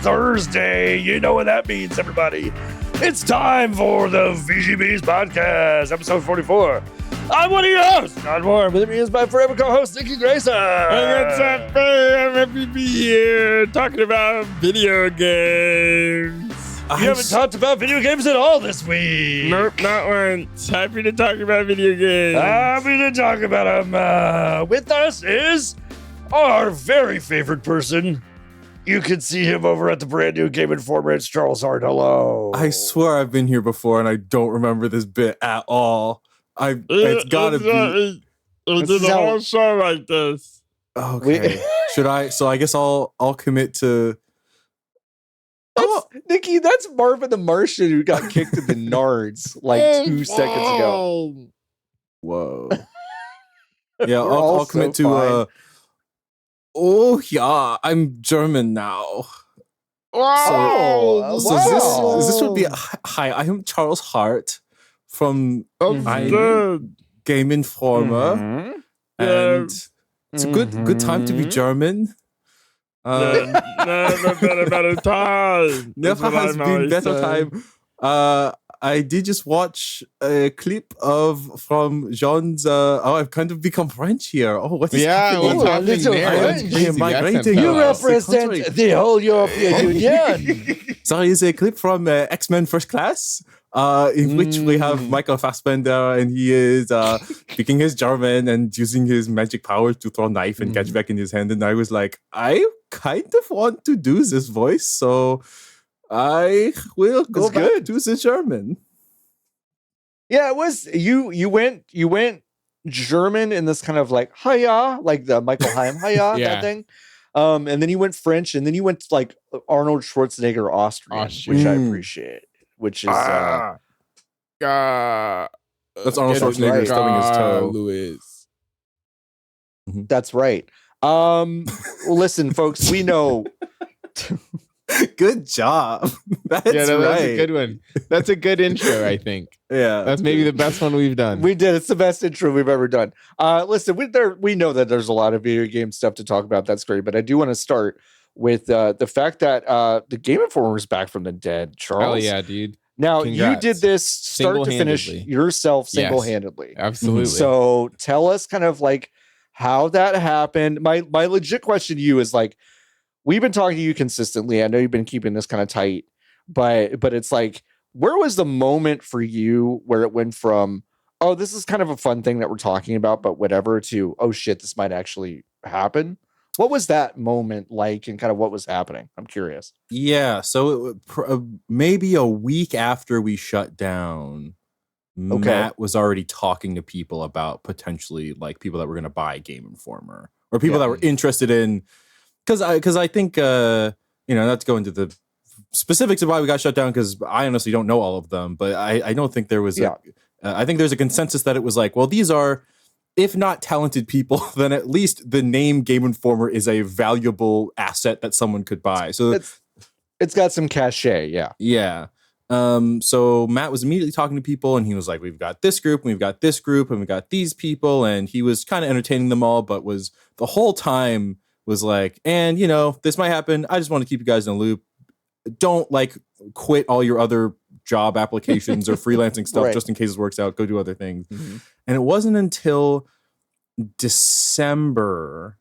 Thursday. You know what that means, everybody. It's time for the VGB's podcast, episode 44. I'm one of your hosts, John Moore. With me is my forever co-host, Nikki Grayson. What's up, man? I'm happy to be here talking about video games. You haven't talked about video games at all this week. Nope, not once. Happy to talk about video games. Happy to talk about them. With us is our very favorite person. You can see him over at the brand new Game Informer. It's Charles Harte. Hello. I swear I've been here before and I don't remember this bit at all. It's gotta be. It's a whole show like this. Okay. Should I? So I guess I'll commit to. Nikki, that's Marvin the Martian who got kicked in the nards like 2 seconds ago. Whoa. Yeah, I'll commit to. Oh yeah, I'm German now. Wow. So this would be hi. I am Charles Harte from Game Informer, and it's a good time to be German. Never been a better time. Never has been better time. I did just watch a clip from Jean's. I've kind of become French here. Oh, what is happening? What's happening there? I am migrating. You represent the whole European Union. Sorry, it's a clip from X-Men First Class, in which we have Michael Fassbender, and he is speaking his German and using his magic powers to throw a knife and catch back in his hand. And I was like, I kind of want to do this voice, so I will go back to the German. Yeah, it was you went German in this kind of like hiya, like the Michael Haim hiya that thing. And then you went French, and then you went like Arnold Schwarzenegger Austrian. Which I appreciate. Which is that's Arnold Schwarzenegger stubbing his toe. Louis. That's right. Well, listen, folks, we know. Good job. That's That's right. a good one. That's a good intro, I think. Yeah. That's maybe the best one we've done. We did. It's the best intro we've ever done. Listen, we know that there's a lot of video game stuff to talk about. That's great. But I do want to start with the fact that the Game Informer is back from the dead, Charles. Hell yeah, dude. Now, Congrats. you did this start to finish yourself single-handedly. Absolutely. So tell us kind of like how that happened. My legit question to you is like, we've been talking to you consistently. I know you've been keeping this kind of tight, but it's like, where was the moment for you where it went from, oh, this is kind of a fun thing that we're talking about, but whatever, to, oh shit, this might actually happen? What was that moment like, and kind of what was happening? I'm curious. Yeah. So maybe a week after we shut down, Matt was already talking to people about potentially like people that were going to buy Game Informer or people that were interested in. Because I think, not to go into the specifics of why we got shut down, because I honestly don't know all of them, but I don't think there was, I think there's a consensus that it was like, well, these are, if not talented people, then at least the name Game Informer is a valuable asset that someone could buy. So it's got some cachet, yeah. Yeah. So Matt was immediately talking to people, and he was like, we've got this group, and we've got this group, and we've got these people, and he was kind of entertaining them all, but was the whole time was like, and this might happen. I just want to keep you guys in the loop. Don't like quit all your other job applications or freelancing stuff just in case it works out. Go do other things. And it wasn't until December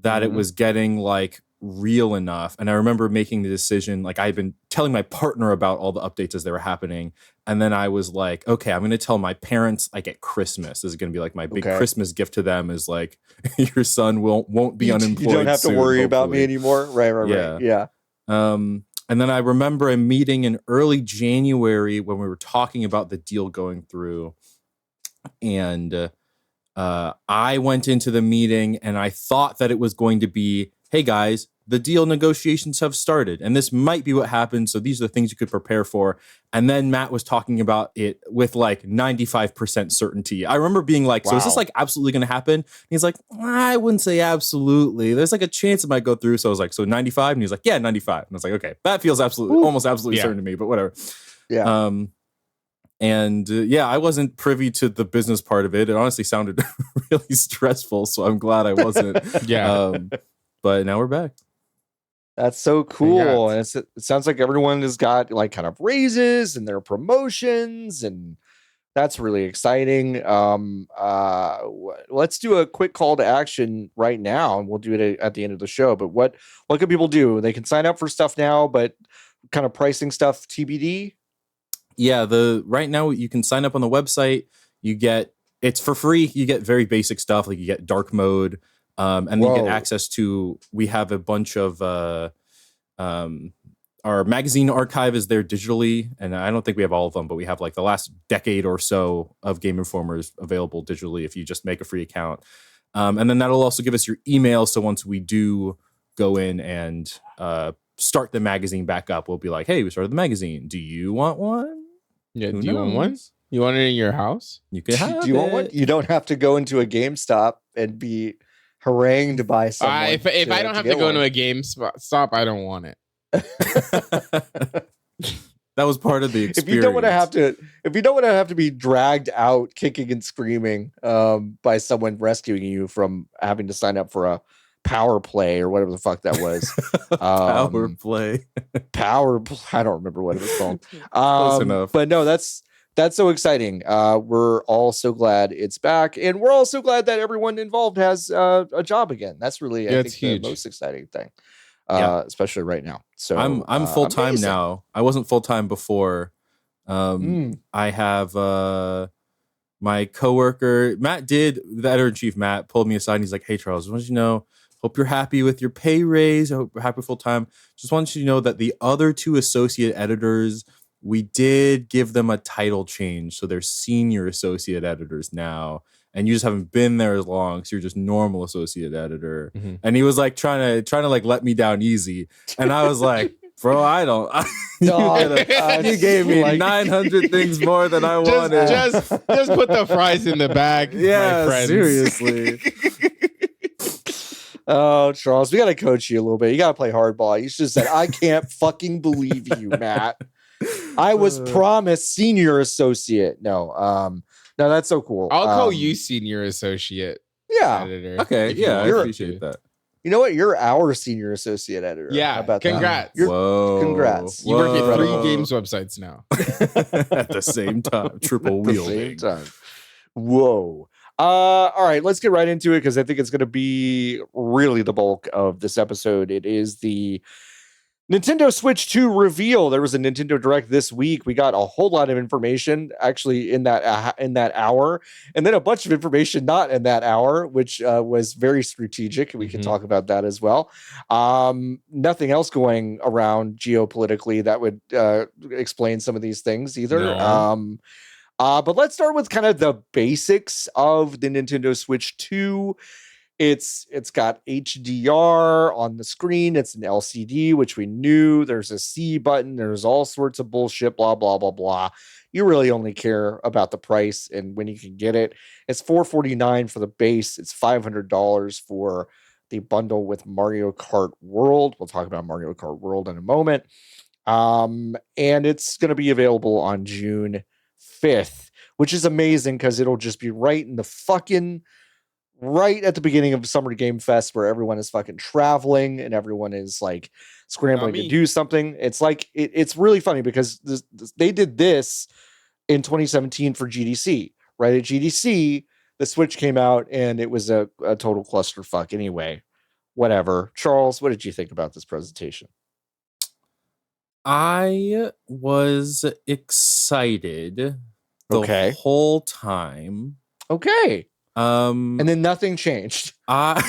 that it was getting like real enough. And I remember making the decision, like I had been telling my partner about all the updates as they were happening. And then I was like, okay, I'm going to tell my parents like at Christmas. This is going to be like my big Christmas gift to them is like, your son won't be unemployed. You don't have soon, to worry about hopefully. me anymore. Right. Yeah. And then I remember a meeting in early January when we were talking about the deal going through. And I went into the meeting and I thought that it was going to be, hey guys, the deal negotiations have started and this might be what happens. So these are the things you could prepare for. And then Matt was talking about it with like 95% certainty. I remember being like, so is this like absolutely going to happen? And he's like, I wouldn't say absolutely. There's like a chance it might go through. So I was like, so 95? And he's like, yeah, 95. And I was like, okay, that feels almost absolutely certain to me, but whatever. Yeah. I wasn't privy to the business part of it. It honestly sounded really stressful. So I'm glad I wasn't. Yeah. But now we're back. That's so cool. Congrats. And it sounds like everyone has got like kind of raises and their promotions, and that's really exciting. Let's do a quick call to action right now, and we'll do it at the end of the show. But what can people do? They can sign up for stuff now, but kind of pricing stuff TBD. Yeah, right now you can sign up on the website. It's for free. You get very basic stuff, like you get dark mode, and then you get access to. We have a bunch of our magazine archive is there digitally, and I don't think we have all of them, but we have like the last decade or so of Game Informers available digitally if you just make a free account. And then that'll also give us your email. So once we do go in and start the magazine back up, we'll be like, hey, we started the magazine. Do you want one? Yeah, do you want one? You want it in your house? You can have Do you want one? You don't have to go into a GameStop and be harangued by someone. If I don't have to go into a GameStop, I don't want it. That was part of the experience. If you don't want to have to be dragged out kicking and screaming by someone rescuing you from having to sign up for a power play or whatever the fuck that was. Power play. I don't remember what it was called. Close enough. But no, that's so exciting. We're all so glad it's back, and we're also glad that everyone involved has a job again. That's really I think huge. The most exciting thing. Especially right now. So I'm full time now. I wasn't full time before. I have my coworker Matt. The editor in chief Matt pulled me aside and he's like, "Hey Charles, I want you to know. Hope you're happy with your pay raise. I hope you're happy full time. Just want you to know that the other two associate editors, we did give them a title change, so they're senior associate editors now." And you just haven't been there as long, so you're just normal associate editor. Mm-hmm. And he was like trying to like let me down easy, and I was like, "Bro, I don't." You gave me like 900 things more than I wanted. Just put the fries in the bag, yeah, my friends. Seriously. Oh, Charles, we got to coach you a little bit. You got to play hardball. You should have said, "I can't fucking believe you, Matt. I was promised senior associate." No, that's so cool. I'll call you senior associate. Yeah. Editor. Okay. Yeah, I appreciate that. You know what? You're our senior associate editor. Yeah. How about congrats. That? Congrats. You work at 3 games websites now. At the same time. Triple wielding. Whoa. All right, let's get right into it because I think it's going to be really the bulk of this episode. It is the Nintendo Switch 2 reveal. There was a Nintendo Direct this week. We got a whole lot of information actually in that hour, and then a bunch of information not in that hour, which was very strategic. We can talk about that as well. Nothing else going around geopolitically that would explain some of these things either. No. But let's start with kind of the basics of the Nintendo Switch 2. It's got HDR on the screen. It's an LCD, which we knew. There's a C button. There's all sorts of bullshit, blah, blah, blah, blah. You really only care about the price and when you can get it. It's $449 for the base. It's $500 for the bundle with Mario Kart World. We'll talk about Mario Kart World in a moment. And it's going to be available on June 5th, which is amazing because it'll just be right at the beginning of Summer Game Fest where everyone is fucking traveling and everyone is like scrambling to do something. It's like, it's really funny because they did this in 2017 for GDC, right? At GDC, the Switch came out and it was a total clusterfuck anyway. Whatever. Charles, what did you think about this presentation? I was excited the whole time. Okay. And then nothing changed. I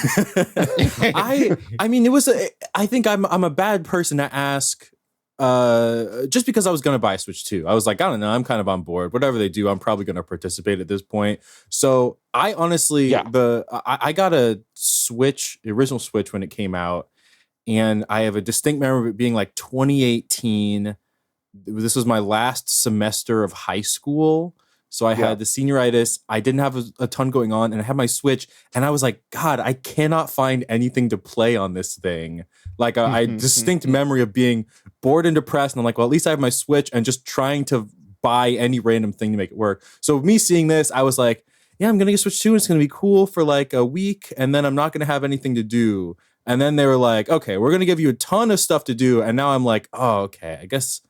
mean, it was. I think I'm a bad person to ask. Just because I was going to buy a Switch 2, I was like, I don't know. I'm kind of on board. Whatever they do, I'm probably going to participate at this point. So I honestly, I got a Switch, the original Switch when it came out, and I have a distinct memory of it being like 2018. This was my last semester of high school. So I had the senioritis. I didn't have a ton going on, and I had my Switch, and I was like, God, I cannot find anything to play on this thing. Like I distinct memory of being bored and depressed, and I'm like, well, at least I have my Switch, and just trying to buy any random thing to make it work. So me seeing this, I was like, yeah, I'm gonna get Switch 2, and it's gonna be cool for like a week, and then I'm not gonna have anything to do. And then they were like, okay, we're going to give you a ton of stuff to do. And now I'm like, oh, okay, I guess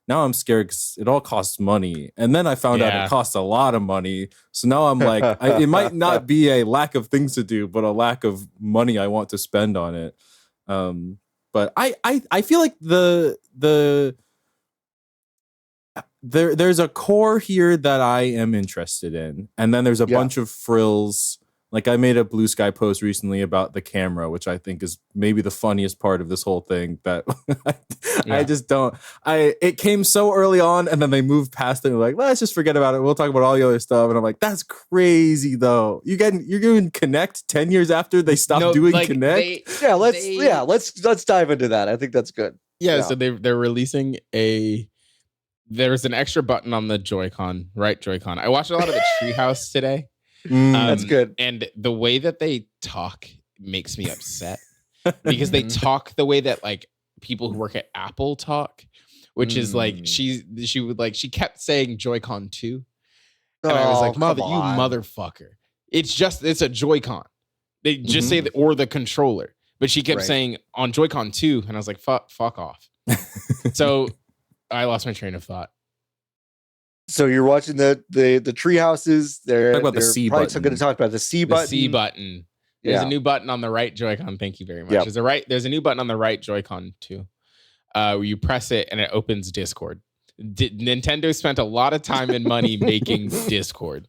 now I'm scared because it all costs money. And then I found out it costs a lot of money. So now I'm like, it might not be a lack of things to do, but a lack of money I want to spend on it. But I feel like there's a core here that I am interested in. And then there's a bunch of frills. Like I made a Blue Sky post recently about the camera, which I think is maybe the funniest part of this whole thing that I just don't. It came so early on and then they moved past it and were like, let's just forget about it. We'll talk about all the other stuff. And I'm like, that's crazy though. You're doing Connect 10 years after they stopped doing Connect. Let's dive into that. I think that's good. Yeah. So they're releasing there's an extra button on the Joy-Con, right Joy-Con. I watched a lot of the Treehouse today. That's good. And the way that they talk makes me upset because they talk the way that like people who work at Apple talk, which is like she kept saying Joy-Con 2. And I was like, you motherfucker. It's a Joy-Con. They just say or the controller. But she kept saying on Joy-Con 2, and I was like, fuck off. So I lost my train of thought. So you're watching the tree houses. They're talk about the C button. Going to talk about the C button. The C button. There's a new button on the right Joy-Con. Thank you very much. Yep. There's a new button on the right Joy-Con too, where you press it and it opens Discord. Nintendo spent a lot of time and money making Discord,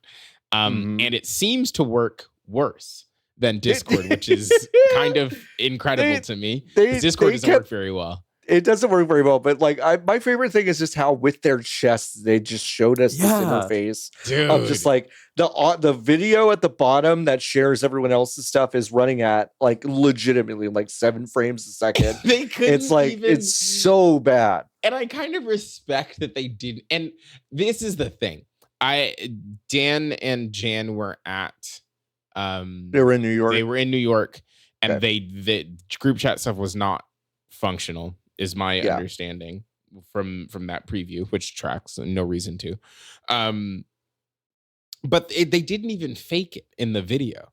and it seems to work worse than Discord, which is kind of incredible to me. Discord doesn't work very well. It doesn't work very well, but like my favorite thing is just how with their chests they just showed us this interface of just like the video at the bottom that shares everyone else's stuff is running at like legitimately like 7 frames a second. It's so bad. And I kind of respect that they did. And this is the thing. Dan and Jan were at they were in New York. They were in New York, and the group chat stuff was not functional. Is my understanding from that preview, which tracks, no reason to. But they didn't even fake it in the video.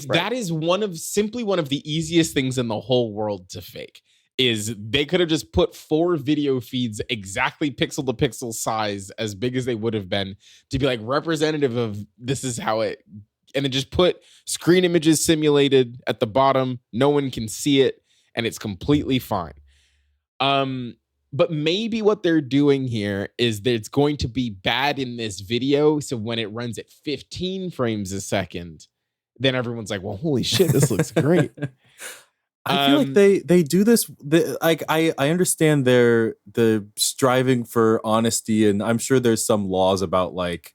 That is one of the easiest things in the whole world to fake. Is they could have just put 4 video feeds exactly pixel to pixel size, as big as they would have been, to be like representative of this is how it, and then just put screen images simulated at the bottom. No one can see it, and it's completely fine. But maybe what they're doing here is that it's going to be bad in this video. So when it runs at 15 frames a second, then everyone's like, well, holy shit, this looks great. I feel like they do this. I understand the striving for honesty, and I'm sure there's some laws about like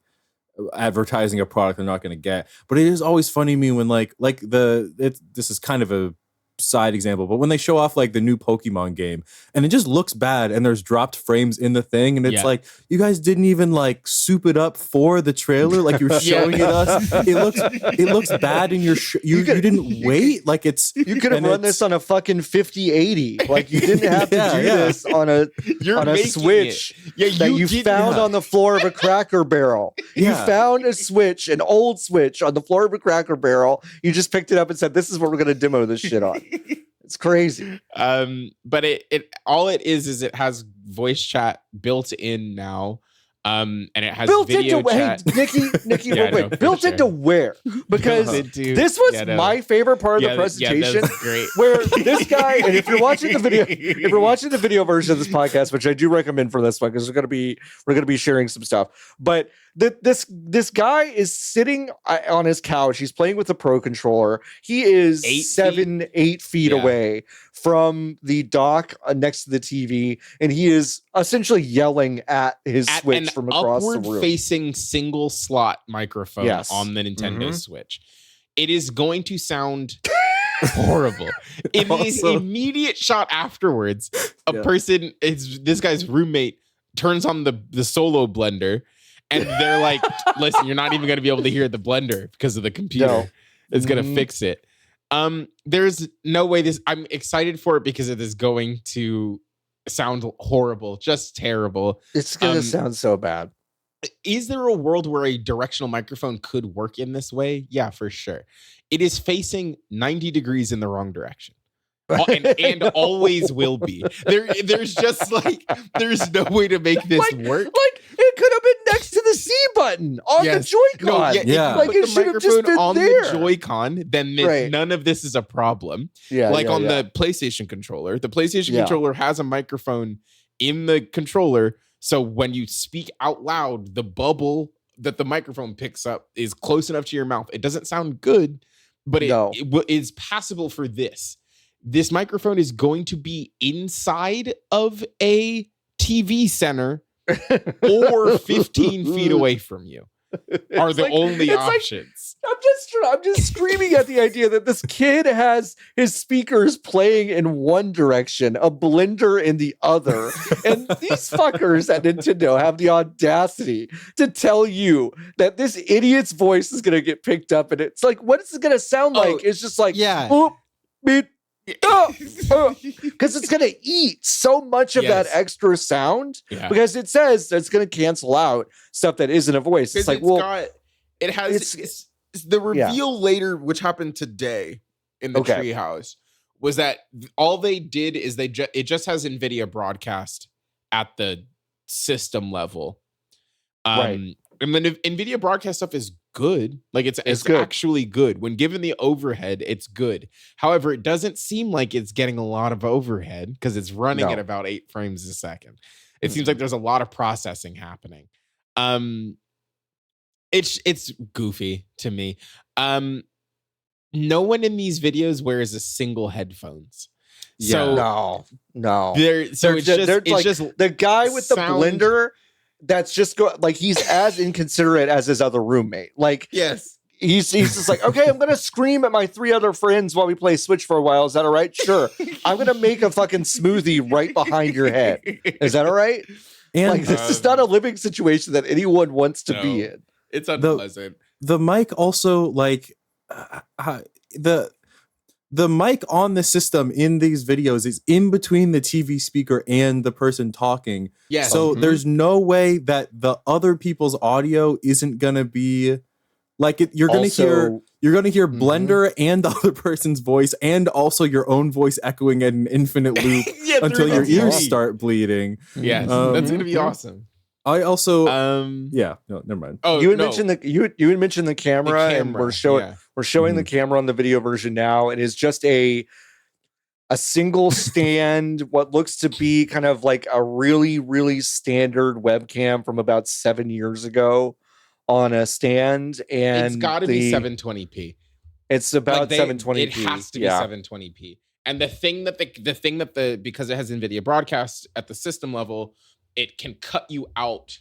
advertising a product they're not going to get. But it is always funny to me when this is kind of a side example, but when they show off like the new Pokemon game and it just looks bad and there's dropped frames in the thing and it's like, you guys didn't even like soup it up for the trailer, like you're showing it us. It looks bad in your you didn't wait, like it's you could have run this on a fucking 5080, like you didn't have to do this on a Switch that you found on the floor of a Cracker Barrel. You found a Switch, an old Switch on the floor of a Cracker Barrel. You just picked it up and said, this is what we're going to demo this shit on. It's crazy. But it all it is it has voice chat built in now. And it has built video into chat. Hey, Nikki, wait. Built into where? Because this was my favorite part of the presentation. Great. Where this guy, and if you're watching the video version of this podcast, which I do recommend for this one, because we're gonna be sharing some stuff. But this guy is sitting on his couch. He's playing with the Pro controller. He is 8 feet away from the dock next to the TV, and he is essentially yelling at his Switch from across the room. Upward-facing single slot microphone on the Nintendo Switch. It is going to sound horrible. In the immediate shot afterwards, this guy's roommate turns on the solo blender, and they're like, listen, you're not even going to be able to hear the blender because of the computer. No. It's going to fix it. There's no way I'm excited for it because it is going to sound horrible, just terrible. It's going to sound so bad. Is there a world where a directional microphone could work in this way? Yeah, for sure. It is facing 90 degrees in the wrong direction. and always will be. There's just like there's no way to make this work. Like it could have been next to the C button on the Joy-Con. No, Yeah. If you Like put it the should have just microphone been on there. the Joy-Con, then none of this is a problem. Yeah, like on the PlayStation controller. The PlayStation controller has a microphone in the controller, so when you speak out loud, the bubble that the microphone picks up is close enough to your mouth. It doesn't sound good, but it is passable for this. This microphone is going to be inside of a TV center or 15 feet away from you are the only options. I'm just screaming at the idea that this kid has his speakers playing in one direction, a blender in the other, and these fuckers at Nintendo have the audacity to tell you that this idiot's voice is going to get picked up, and it's like, what is it going to sound like? It's just like, oop, beep, because it's going to eat so much of that extra sound because it says it's going to cancel out stuff that isn't a voice. It's like, it's the reveal later, which happened today in the treehouse, was that all they did is it just has NVIDIA broadcast at the system level. And then NVIDIA broadcast stuff is good. Like it's good. Actually good. When given the overhead, it's good. However, it doesn't seem like it's getting a lot of overhead because it's running at about 8 frames a second. It seems like there's a lot of processing happening. It's goofy to me. No one in these videos wears a single headphones. So no. It's just the guy with the blender that's just like he's as inconsiderate as his other roommate. Like he's just like, okay, I'm gonna scream at my 3 other friends while we play Switch for a while. Is that all right? Sure. I'm gonna make a fucking smoothie right behind your head. Is that all right? And like this is not a living situation that anyone wants to be in. It's unpleasant. The mic also like the mic on the system in these videos is in between the TV speaker and the person talking. Yeah. So there's no way that the other people's audio isn't gonna be like it. You're gonna hear Blender and the other person's voice and also your own voice echoing at an infinite loop until your ears start bleeding. Yes, that's gonna be awesome. I also no, never mind. Oh, you had mentioned the camera, and we're showing the camera on the video version now. It is just a single stand, what looks to be kind of like a really, really standard webcam from about 7 years ago on a stand, and it's got to be 720p. It's about 720p. It has to be 720p. And the thing that because it has NVIDIA broadcast at the system level, it can cut you out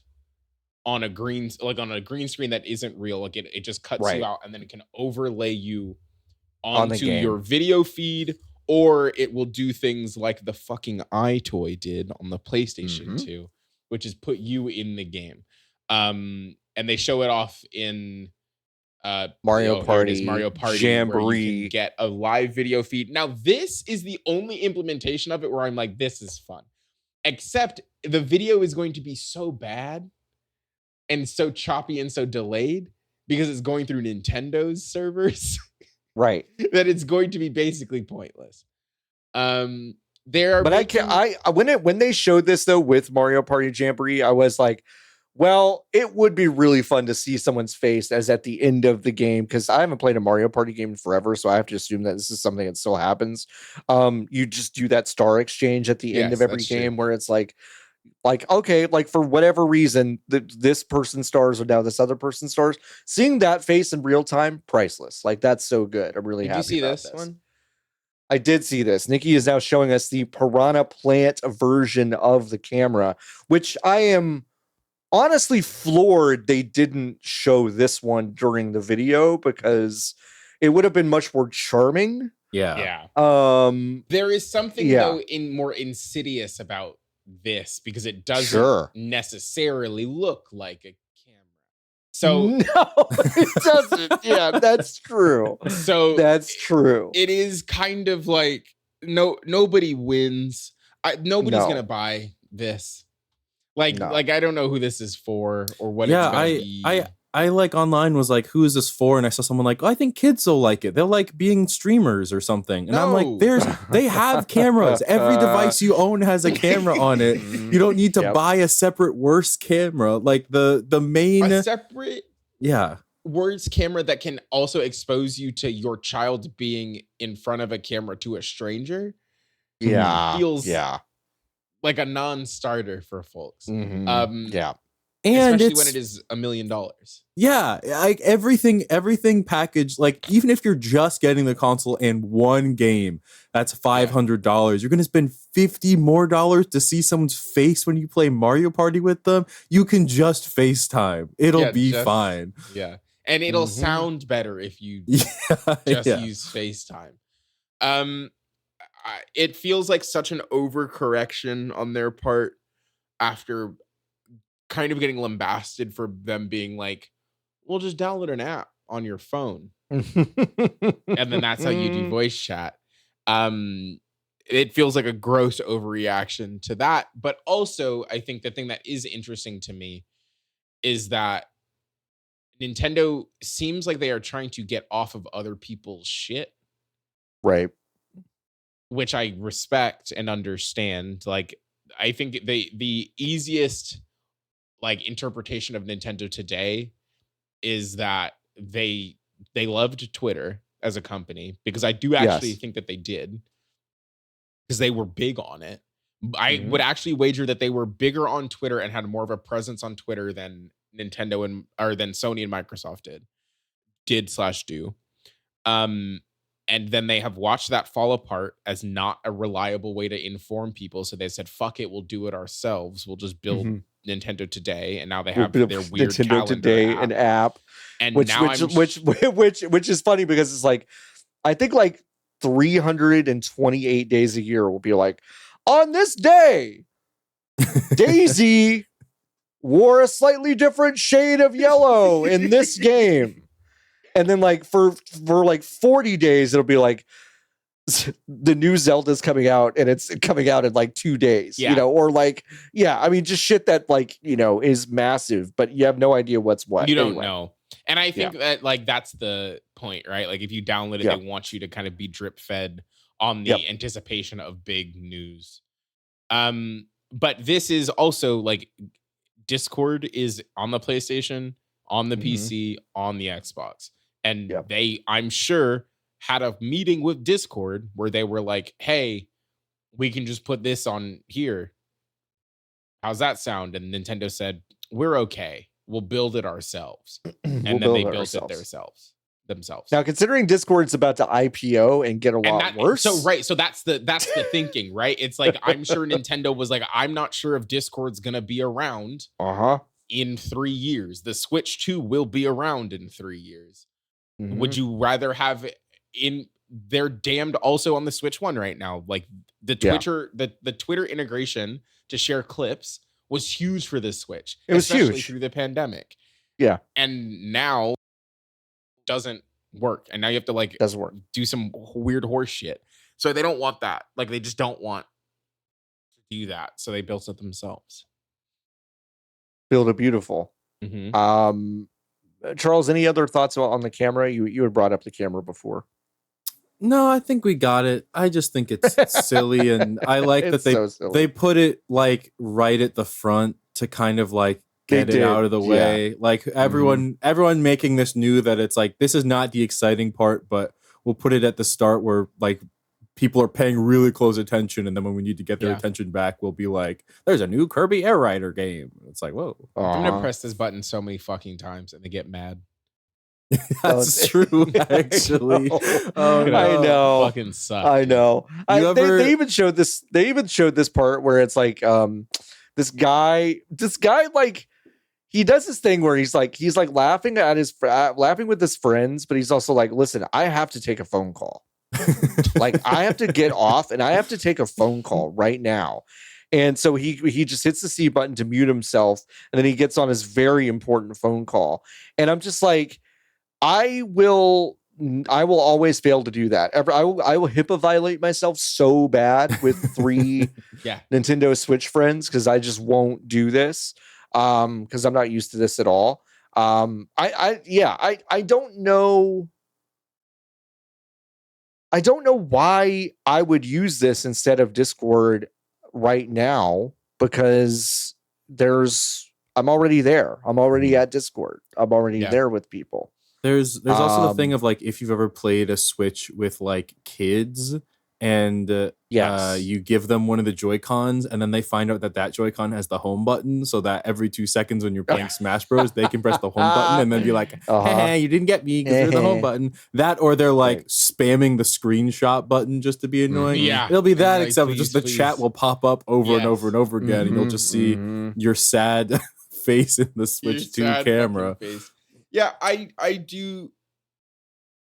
on a green screen that isn't real. Like it just cuts you out, and then it can overlay you onto your video feed, or it will do things like the fucking iToy did on the PlayStation 2, which is put you in the game. And they show it off in Mario Party Jamboree, where you can get a live video feed. Now, this is the only implementation of it where I'm like, this is fun. Except the video is going to be so bad and so choppy and so delayed because it's going through Nintendo's servers, right? That it's going to be basically pointless. When they showed this though with Mario Party Jamboree, I was like, well, it would be really fun to see someone's face as at the end of the game, because I haven't played a Mario Party game in forever, so I have to assume that this is something that still happens. You just do that star exchange at the end of every game where it's like, okay, like for whatever reason, this person stars or now this other person stars. Seeing that face in real time, priceless. Like that's so good. I'm really happy. Did you see this one? I did see this. Nikki is now showing us the Piranha Plant version of the camera, which I am honestly floored they didn't show this one during the video, because it would have been much more charming. Yeah. There is something though more insidious about this, because it doesn't necessarily look like a camera. So no, it doesn't. Yeah, that's true. So that's true. It is kind of like nobody wins. Nobody's gonna buy this. Like I don't know who this is for or what it's gonna be. like online was like, who is this for? And I saw someone like, oh, I think kids will like it. They'll like being streamers or something. And I'm like, they have cameras. Every device you own has a camera on it. You don't need to buy a separate worse camera. Like the main a separate worse camera that can also expose you to your child being in front of a camera to a stranger. Feels like a non-starter for folks. And especially when it is $1 million. Yeah, like everything packaged. Like even if you're just getting the console and one game, that's $500. You're gonna spend $50 more to see someone's face when you play Mario Party with them. You can just FaceTime. It'll be fine. Yeah, and it'll sound better if you use FaceTime. It feels like such an overcorrection on their part after kind of getting lambasted for them being like, well, just download an app on your phone. And then that's how you do voice chat. It feels like a gross overreaction to that. But also, I think the thing that is interesting to me is that Nintendo seems like they are trying to get off of other people's shit. Right. Which I respect and understand. Like, I think the easiest like interpretation of Nintendo today is that they loved Twitter as a company, because I do actually think that they did, because they were big on it. I would actually wager that they were bigger on Twitter and had more of a presence on Twitter than Nintendo or than Sony and Microsoft do. And then they have watched that fall apart as not a reliable way to inform people. So they said, fuck it, we'll do it ourselves. We'll just build Nintendo Today. And now they have their weird Nintendo calendar Today, app. an app. And which is funny, because it's like, I think like 328 days a year will be like, on this day, Daisy wore a slightly different shade of yellow in this game. And then like for like 40 days, it'll be like the new Zelda's coming out, and it's coming out in like 2 days, you know, or like, I mean, just shit that like, you know, is massive, but you have no idea what's what. You don't know. And I think that like, that's the point, right? Like if you download it, they want you to kind of be drip fed on the anticipation of big news. But this is also like, Discord is on the PlayStation, on the PC, on the Xbox. And they, I'm sure, had a meeting with Discord where they were like, hey, we can just put this on here. How's that sound? And Nintendo said, we're okay. We'll build it ourselves. And then they built it themselves. Now, considering Discord's about to IPO and get a lot worse. So that's the thinking, right? It's like, I'm sure Nintendo was like, I'm not sure if Discord's gonna be around in 3 years. The Switch 2 will be around in 3 years. Would you rather have they're damned also on the Switch 1 right now. Like the Twitter, the Twitter integration to share clips was huge for this Switch. It was especially huge through the pandemic. Yeah. And now doesn't work. And now you have to like do some weird horse shit. So they don't want that. Like they just don't want to do that. So they built it themselves. Build it beautiful. Charles, any other thoughts on the camera? You had brought up the camera before. No, I think we got it. I just think it's silly, and I like that they put it like right at the front to kind of like get it out of the way. Like everyone making this knew that it's like, this is not the exciting part, but we'll put it at the start where like people are paying really close attention, and then when we need to get their attention back, we'll be like, there's a new Kirby Air Rider game. It's like, whoa. I'm gonna press this button so many fucking times and they get mad. That's true, actually. I know. Fucking suck. I know. They even showed this. They even showed this part where it's like, this guy, like, he does this thing where he's like laughing with his friends, but he's also like, listen, I have to take a phone call. Like, I have to get off and I have to take a phone call right now. And so he just hits the C button to mute himself, and then he gets on his very important phone call. And I'm just like, I will always fail to do that. I will HIPAA violate myself so bad with 3 Nintendo Switch friends, because I just won't do this, because I'm not used to this at all. I don't know. I don't know why I would use this instead of Discord right now, because I'm already there. I'm already at Discord. I'm already there with people. There's also the thing of like, if you've ever played a Switch with like kids and you give them one of the Joy-Cons and then they find out that Joy-Con has the home button, so that every 2 seconds when you're playing Smash Bros, they can press the home button and then be like, hey, you didn't get me because there's the home button. That, or they're like spamming the screenshot button just to be annoying. Yeah. It'll be that, like, except just the chat will pop up over and over and over again, and you'll just see your sad face in the Switch 2 camera. Yeah, I do.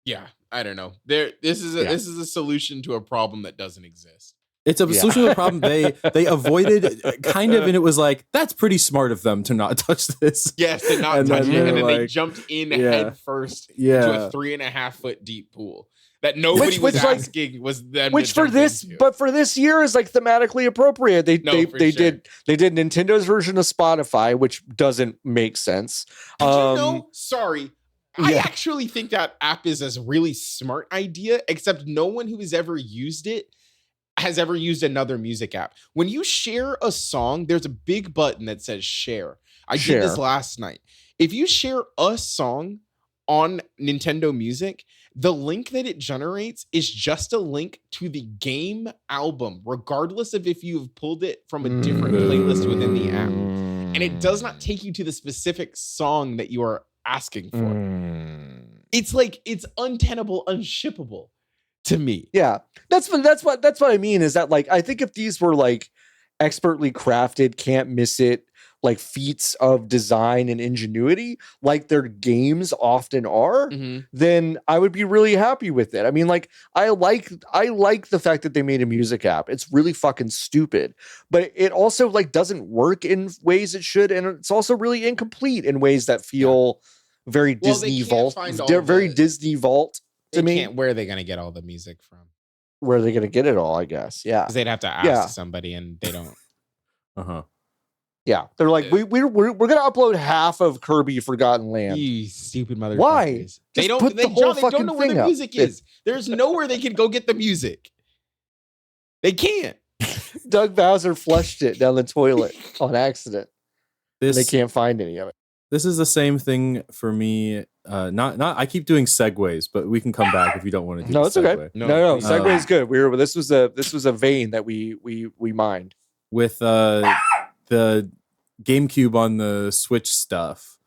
Yeah, I don't know. This is a solution to a problem that doesn't exist. It's a solution to a problem they avoided kind of, and it was like, that's pretty smart of them to not touch this. Yes, to not touch it, and then they jumped in head first into a 3.5 foot deep pool that nobody was asking was them. Which for this, into. But for this year is like thematically appropriate. They did Nintendo's version of Spotify, which doesn't make sense. Did you know? Sorry. I actually think that app is a really smart idea, except no one who has ever used it has ever used another music app. When you share a song, there's a big button that says share. I did this last night. If you share a song on Nintendo Music, the link that it generates is just a link to the game album, regardless of if you've pulled it from a different playlist within the app. And it does not take you to the specific song that you are asking for. It's like, it's untenable, unshippable to me. Yeah. That's what I mean, is that like, I think if these were like expertly crafted, can't miss it, like feats of design and ingenuity, like their games often are, then I would be really happy with it. I mean, like, I like the fact that they made a music app. It's really fucking stupid, but it also like doesn't work in ways it should, and it's also really incomplete in ways that feel very Disney Vault, very Disney Vault to me. Where are they going to get all the music from? Where are they going to get it all? I guess, because they'd have to ask somebody, and they don't. Yeah, they're like, we're gonna upload half of Kirby Forgotten Land. You stupid motherfuckers! Why? They don't know where the music is. There's nowhere they can go get the music. They can't. Doug Bowser flushed it down the toilet on accident. They can't find any of it. This is the same thing for me. Not. I keep doing segues, but we can come back if you don't want to do. No, it's okay. No. Segue is good. This was a vein that we mined with the GameCube on the Switch stuff.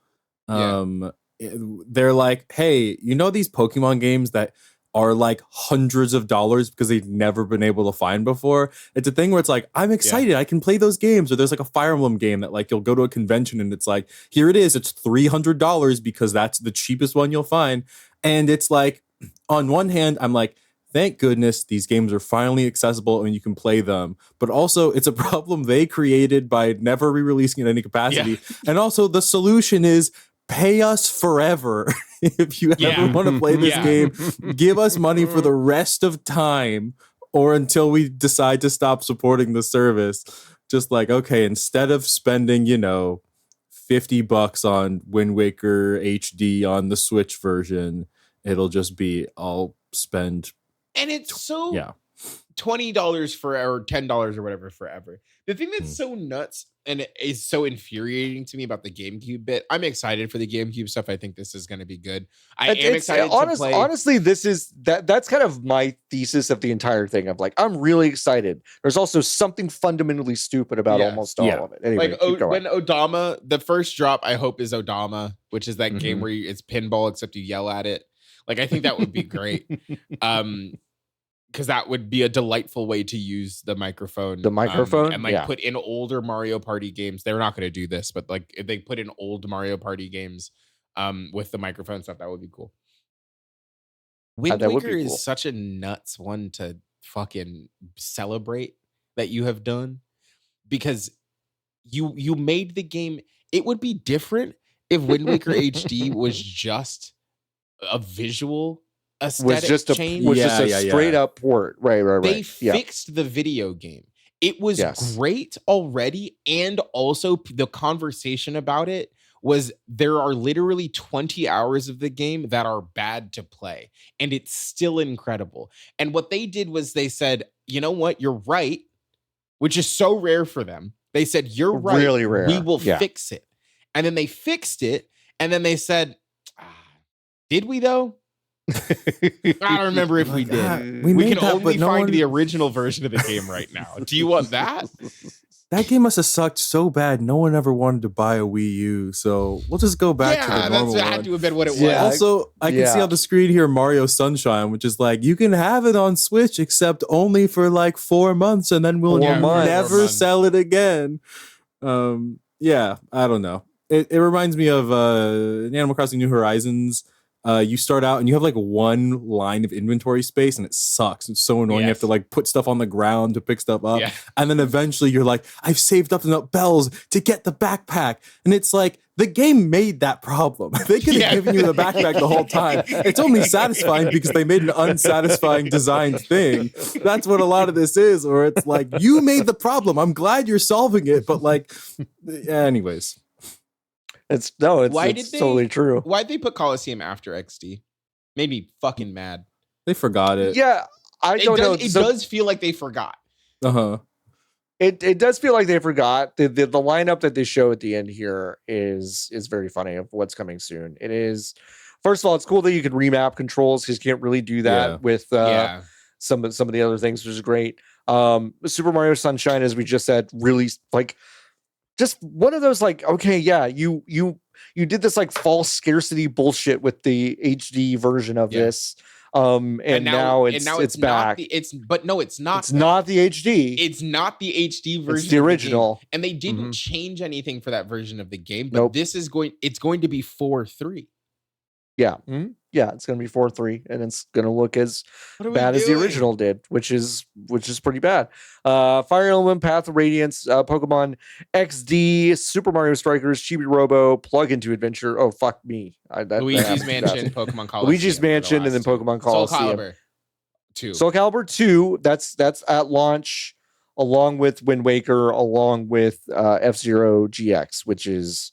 They're like, hey, you know these Pokemon games that are like hundreds of dollars because they've never been able to find before? It's a thing where it's like, I'm excited, I can play those games. Or there's like a Fire Emblem game that like you'll go to a convention and it's like, here it is, it's $300 because that's the cheapest one you'll find. And it's like, on one hand, I'm like, thank goodness these games are finally accessible and you can play them. But also, it's a problem they created by never re-releasing in any capacity. And also, the solution is pay us forever. If you ever want to play this game, give us money for the rest of time or until we decide to stop supporting the service. Just like, okay, instead of spending, $50 on Wind Waker HD on the Switch version, it'll just be, I'll spend. And it's so $20 forever, or $10 or whatever forever. The thing that's so nuts and is so infuriating to me about the GameCube bit, I'm excited for the GameCube stuff. I think this is going to be good. I am excited to play. Honestly, this is that's kind of my thesis of the entire thing. Of like, I'm really excited. There's also something fundamentally stupid about almost all of it. Anyway, like when Odama, the first drop, I hope is Odama, which is that game where it's pinball except you yell at it. Like, I think that would be great. Because that would be a delightful way to use the microphone. And like put in older Mario Party games. They're not going to do this, but like if they put in old Mario Party games with the microphone stuff, that would be cool. Wind Waker is such a nuts one to fucking celebrate that you have done, because you made the game. It would be different if Wind Waker HD was just a visual aesthetic change. Was just a straight up port. Right. They fixed the video game. It was great already, and also the conversation about it was there are literally 20 hours of the game that are bad to play, and it's still incredible. And what they did was they said, you know what, you're right, which is so rare for them. They said, you're right. Really rare. We will Yeah. fix it. And then they fixed it. And then they said, did we though? I don't remember if we did. We We made can that, only but no find one- the original version of the game right now. Do you want that? That game must have sucked so bad. No one ever wanted to buy a Wii U, so we'll just go back to the normal that one. had to have been what it was. Yeah. Also, I can see on the screen here Mario Sunshine, which is like you can have it on Switch, except only for like 4 months, and then we'll 4 months. never sell it again. Yeah, I don't know. It reminds me of Animal Crossing New Horizons. You start out and you have like one line of inventory space and it sucks. It's so annoying. You have to like put stuff on the ground to pick stuff up. Yeah. And then eventually you're like, I've saved up enough bells to get the backpack. And it's like, the game made that problem. They could have given you the backpack the whole time. It's only satisfying because they made an unsatisfying designed thing. That's what a lot of this is. Or it's like, you made the problem. I'm glad you're solving it. But like, anyways. It's totally true. Why'd they put Coliseum after XD? Made me fucking mad. They forgot it. Yeah, I don't know. It does feel like they forgot. Uh-huh. It does feel like they forgot. The lineup that they show at the end here is very funny of what's coming soon. It is, first of all, it's cool that you can remap controls because you can't really do that with some of the other things, which is great. Super Mario Sunshine, as we just said, really like just one of those like, okay, yeah, you did this like false scarcity bullshit with the HD version of this. And now it's back. It's not. It's not the HD. It's not the HD version. It's the original. Of the game. And they didn't change anything for that version of the game. But it's going to be 4.3. Yeah. Yeah, it's going to be 4.3, and it's going to look as bad as the original did, which is pretty bad. Fire Emblem, Path of Radiance, Pokemon XD, Super Mario Strikers, Chibi Robo, Plug into Adventure. Oh, fuck me. Luigi's Mansion, Pokemon Coliseum. Luigi's Mansion, and then Pokemon Coliseum. Soul Calibur 2. Soul Calibur 2, that's at launch, along with Wind Waker, along with F-Zero GX, which is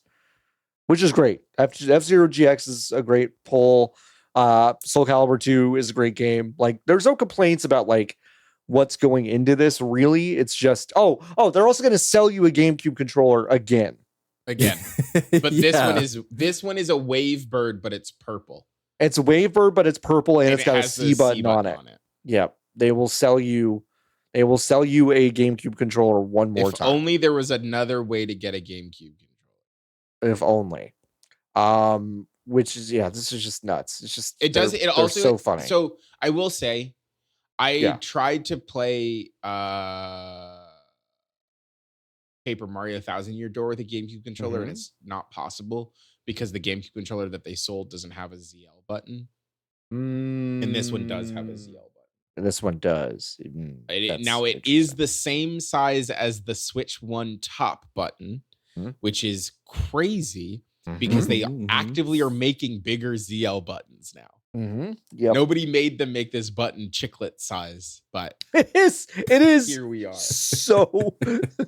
great. F-Zero GX is a great pull. Soul Calibur 2 is a great game. Like, there's no complaints about like what's going into this. Really, it's just they're also going to sell you a GameCube controller again. But this one is a Wave Bird, but it's purple. It's a Wave Bird, but it's purple, and it's got a C button on it. Yeah, they will sell you a GameCube controller one more time. If only there was another way to get a GameCube controller. If only. Which is, this is just nuts. It's just, they're also so funny. So I will say, I tried to play Paper Mario Thousand Year Door with a GameCube controller, and it's not possible because the GameCube controller that they sold doesn't have a ZL button. And this one does have a ZL button. And this one does. Now it is the same size as the Switch One top button, which is crazy. Because they actively are making bigger ZL buttons now. Nobody made them make this button chiclet size, but it is. Here we are. So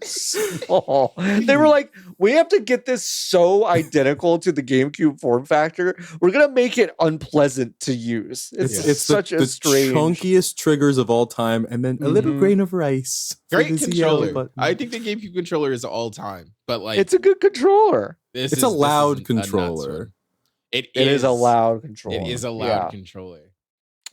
small. They were like, we have to get this so identical to the GameCube form factor. We're gonna make it unpleasant to use. It's such a strange, chunkiest triggers of all time, and then a little grain of rice. Great controller. I think the GameCube controller is all time, but like it's a good controller. It's a loud controller. It is a loud controller. It is a loud controller.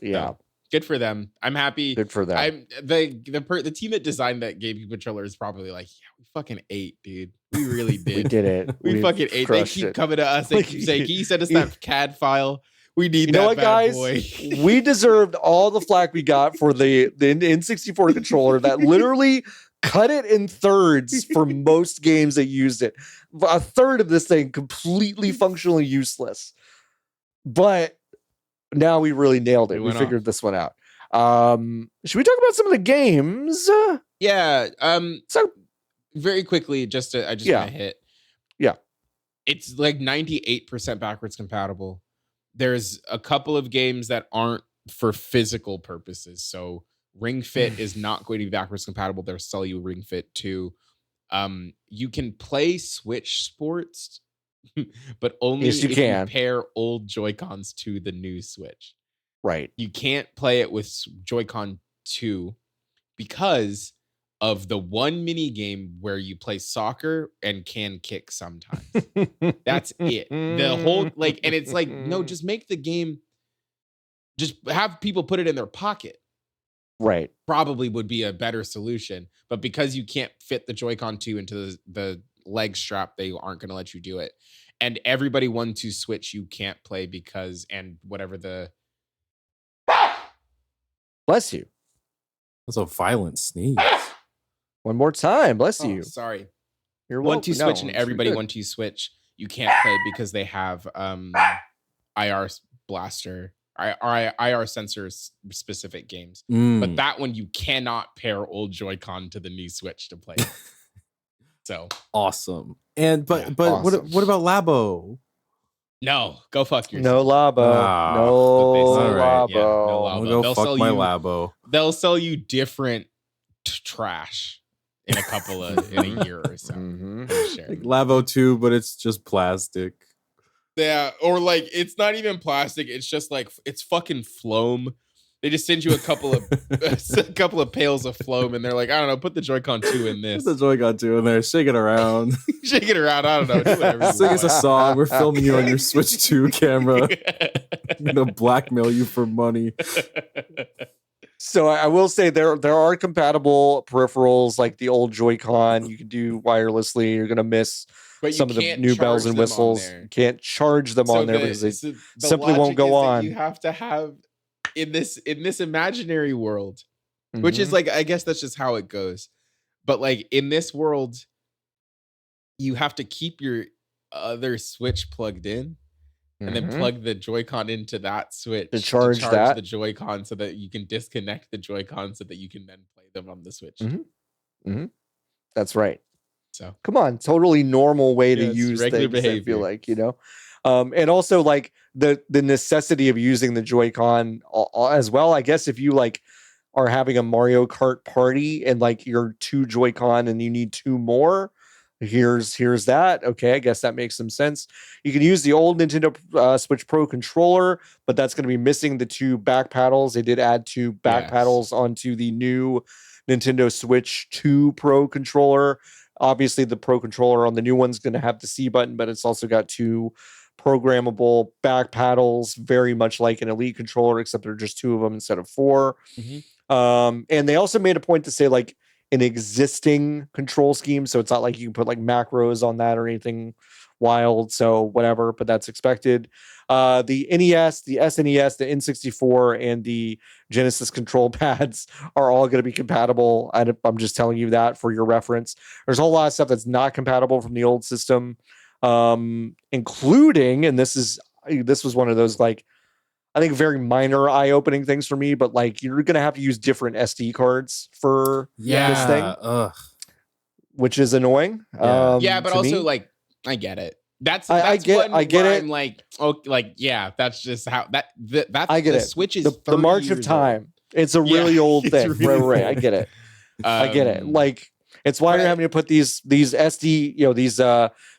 Yeah. So, good for them. I'm happy. Good for them. I'm the team that designed that GameCube controller is probably like, we fucking ate, dude. We really did. We did it. We fucking ate. They keep coming to us. They keep saying, "Can you send us that CAD file? We need that." You know what, guys? We deserved all the flack we got for the N64 controller that literally cut it in thirds for most games that used it. A third of this thing completely functionally useless. But now we really nailed it. We figured this one out. Should we talk about some of the games? Yeah. So very quickly, I just want to hit. Yeah. It's like 98% backwards compatible. There's a couple of games that aren't for physical purposes. So Ring Fit is not going to be backwards compatible. They'll sell you Ring Fit 2. You can play Switch Sports but only Yes, you if can. you pair old Joy-Cons to the new Switch. Right. You can't play it with Joy-Con 2 because of the one mini game where you play soccer and can kick sometimes. That's it. The whole and it's like, no, just make the game, just have people put it in their pocket. Right. Probably would be a better solution. But because you can't fit the Joy-Con 2 into the leg strap, they aren't going to let you do it. And everybody 1-2 Switch you can't play because, and whatever the... Bless you. That's a violent sneeze. One more time. Bless you. Sorry. You're 1-2 Switch and you're everybody good. 1-2 Switch you can't play because they have IR blaster or IR sensor specific games. But that one you cannot pair old Joy-Con to the new Switch to play. So awesome. And but awesome. what about Labo? no, go fuck yourself. No Labo. No All right. Labo. Yeah, no Labo. I'll go They'll fuck sell my you- Labo. They'll sell you different trash in in a year or so. Mhm. For sure. Like Labo 2, but it's just plastic. Yeah, or like it's not even plastic. It's just like it's fucking phloem. They just send you a couple of pails of phloem, and they're like, I don't know, put the Joy-Con 2 in this. Put the Joy-Con 2 in there, shake it around. Shake it around. I don't know. Do whatever you Sing us a want. song. We're filming you on your Switch 2 camera. I'm gonna blackmail you for money. So I will say there are compatible peripherals like the old Joy-Con. You can do wirelessly. You're gonna miss But you some of the can't new charge bells and them on whistles. there. You can't charge them on there because they the simply won't logic go is that on. You have to have in this imaginary world, which is like, I guess that's just how it goes. But like in this world, you have to keep your other Switch plugged in and then plug the Joy-Con into that Switch to charge that. the Joy-Con so that you can disconnect the Joy-Con so that you can then play them on the Switch. That's right. So come on, totally normal way to it's use regular things. I feel behavior. like, and also like the necessity of using the Joy-Con as well. I guess if you like are having a Mario Kart party and like you're 2 Joy-Con and you need 2 more, here's that. Okay, I guess that makes some sense. You can use the old Nintendo Switch Pro controller, but that's going to be missing the 2 back paddles. They did add 2 back paddles onto the new Nintendo Switch 2 Pro controller. Obviously, the Pro controller on the new one's going to have the C button, but it's also got 2 programmable back paddles, very much like an Elite controller, except there are just 2 of them instead of 4. And they also made a point to say like an existing control scheme, so it's not like you can put like macros on that or anything wild. So whatever, but that's expected. The NES, the SNES, the N64, and the Genesis control pads are all going to be compatible. I'm just telling you that for your reference. There's a whole lot of stuff that's not compatible from the old system, including, and this was one of those like I think very minor eye-opening things for me, but like you're going to have to use different SD cards for this thing, which is annoying. Yeah, but also like I get it. I get it. I'm like, oh, like yeah, that's just how that's I get the it. Switch is the march of time. Old. It's a really old thing. Really right. I get it. I get it. Like it's why you're having to put these SD,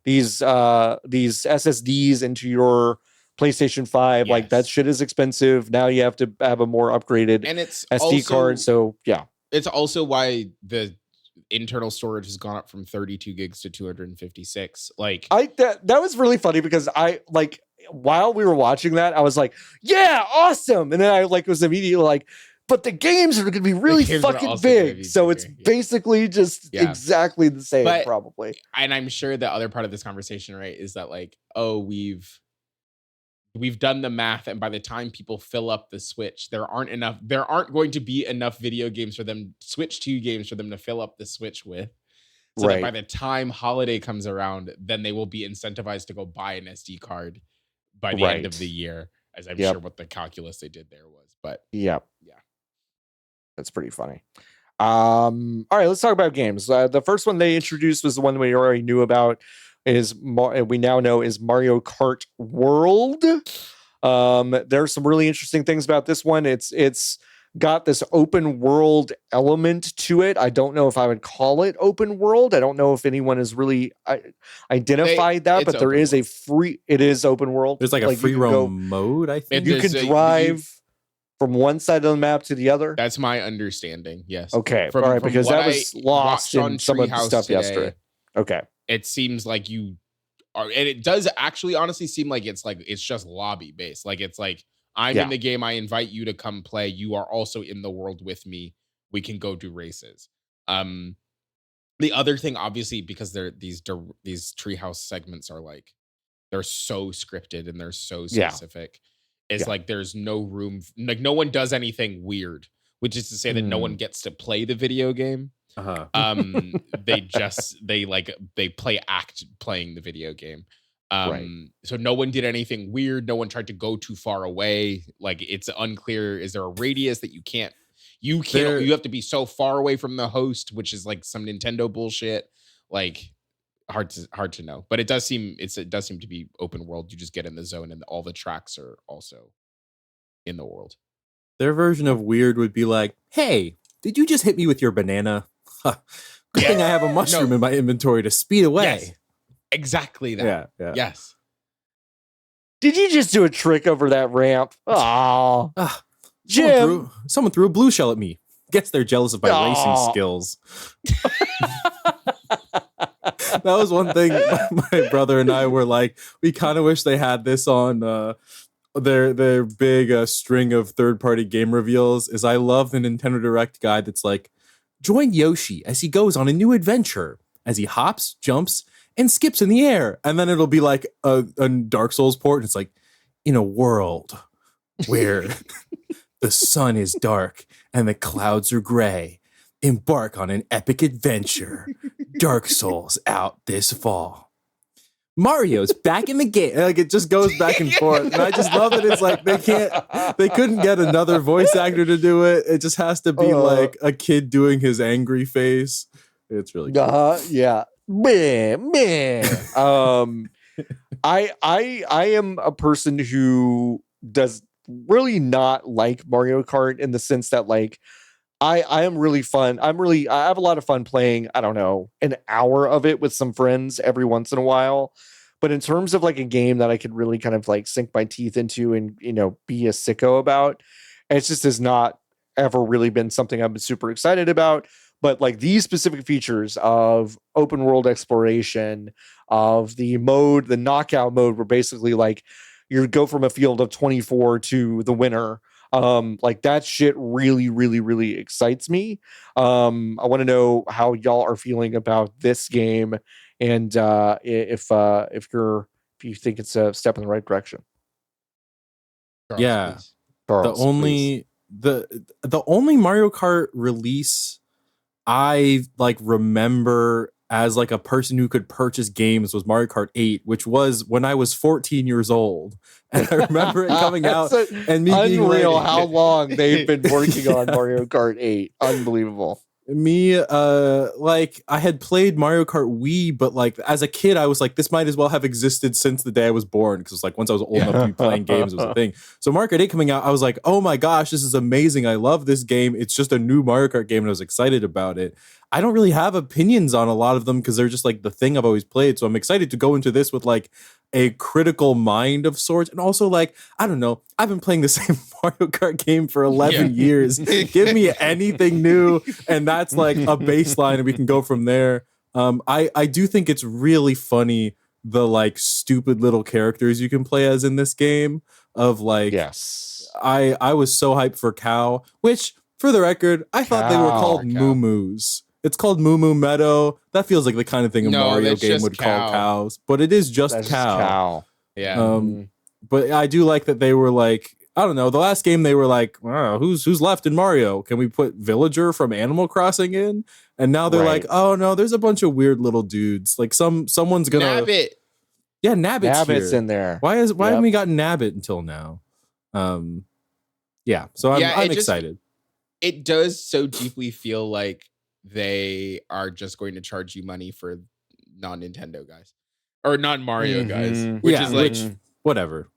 these SSDs into your PlayStation 5. Like that shit is expensive. Now you have to have a more upgraded and it's SD card. So yeah, it's also why the internal storage has gone up from 32 gigs to 256. Like that was really funny because I like while we were watching that, I was like, yeah, awesome. And then I like was immediately like, but the games are going to be really fucking big. So it's basically just exactly the same, probably. And I'm sure the other part of this conversation, right, is that like, oh, we've done the math, and by the time people fill up the Switch, there aren't going to be enough video games for them, Switch 2 games for them to fill up the Switch with. So that by the time holiday comes around, then they will be incentivized to go buy an SD card by the end of the year, as I'm sure what the calculus they did there was. But yeah. That's pretty funny. All right, let's talk about games. The first one they introduced was the one we already knew about. We now know is Mario Kart World. There's some really interesting things about this one. It's got this open world element to it. I don't know if I would call it open world. I don't know if anyone has really identified that, but there is it is open world. There's like a free roam mode, I think. You can drive from one side of the map to the other. That's my understanding. Yes. Okay. All right, because that was lost in some of the stuff yesterday. Okay. It seems like you are, and it does actually honestly seem like it's just lobby based. Like it's like, I'm in the game. I invite you to come play. You are also in the world with me. We can go do races. The other thing, obviously, because these treehouse segments are like, they're so scripted and they're so specific. Is like there's no room, like no one does anything weird, which is to say that no one gets to play the video game. They play playing the video game. So no one did anything weird. No one tried to go too far away. Like it's unclear. Is there a radius that you have to be so far away from the host, which is like some Nintendo bullshit. Like hard to know, but it does seem to be open world. You just get in the zone and all the tracks are also in the world. Their version of weird would be like, hey, did you just hit me with your banana? Good thing I have a mushroom in my inventory to speed away. Yes. Exactly that. Yeah. Yes. Did you just do a trick over that ramp? Oh, Jim. Someone threw a blue shell at me. Guess they're jealous of my racing skills. That was one thing my brother and I were like, we kind of wish they had this on their big string of third-party game reveals. Is I love the Nintendo Direct guide that's like, join Yoshi as he goes on a new adventure, as he hops, jumps, and skips in the air. And then it'll be like a Dark Souls port. And it's like, in a world where the sun is dark and the clouds are gray, embark on an epic adventure. Dark Souls out this fall. Mario's back in the game. Like it just goes back and forth. And I just love that it's like they couldn't get another voice actor to do it. It just has to be like a kid doing his angry face. It's really cool. Yeah. Meh. I am a person who does really not like Mario Kart in the sense that like I am really fun. I have a lot of fun playing, I don't know, an hour of it with some friends every once in a while. But in terms of like a game that I could really kind of like sink my teeth into and, you know, be a sicko about, it just has not ever really been something I've been super excited about. But like these specific features of open world exploration, of the knockout mode, where basically like you go from a field of 24 to the winner. Like that shit really, really, really excites me. I want to know how y'all are feeling about this game, and if you think it's a step in the right direction. Charles, Charles, the only Mario Kart release I like remember as like a person who could purchase games was Mario Kart 8, which was when I was 14 years old. And I remember it coming out and me being unreal how long they've been working on Mario Kart 8. Unbelievable. Me, like I had played Mario Kart Wii, but like as a kid, I was like, this might as well have existed since the day I was born. Because like once I was old enough to be playing games, it was a thing. So Mario Kart 8 coming out, I was like, oh my gosh, this is amazing. I love this game. It's just a new Mario Kart game, and I was excited about it. I don't really have opinions on a lot of them because they're just like the thing I've always played. So I'm excited to go into this with like a critical mind of sorts. And also like, I don't know, I've been playing the same Mario Kart game for 11 years. Give me anything new. And that's like a baseline and we can go from there. I do think it's really funny, the like stupid little characters you can play as in this game of like, yes, I was so hyped for Cow, which for the record, I thought they were called Moo-Moos. It's called Moo Moo Meadow. That feels like the kind of thing a Mario game would call cows, but it is just cow. Yeah. But I do like that they were like, I don't know, the last game they were like, oh, who's left in Mario? Can we put Villager from Animal Crossing in? And now they're like, oh no, there's a bunch of weird little dudes. Like someone's gonna Nabbit. Yeah, Nabbit's in there. Why haven't we gotten Nabbit until now? Yeah, so I'm excited. It does so deeply feel like they are just going to charge you money for non-Nintendo guys or non-Mario guys, which is like whatever.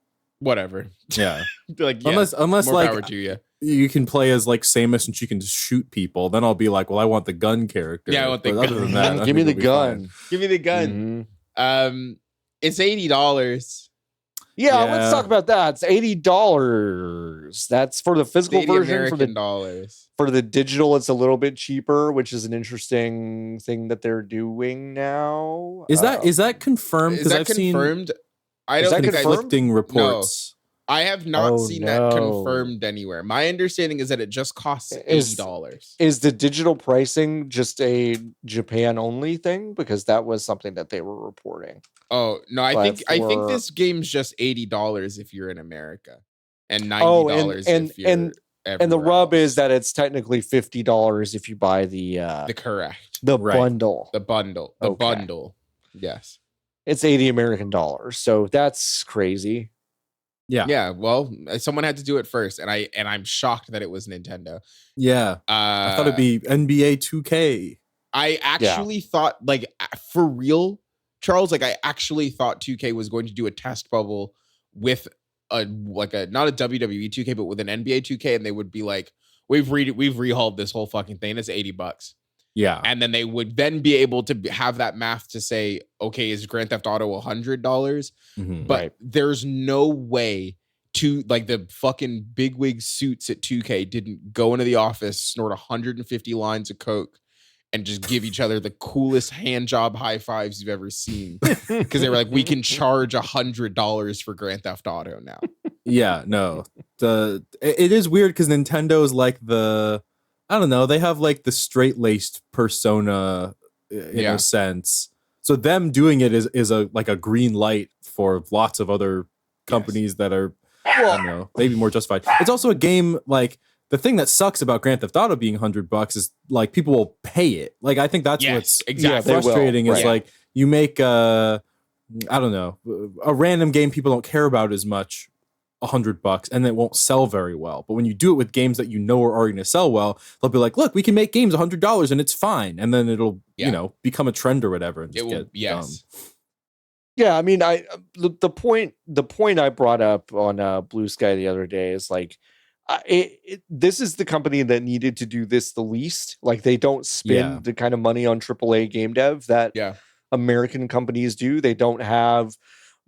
Yeah, like unless more like power to you. you can play as like Samus and she can just shoot people, then I'll be like, well, I want the gun character. Yeah, I want the But gun. other than that, I Give me think the it'll be fine. gun. Give me the gun. Mhm. It's $80. Yeah, Yeah. let's talk about that. It's $80. That's for the physical 80 version. American dollars. For the digital, it's a little bit cheaper, which is an interesting thing that they're doing now. Is that confirmed? Is Because that I've seen confirmed? I Is don't that think confirmed? conflicting reports. I have not Oh, seen that no. confirmed anywhere. My understanding is that it just costs $80. Is the digital pricing just a Japan only thing? Because that was something that they were reporting. Oh no, I But think for- this game's just $80 if you're in America, and $90 Oh, if you're and the everywhere rub else. is that it's technically $50 if you buy the correct Right. bundle. the bundle. Okay. Bundle. Yes. It's 80 American dollars. So that's crazy. Yeah. Yeah. Well, someone had to do it first, and I'm shocked that it was Nintendo. Yeah. I thought it'd be NBA 2K. I actually thought, like, for real, Charles, like, I actually thought 2K was going to do a test bubble with not a WWE 2K, but with an NBA 2K, and they would be like, we've rehauled this whole fucking thing. It's $80. Yeah. And then they would then be able to have that math to say, okay, is Grand Theft Auto $100? Mhm. But Right. there's no way to, like, the fucking bigwig suits at 2K didn't go into the office, snort 150 lines of coke, and just give each other the coolest hand job high fives you've ever seen. Because they were like, we can charge $100 for Grand Theft Auto now. Yeah, no. It is weird because Nintendo's like I don't know, they have like the straight-laced persona in a sense. So them doing it is a like a green light for lots of other companies that are, I don't know, maybe more justified. It's also a game, like, the thing that sucks about Grand Theft Auto being $100 is like people will pay it. Like, I think that's what's exactly. frustrating is Right. like you make I don't know, a random game people don't care about as much, $100, and it won't sell very well. But when you do it with games that you know are already going to sell well, they'll be like, look, we can make games $100 and it's fine. And then it'll, you know, become a trend or whatever. And just get dumb. Yeah, I mean, the point I brought up on Blue Sky the other day is like, this is the company that needed to do this the least. Like, they don't spend the kind of money on AAA game dev that American companies do. They don't have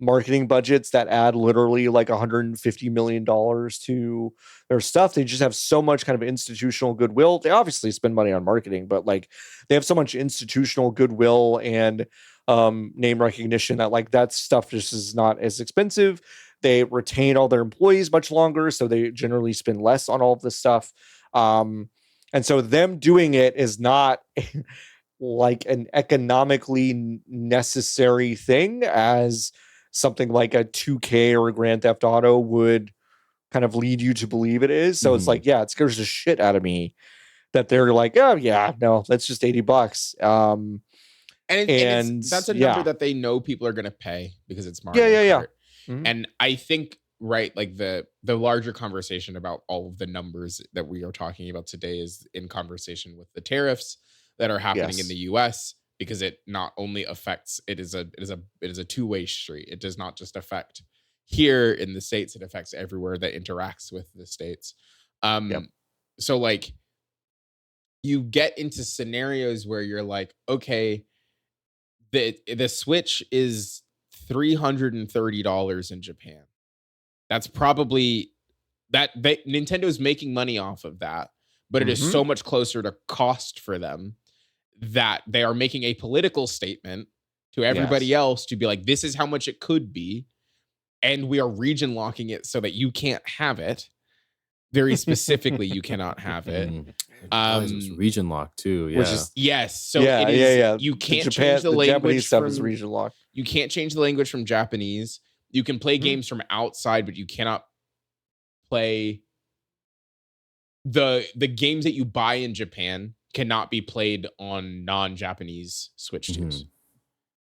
marketing budgets that add literally like $150 million to their stuff. They just have so much kind of institutional goodwill. They obviously spend money on marketing, but like they have so much institutional goodwill and name recognition that like that stuff just is not as expensive. They retain all their employees much longer, so they generally spend less on all of this stuff. And so them doing it is not like an economically necessary thing as something like a 2K or a Grand Theft Auto would kind of lead you to believe it is. So it's like, yeah, it scares the shit out of me that they're like, oh yeah, no, that's just $80. And that's a number that they know people are going to pay because it's Mario Kart. Mm-hmm. And I think, right, like the larger conversation about all of the numbers that we are talking about today is in conversation with the tariffs that are happening in the US, because it not only affects, it is a two-way street. It does not just affect here in the States, it affects everywhere that interacts with the States. So like you get into scenarios where you're like, okay, the Switch is $330 in Japan. That's probably Nintendo's making money off of that, but it is so much closer to cost for them that they are making a political statement to everybody else to be like, this is how much it could be, and we are region locking it so that you can't have it. Very specifically, you cannot have it. It's region lock too. Yeah. Which is, So it is, you can't change the language. Japanese stuff is from region lock. You can't change the language from Japanese. You can play games from outside, but you cannot play the games that you buy in Japan cannot be played on non-Japanese Switch 2s.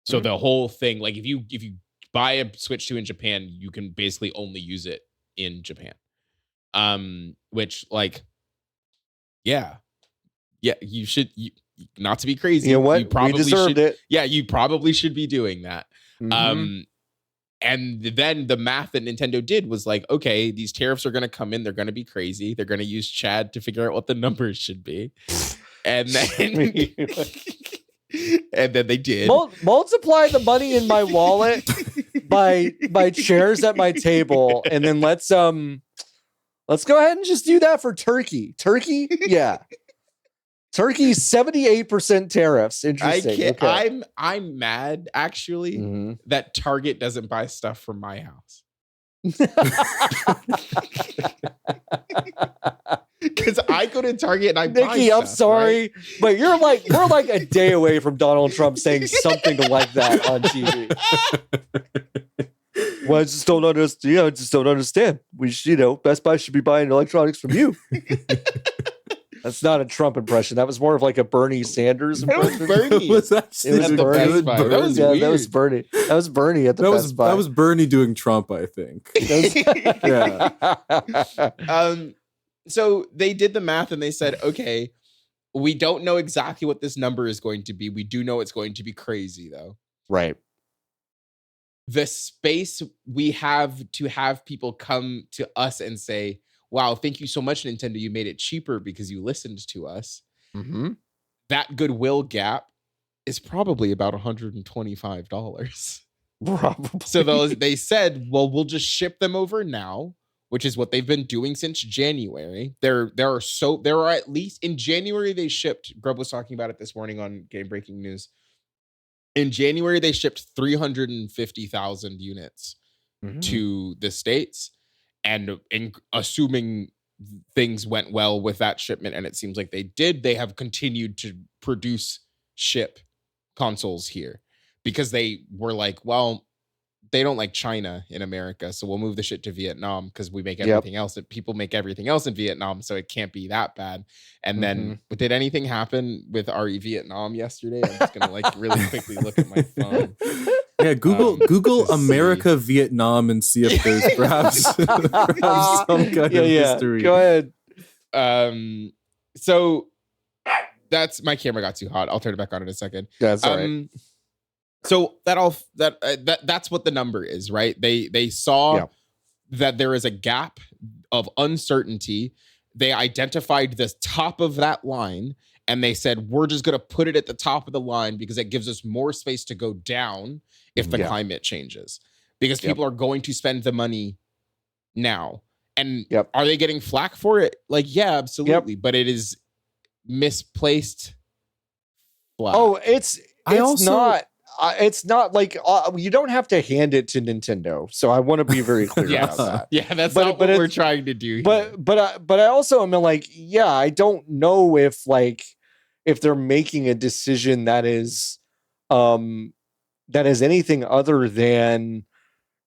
So the whole thing, like if you buy a Switch 2 in Japan, you can basically only use it in Japan. Which like, you should, not to be crazy. You know what? You probably we deserved it. Yeah, you probably should be doing that. And then the math that Nintendo did was like, okay, these tariffs are going to come in. They're going to be crazy. They're going to use Chad to figure out what the numbers should be. And then, and then they did. Multiply the money in my wallet by chairs at my table, and then let's go ahead and just do that for turkey. Turkey, yeah. Turkey 78% tariffs. Interesting. Okay. I'm mad actually that Target doesn't buy stuff from my house. Because I go to Target and I buy Nikki, stuff, I'm sorry, right? but we're like a day away from Donald Trump saying something like that on TV. Well, I just don't understand. I just don't understand. We should, Best Buy should be buying electronics from you. That's not a Trump impression. That was more of like a Bernie Sanders impression. It was Bernie. Was that It was Bernie. That was Yeah, weird. that was Bernie. That was Bernie at the Best Buy. That was Bernie doing Trump, I think. Yeah. So they did the math and they said, okay, we don't know exactly what this number is going to be. We do know it's going to be crazy, though. Right. The space we have to have people come to us and say, wow, thank you so much, Nintendo. You made it cheaper because you listened to us. Mm-hmm. That goodwill gap is probably about $125. Probably. So they said, well, we'll just ship them over now, which is what they've been doing since January. There are at least in January they shipped. Grub was talking about it this morning on Game Breaking News. In January they shipped 350,000 units to the States, and assuming things went well with that shipment, and it seems like they did, they have continued to ship consoles here because they were like, well, they don't like China in America, so we'll move the shit to Vietnam because we make everything else. People make everything else in Vietnam, so it can't be that bad. And then, did anything happen with RE Vietnam yesterday? I'm just gonna really quickly look at my phone. Yeah, Google America, Vietnam, and see if there's perhaps some kind of history. Go ahead. So that's my camera got too hot. I'll turn it back on in a second. That's all right. So that's what the number is, right? They saw that there is a gap of uncertainty. They identified the top of that line and they said, we're just going to put it at the top of the line because it gives us more space to go down if the climate changes, because people are going to spend the money now. And are they getting flack for it? Like, yeah, absolutely. But it is misplaced flack. Oh, it's not like you don't have to hand it to Nintendo. So I want to be very clear about that. Yeah, that's not what we're trying to do here. But I also am like, I don't know if they're making a decision that is anything other than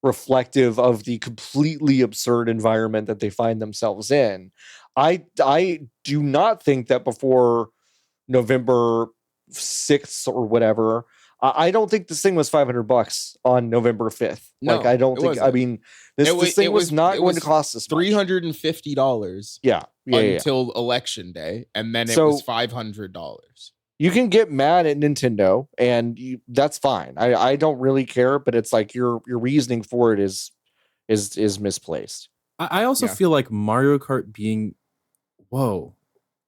reflective of the completely absurd environment that they find themselves in. I do not think that before November 6th or whatever, I don't think this thing was $500 on November 5th. No, I don't think. Wasn't. I mean, this thing was not going to cost us $350. Until election day, and then it was $500. You can get mad at Nintendo, and that's fine. I don't really care, but it's like your reasoning for it is misplaced. I also feel like Mario Kart being Whoa!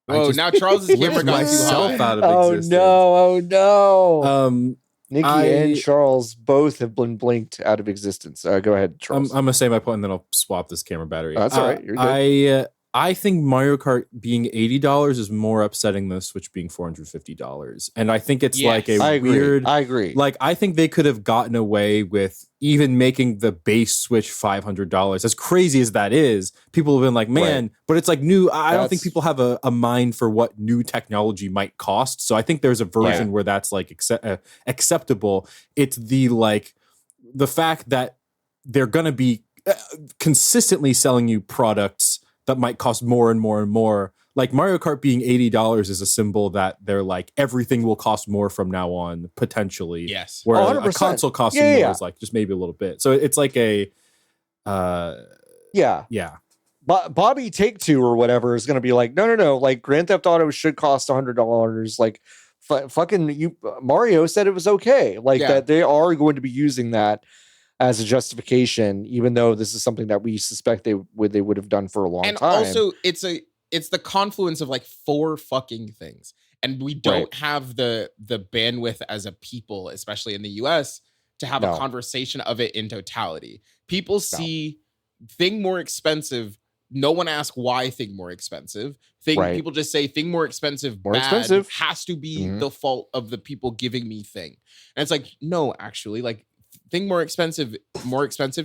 Now Charles's camera got myself out of existence. Oh no! Nikki and Charles both have been blinked out of existence. Go ahead, Charles. I'm gonna say my point, and then I'll swap this camera battery. That's all right. You're good. I think Mario Kart being $80 is more upsetting than the Switch being $450. And I think it's like a weird. I agree. Like, I think they could have gotten away with even making the base Switch $500. As crazy as that is, people have been like, man, but it's like new. I don't think people have a mind for what new technology might cost. So I think there's a version where that's like acceptable. It's the fact that they're going to be consistently selling you products that might cost more and more and more. Like Mario Kart being $80 is a symbol that they're like, everything will cost more from now on, potentially. Yes. Where a console costing more is like just maybe a little bit. So it's like a Bobby Take-Two or whatever is going to be like, no. Like Grand Theft Auto should cost $100. Like fucking Mario said it was okay. Like that they are going to be using that as a justification, even though this is something that we suspect they would have done for a long And time. also, it's the confluence of like 4 fucking things, and we don't have the bandwidth as a people, especially in the US, to have a conversation of it in totality. People see thing more expensive. No one asks why thing more expensive. People just say thing more expensive. More bad, expensive has to be the fault of the people giving me thing. And it's like, no, actually, like thing more expensive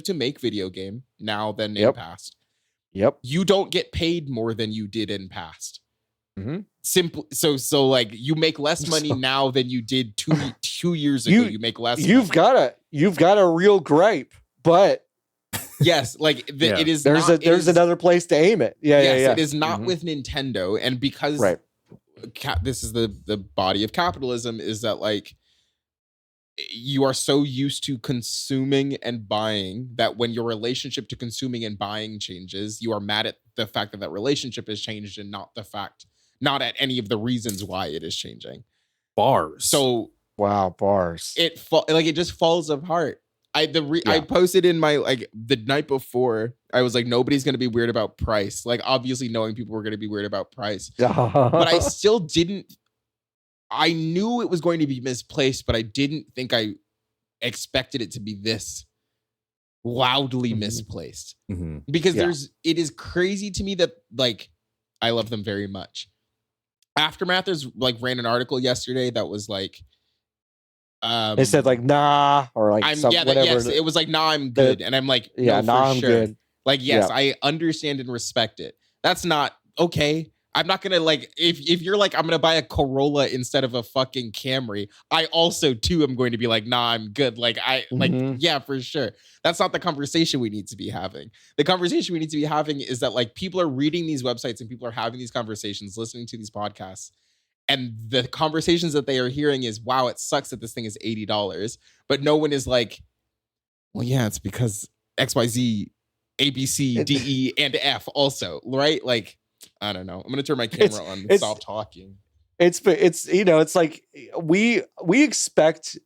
to make video game now than in past. Yep. You don't get paid more than you did in past. Simple. So like you make less money now than you did two years ago. You make less. You've got a real gripe, but yes, like it is. There's another place to aim it. Yeah. It is not with Nintendo, and because this is the body of capitalism, is that like you are so used to consuming and buying that when your relationship to consuming and buying changes, you are mad at the fact that relationship has changed and not at any of the reasons why it is changing. Bars. So bars. It just falls apart. I posted in my like the night before. I was like, nobody's gonna be weird about price. Like obviously knowing people were gonna be weird about price, but I still didn't. I knew it was going to be misplaced, but I didn't think I expected it to be this loudly misplaced. Because it is crazy to me that like I love them very much. Aftermath ran an article yesterday that was like they said like nah or like whatever. Yes, it was like nah, I'm good, and I'm like no, nah, I'm good. Like yes, I understand and respect it. That's not okay. I'm not gonna like if you're like I'm gonna buy a Corolla instead of a fucking Camry. I also too am going to be like nah, I'm good. Like yeah, for sure. That's not the conversation we need to be having. The conversation we need to be having is that like people are reading these websites and people are having these conversations, listening to these podcasts, and the conversations that they are hearing is wow, it sucks that this thing is $80, but no one is like, well, yeah, it's because XYZ, ABC, DE, and F also, right? Like. I don't know. I'm gonna turn my camera on and stop talking. It's like we expect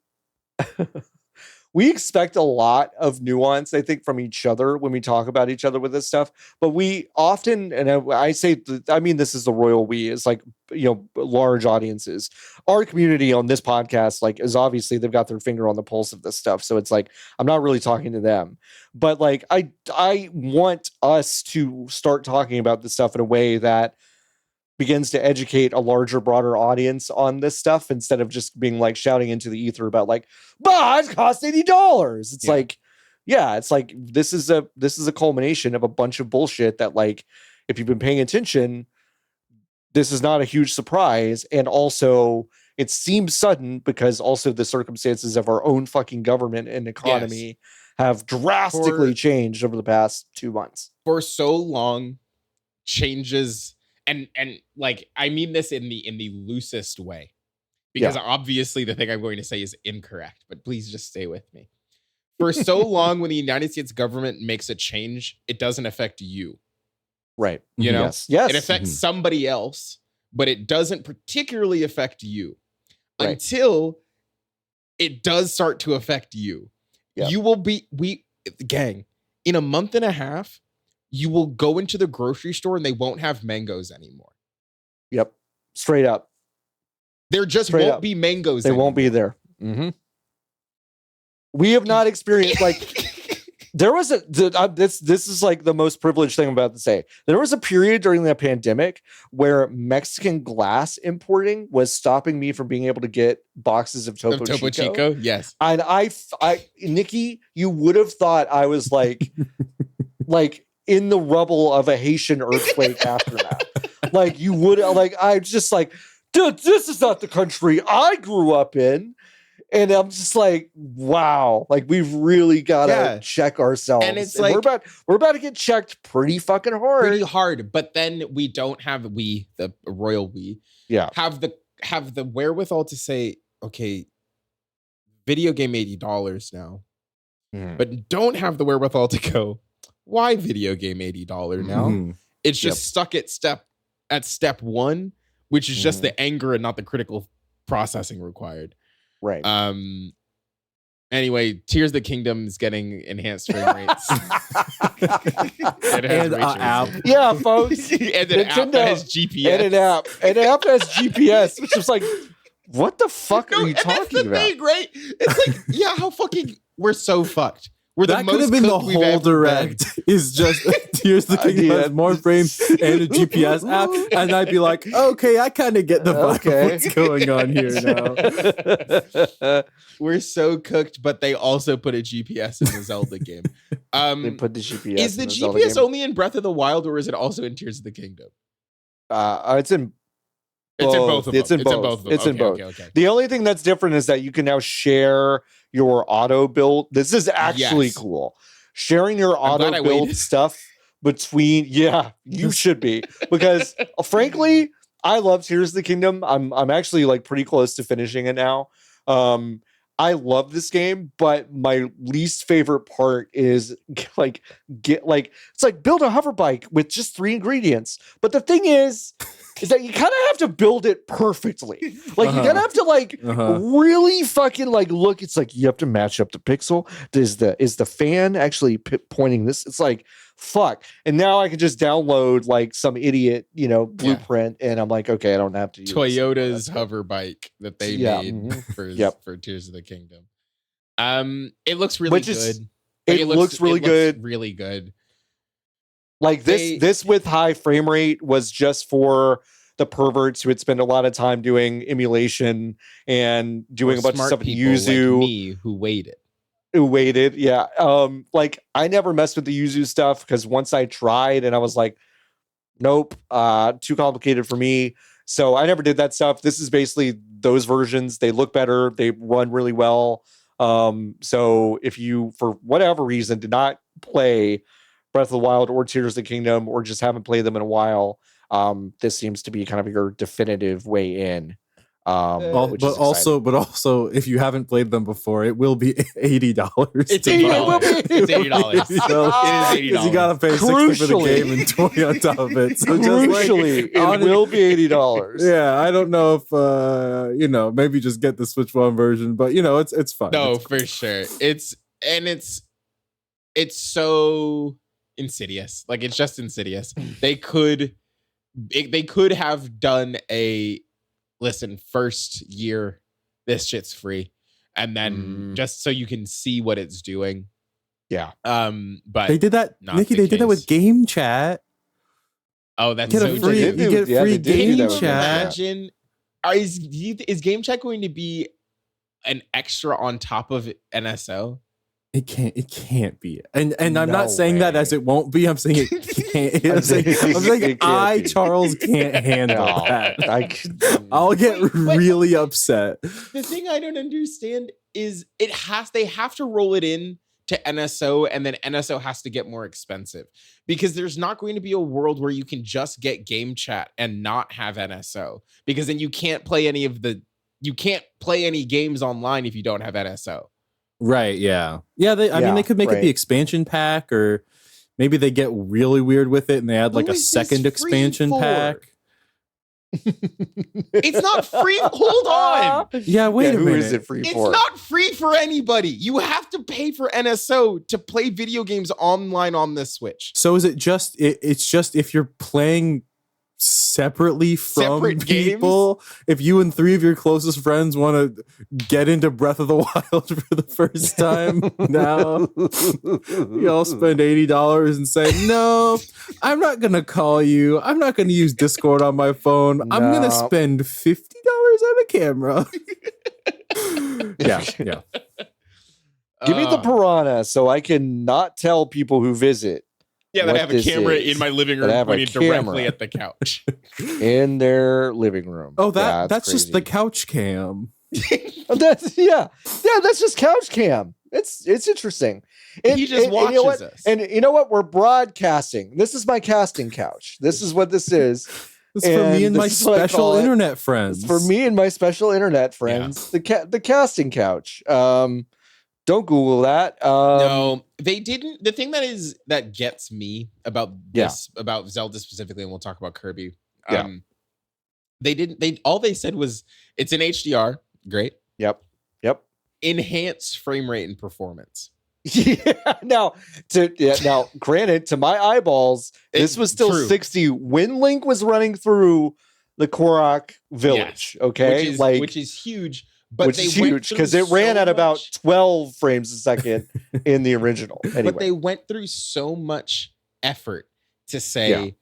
we expect a lot of nuance, I think, from each other when we talk about each other with this stuff. But we often, and I mean this is the royal we, is like, large audiences. Our community on this podcast, like, is obviously they've got their finger on the pulse of this stuff. So it's like, I'm not really talking to them. But like, I want us to start talking about this stuff in a way that begins to educate a larger, broader audience on this stuff instead of just being like shouting into the ether about like, but it costs $80. It's like, it's like this is a culmination of a bunch of bullshit that, like, if you've been paying attention, this is not a huge surprise. And also it seems sudden because also the circumstances of our own fucking government and economy have drastically changed over the past 2 months. For so long, changes. And like I mean this in the loosest way, because obviously the thing I'm going to say is incorrect, but please just stay with me. For so long, when the United States government makes a change, it doesn't affect you. Right. You know? Yes. It affects somebody else, but it doesn't particularly affect you until it does start to affect you. Yep. You will be gang in a month and a half. You will go into the grocery store and they won't have mangoes anymore. Yep. Straight up. There just won't be mangoes. They won't be there. We have not experienced like there was this is like the most privileged thing I'm about to say. There was a period during the pandemic where Mexican glass importing was stopping me from being able to get boxes of Topo Chico. Yes. And I Nikki, you would have thought I was like like in the rubble of a Haitian earthquake aftermath. Like you would like, I'm just like, dude, this is not the country I grew up in. And I'm just like, wow, like we've really got to check ourselves. And it's like, we're about to get checked pretty fucking hard. Pretty hard. But then we don't have the royal have the wherewithal to say, okay, video game $80 now, but don't have the wherewithal to go, why video game $80 now? It's just stuck at step one, which is just the anger and not the critical processing required. Right. Anyway, Tears of the Kingdom is getting enhanced frame rates. It has And ray tracing. app. Yeah, folks. And an app that has GPS. And an app has GPS, which is like, what the fuck are you and that's talking the about? thing, right? It's like, yeah, how fucking we're so fucked. We're the That most could have been the cooked we've whole ever direct. Is just Tears of the Kingdom Yeah. has more frames and a GPS app, and I'd be like, okay, I kind of get the vibe Okay. of what's going on here now. We're so cooked, but they also put a GPS in the Zelda game. They put the GPS. Is the in Zelda GPS game. only in Breath of the Wild, or is it also in Tears of the Kingdom? It's in. It's in both of them. It's in both. of them. It's in both. Okay. The only thing that's different is that you can now share your auto build. This is actually Yes. cool. Sharing your I'm glad I auto build waited. stuff between. Yeah, you should be, because frankly, I love Tears of the Kingdom. I'm actually like pretty close to finishing it now. I love this game, but my least favorite part is it's like build a hover bike with just 3 ingredients. But the thing is that you kind of have to build it perfectly. Like you kind of have to really fucking like look. It's like you have to match up the pixel. Is the fan actually pointing this? It's like fuck. And now I can just download like some idiot, blueprint, and I'm like, okay, I don't have to use Toyota's hover bike that they made for Tears of the Kingdom. It looks really good. It looks really good. Really good. Like this with high frame rate was just for the perverts who would spend a lot of time doing emulation and doing a bunch of stuff in Yuzu. Like me who waited. Yeah. Like I never messed with the Yuzu stuff because once I tried and I was like, nope, too complicated for me. So I never did that stuff. This is basically those versions. They look better. They run really well. So if you, for whatever reason, did not play Breath of the Wild or Tears of the Kingdom, or just haven't played them in a while, this seems to be kind of your definitive way in. But also, if you haven't played them before, it will be $80. It's $80. It's $80. It is $80. Because you gotta pay $60 for the game and $20 on top of it. So crucially, it will be $80. Yeah, I don't know if maybe just get the Switch One version, but it's fun. No, it's for sure. It's so insidious. Like it's just insidious. They could have done a first year, this shit's free, and then just so you can see what it's doing. Yeah. But they did that, Nikki. They did that with Game Chat. Oh, that's you get free Game Chat. Imagine, is Game Chat going to be an extra on top of NSO? It can't be. And I'm not saying that as it won't be. I'm saying it can't. I'm saying Charles can't handle that. I'll get really upset. The thing I don't understand is they have to roll it in to NSO, and then NSO has to get more expensive, because there's not going to be a world where you can just get Game Chat and not have NSO, because then you can't play any games online if you don't have NSO. Right, yeah. Yeah, they could make it the expansion pack, or maybe they get really weird with it and they add like a second expansion pack. It's not free. Hold on. Yeah, wait a minute. Who is it free for? It's not free for anybody. You have to pay for NSO to play video games online on this Switch. So is it just it's just if you're playing separately from people games? If you and 3 of your closest friends want to get into Breath of the Wild for the first time, now you all spend $80 and say, no, I'm not gonna call you, I'm not gonna use Discord on my phone, I'm gonna spend $50 on a camera. yeah Give me the piranha so I can not tell people who visit. Yeah, that I have a camera in my living room pointed directly at the couch. In their living room. Oh, that's just the couch cam. That's just couch cam. It's interesting. He just watches us. And you know what? We're broadcasting. This is my casting couch. This is what this is. It's for me and my special internet friends. It's for me and my special internet friends. Yeah. The casting couch. Don't Google that. No, they didn't. The thing that gets me about this, about Zelda specifically, and we'll talk about Kirby. They didn't. All they said was it's in HDR. Great. Yep. enhance frame rate and performance. Yeah. Now, granted, to my eyeballs, this was still true. 60 when Link was running through the Korok village. Yes. Okay, which is huge. But which is huge because it ran at about 12 frames a second in the original. Anyway. But they went through so much effort to say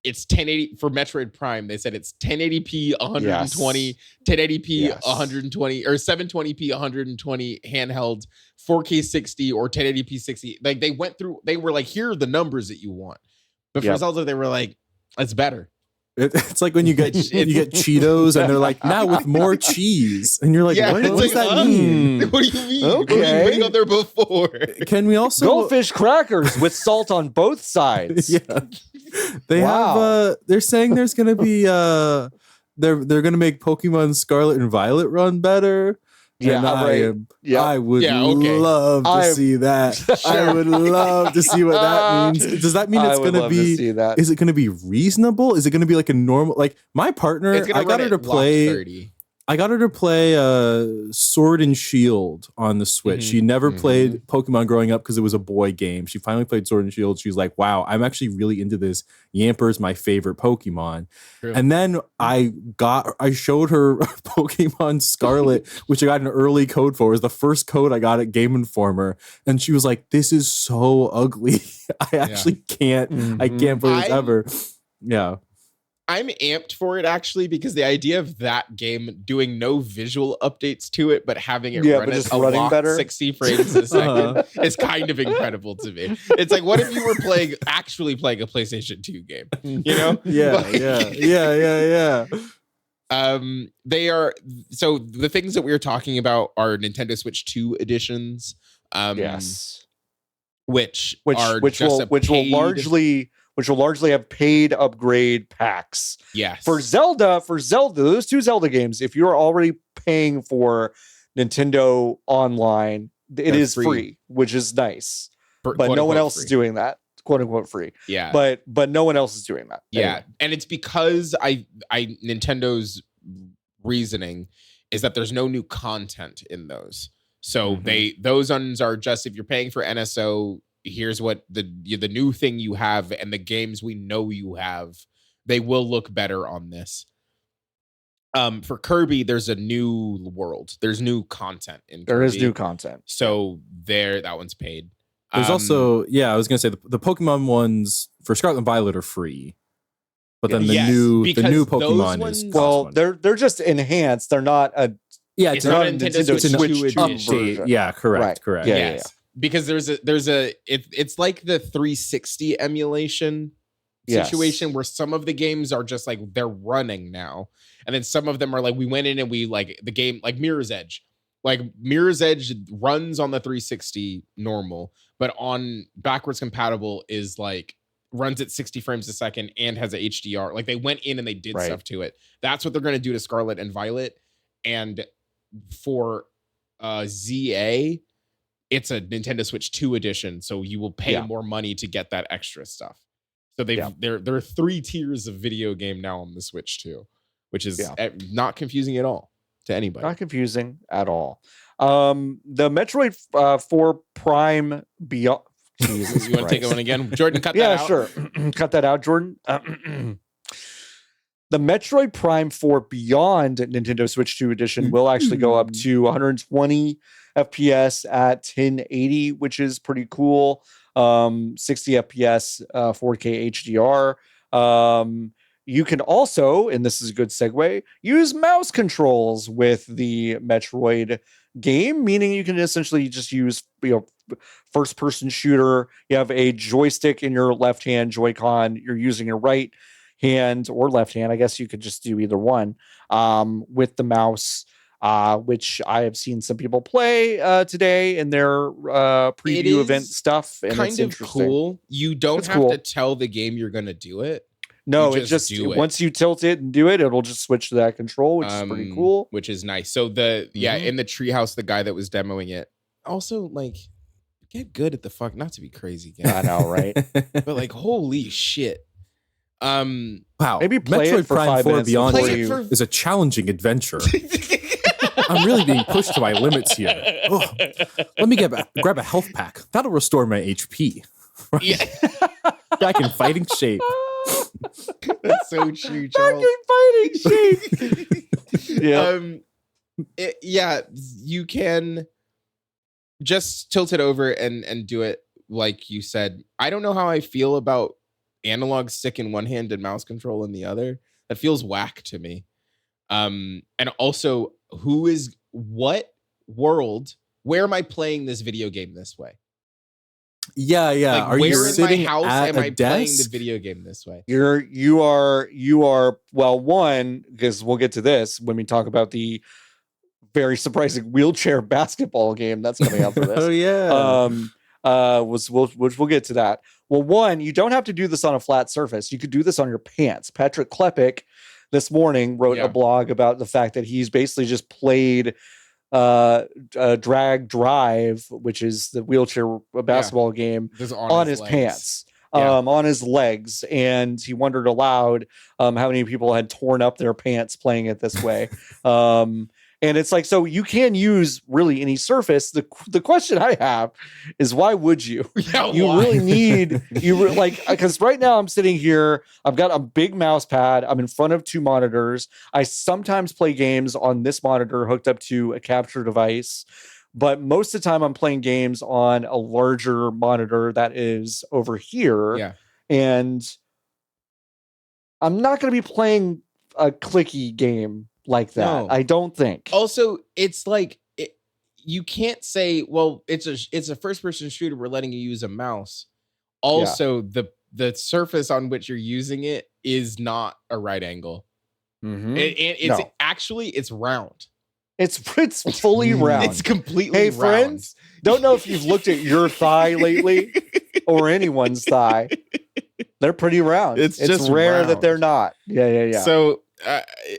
it's 1080 for Metroid Prime. They said it's 1080p 120, 1080p 120, or 720p 120 handheld, 4K 60 or 1080p 60. Like they went through, they were like, here are the numbers that you want. But for Zelda, they were like, that's better. It's like when you get Cheetos and they're like, now with more cheese, and you're like, what does that mean? What do you mean? Okay. What were you putting on there before? Can we also Goldfish crackers with salt on both sides? They have. They're saying there's gonna be. They're gonna make Pokemon Scarlet and Violet run better. I would love to see that. I would love to see what that means. Does that mean it's going to be? Is it going to be reasonable? Is it going to be like a normal? Like my partner, I got her to play. I got her to play Sword and Shield on the Switch. She never played Pokemon growing up because it was a boy game. She finally played Sword and Shield. She was like, wow, I'm actually really into this. Yamper's my favorite Pokemon. True. And then I showed her Pokemon Scarlet, which I got an early code for. It was the first code I got at Game Informer. And she was like, this is so ugly. I actually can't. I can't play this ever. Yeah. I'm amped for it actually because the idea of that game doing no visual updates to it, but having it run at a locked 60 frames a second is kind of incredible to me. It's like, what if you were actually playing a PlayStation 2 game? You know? Yeah. They are, so the things that we were talking about are Nintendo Switch 2 editions. Which will largely have paid upgrade packs. Yes. For Zelda, those two Zelda games, if you're already paying for Nintendo Online, it is free, which is nice. But no one else is doing that. Quote unquote free. Yeah. But no one else is doing that. Yeah. Anyway. And it's because Nintendo's reasoning is that there's no new content in those. So those ones are just, if you're paying for NSO, here's what the new thing you have and the games we know you have, they will look better on this. For Kirby, there's a new world. There's new content in Kirby. There is new content. So that one's paid. There's also, I was going to say the Pokemon ones for Scarlet and Violet are free. But then the new Pokemon is they're just enhanced. They're not a it's not a Nintendo Switch update. Yeah, correct. Yeah. Because it's like the 360 emulation situation where some of the games are just like they're running now, and then some of them are like we went in and we like the game like Mirror's Edge. Like Mirror's Edge runs on the 360 normal, but on backwards compatible is like runs at 60 frames a second and has a HDR. Like they went in and they did stuff to it. That's what they're going to do to Scarlet and Violet. And for ZA, it's a Nintendo Switch 2 edition, so you will pay more money to get that extra stuff. So there are 3 tiers of video game now on the Switch 2, which is not confusing at all to anybody. Not confusing at all. The Metroid 4 Prime Beyond. Jesus, you want to take that one again, Jordan? Cut that out. Yeah, sure. Cut that out, Jordan. The Metroid Prime 4 Beyond Nintendo Switch 2 edition will actually go up to 120 FPS at 1080, which is pretty cool. 60 FPS, 4K HDR. You can also, and this is a good segue, use mouse controls with the Metroid game, meaning you can essentially just use, first person shooter. You have a joystick in your left hand Joy-Con. You're using your right hand or left hand. I guess you could just do either one with the mouse, which I have seen some people play today in their preview event stuff. And kind of cool. You don't have to tell the game you're going to do it. No, it just once you tilt it and do it, it'll just switch to that control, which is pretty cool. Which is nice. So in the treehouse, the guy that was demoing it also like get good at the fuck. Not to be crazy, guys. I know, right? But like, holy shit. Wow. Maybe play Metroid it for Prime 5 4 minutes Beyond is a challenging adventure. I'm really being pushed to my limits here. Oh, let me grab a health pack. That'll restore my HP. Right? Yeah. Back in fighting shape. That's so true, Back Charles. in fighting shape. Yeah, you can just tilt it over and do it like you said. I don't know how I feel about analog stick in one hand and mouse control in the other. That feels whack to me. And also, what world? Where am I playing this video game this way? Yeah. Like, Are where you in sitting my house at am a I playing the desk? video game this way? You are well, one, because we'll get to this when we talk about the very surprising wheelchair basketball game that's coming out for this. Oh yeah. Which we'll get to that. Well, one, you don't have to do this on a flat surface. You could do this on your pants. Patrick Klepek this morning wrote a blog about the fact that he's basically just played drag drive, which is the wheelchair basketball game, on his pants. On his legs, and he wondered aloud how many people had torn up their pants playing it this way. And it's like, so you can use really any surface. The question I have is, why would you? Really need because right now I'm sitting here, I've got a big mouse pad, I'm in front of two monitors. I sometimes play games on this monitor hooked up to a capture device, but most of the time I'm playing games on a larger monitor that is over here. Yeah. And I'm not going to be playing a clicky game like that. No. I don't think. Also, it's like you can't say, well, it's a first person shooter, we're letting you use a mouse. Also, the surface on which you're using it is not a right angle. Mm-hmm. It's actually it's round. It's fully round. It's completely hey, round. Friends, don't know if you've looked at your thigh lately or anyone's thigh. They're pretty round. It's just rare round. That they're not. Yeah. So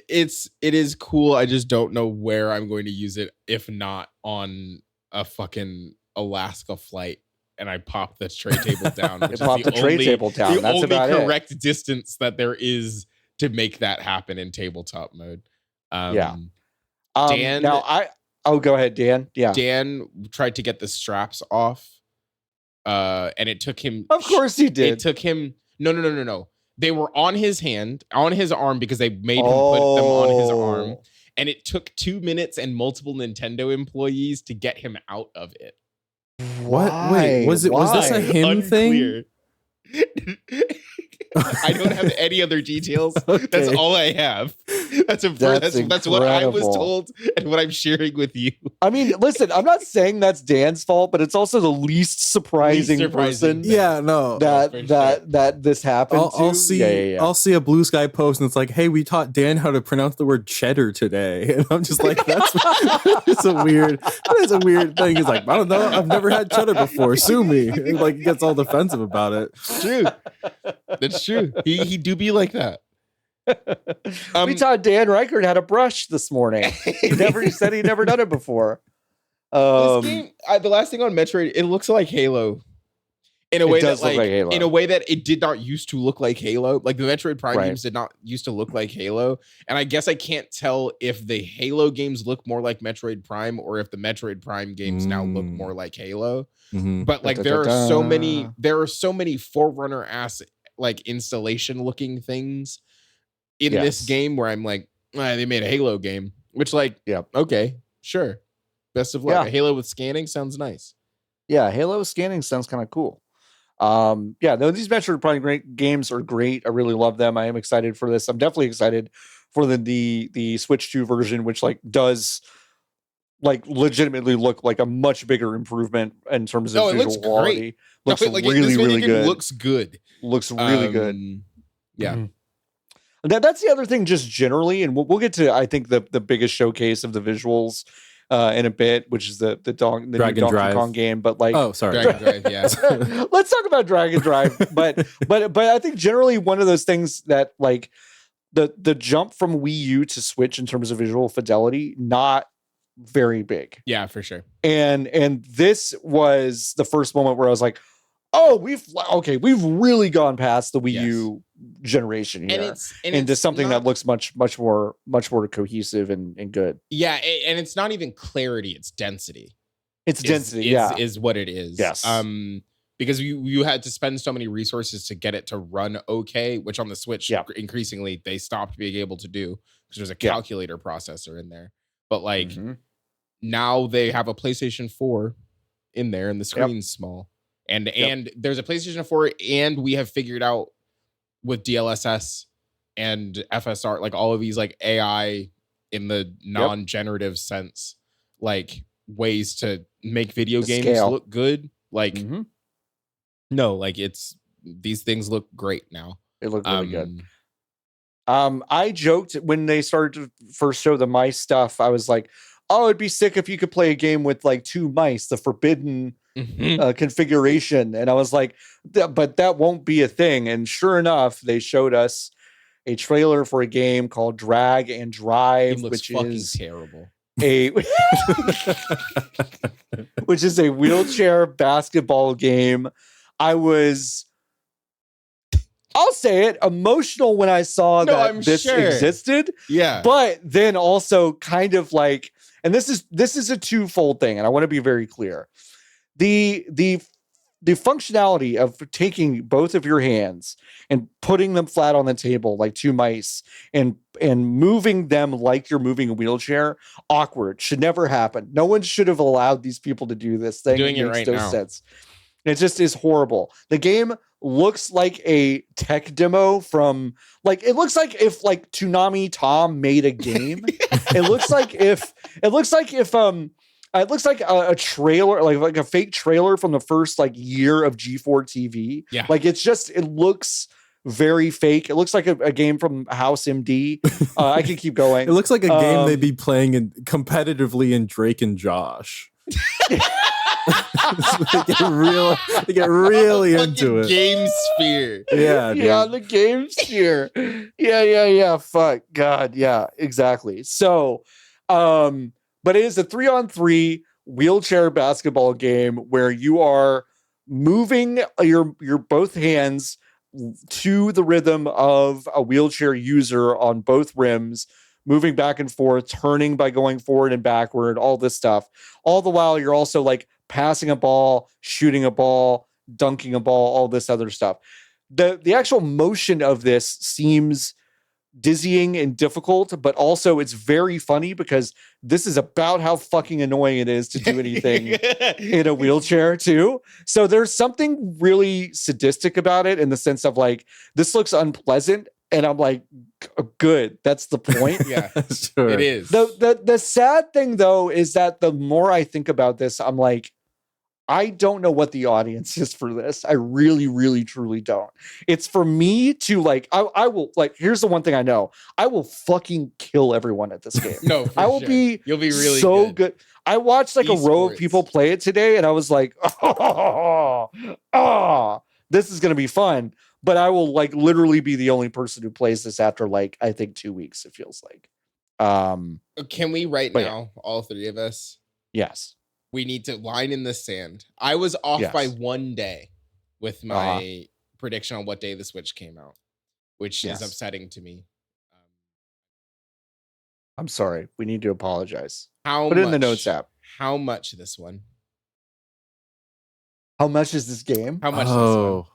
it is cool. I just don't know where I'm going to use it if not on a fucking Alaska flight. And I pop the tray table down. Which pop the tray table down. The That's only about correct distance that there is to make that happen in tabletop mode. Dan, go ahead, Dan. Yeah. Dan tried to get the straps off. And it took him. Of course he did. It took him. No. They were on his arm because they made him put them on his arm. And it took 2 minutes and multiple Nintendo employees to get him out of it. What? Wait, was this a him thing? I don't have any other details. Okay. That's all I have. That's what I was told and what I'm sharing with you. I mean, listen, I'm not saying that's Dan's fault, but it's also the least surprising person. Yeah, no. That this happened. I'll see a Blue Sky post and it's like, hey, we taught Dan how to pronounce the word cheddar today. And I'm just like, that's a weird thing. He's like, I don't know. I've never had cheddar before. Sue me. And like he gets all defensive about it. It's true. That's true. He do be like that. We taught Dan Reichert how to brush this morning. He said he'd never done it before. This game, the last thing on Metroid, it looks like Halo. In a way that it did not used to look like Halo. Like the Metroid Prime games did not used to look like Halo. And I guess I can't tell if the Halo games look more like Metroid Prime or if the Metroid Prime games now look more like Halo. Mm-hmm. But like there are so many Forerunner ass like installation looking things in this game where I'm like, they made a Halo game, which okay, sure. Best of luck. Yeah. A Halo with scanning sounds nice. Yeah, Halo with scanning sounds kind of cool. These Metroid Prime games are great. I really love them. I am excited for this. I'm definitely excited for the Switch 2 version, which does legitimately look like a much bigger improvement in terms of visual quality. Looks really good. Looks good. Looks really good. Yeah. Mm-hmm. That's the other thing, just generally, and we'll get to I think the biggest showcase of the visuals in a bit, which is the new Donkey Kong game. But Dragon Drive, yeah. Let's talk about Dragon Drive. but I think generally one of those things that the jump from Wii U to Switch in terms of visual fidelity, not very big. Yeah, for sure. And this was the first moment where I was like, oh, we've really gone past the Wii U generation and here it's into something not, that looks much more cohesive and good. Yeah, and it's not even clarity; it's density. It's density, is what it is. Yes. Because you had to spend so many resources to get it to run okay, which on the Switch increasingly they stopped being able to do because there's a calculator processor in there. But like now they have a PlayStation 4 in there and the screen's small. And there's a PlayStation 4 and we have figured out with DLSS and FSR, like all of these like AI in the non-generative sense, like ways to make video games look good. Like no, like these things look great now. They look really good. I joked when they started to first show the mice stuff. I was like, oh, it'd be sick if you could play a game with like 2 mice, the forbidden configuration. And I was like, but that won't be a thing. And sure enough, they showed us a trailer for a game called Drag and Drive, which is terrible. Which is a wheelchair basketball game. I'll say it, emotional when I saw that this existed. Yeah. But then also kind of like, and this is a twofold thing, and I want to be very clear. The functionality of taking both of your hands and putting them flat on the table like 2 mice and moving them like you're moving a wheelchair, awkward, should never happen. No one should have allowed these people to do this thing. Doing it right now. Sense. It just is horrible. The game looks like a tech demo from it looks like if like Toonami Tom made a game. It looks like a trailer, like a fake trailer from the first like year of G4 TV. Yeah. Like it looks very fake. It looks like a game from House MD. I can keep going. It looks like a game they'd be playing competitively in Drake and Josh. They get really into it. Game Sphere. Yeah, dude. Yeah, the Game Sphere. Yeah. Fuck. God. Yeah, exactly. So, but it is a 3-on-3 wheelchair basketball game where you are moving your both hands to the rhythm of a wheelchair user on both rims, moving back and forth, turning by going forward and backward, all this stuff. All the while you're also like passing a ball, shooting a ball, dunking a ball, all this other stuff. The actual motion of this seems dizzying and difficult, but also it's very funny because this is about how fucking annoying it is to do anything in a wheelchair too. So there's something really sadistic about it in the sense of like, this looks unpleasant. And I'm like, good. That's the point. Yeah, sure. It is. The sad thing though is that the more I think about this, I'm like, I don't know what the audience is for this. I really, really, truly don't. It's for me to like, I will like, here's the one thing I know. I will fucking kill everyone at this game. No, You'll be really so good. I watched like a row of people play it today and I was like, this is going to be fun. But I will like literally be the only person who plays this after like, I think 2 weeks, it feels like. Can we now, all 3 of us? Yes. We need to line in the sand. I was off by 1 day with my prediction on what day the Switch came out, which is upsetting to me. I'm sorry. We need to apologize. Put it in the notes app. How much this one? How much is this game? How much is this one?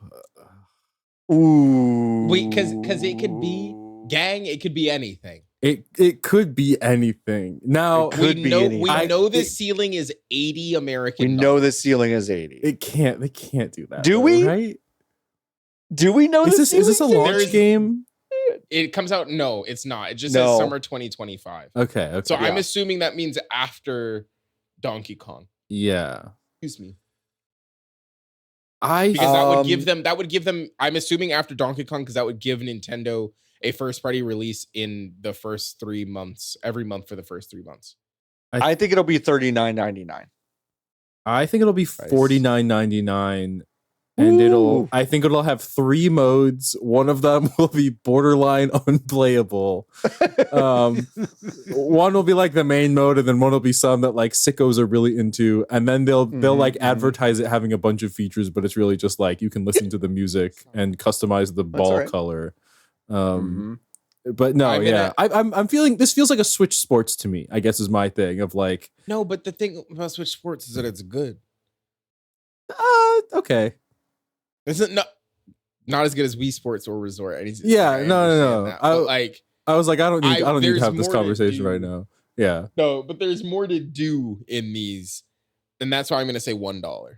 Ooh. Wait, because it could be it could be anything. It could be anything. Now we know the ceiling is 80 American. We know the ceiling is 80. They can't do that. Do we? Right? Do we know is this a launch game? It comes out. No, it's not. It just says summer 2025. Okay. So I'm assuming that means after Donkey Kong. Yeah. Excuse me. Because that would give them. I'm assuming after Donkey Kong because that would give Nintendo a first party release in the first 3 months, every month for the first 3 months. I think it'll be $39.99. I think it'll be $49.99 and Ooh. I think it'll have 3 modes. One of them will be borderline unplayable. One will be like the main mode, and then one will be some that like sickos are really into, and then they'll like advertise it having a bunch of features, but it's really just like you can listen to the music and customize the ball color. But no, I'm feeling this feels like a Switch Sports to me, I guess is my thing of like. No, but the thing about Switch Sports is that it's good. Okay. Is it not as good as Wii Sports or Resort? Yeah, no. I was like, I don't need to have this more conversation right now. Yeah. No, but there's more to do in these, and that's why I'm going to say $1.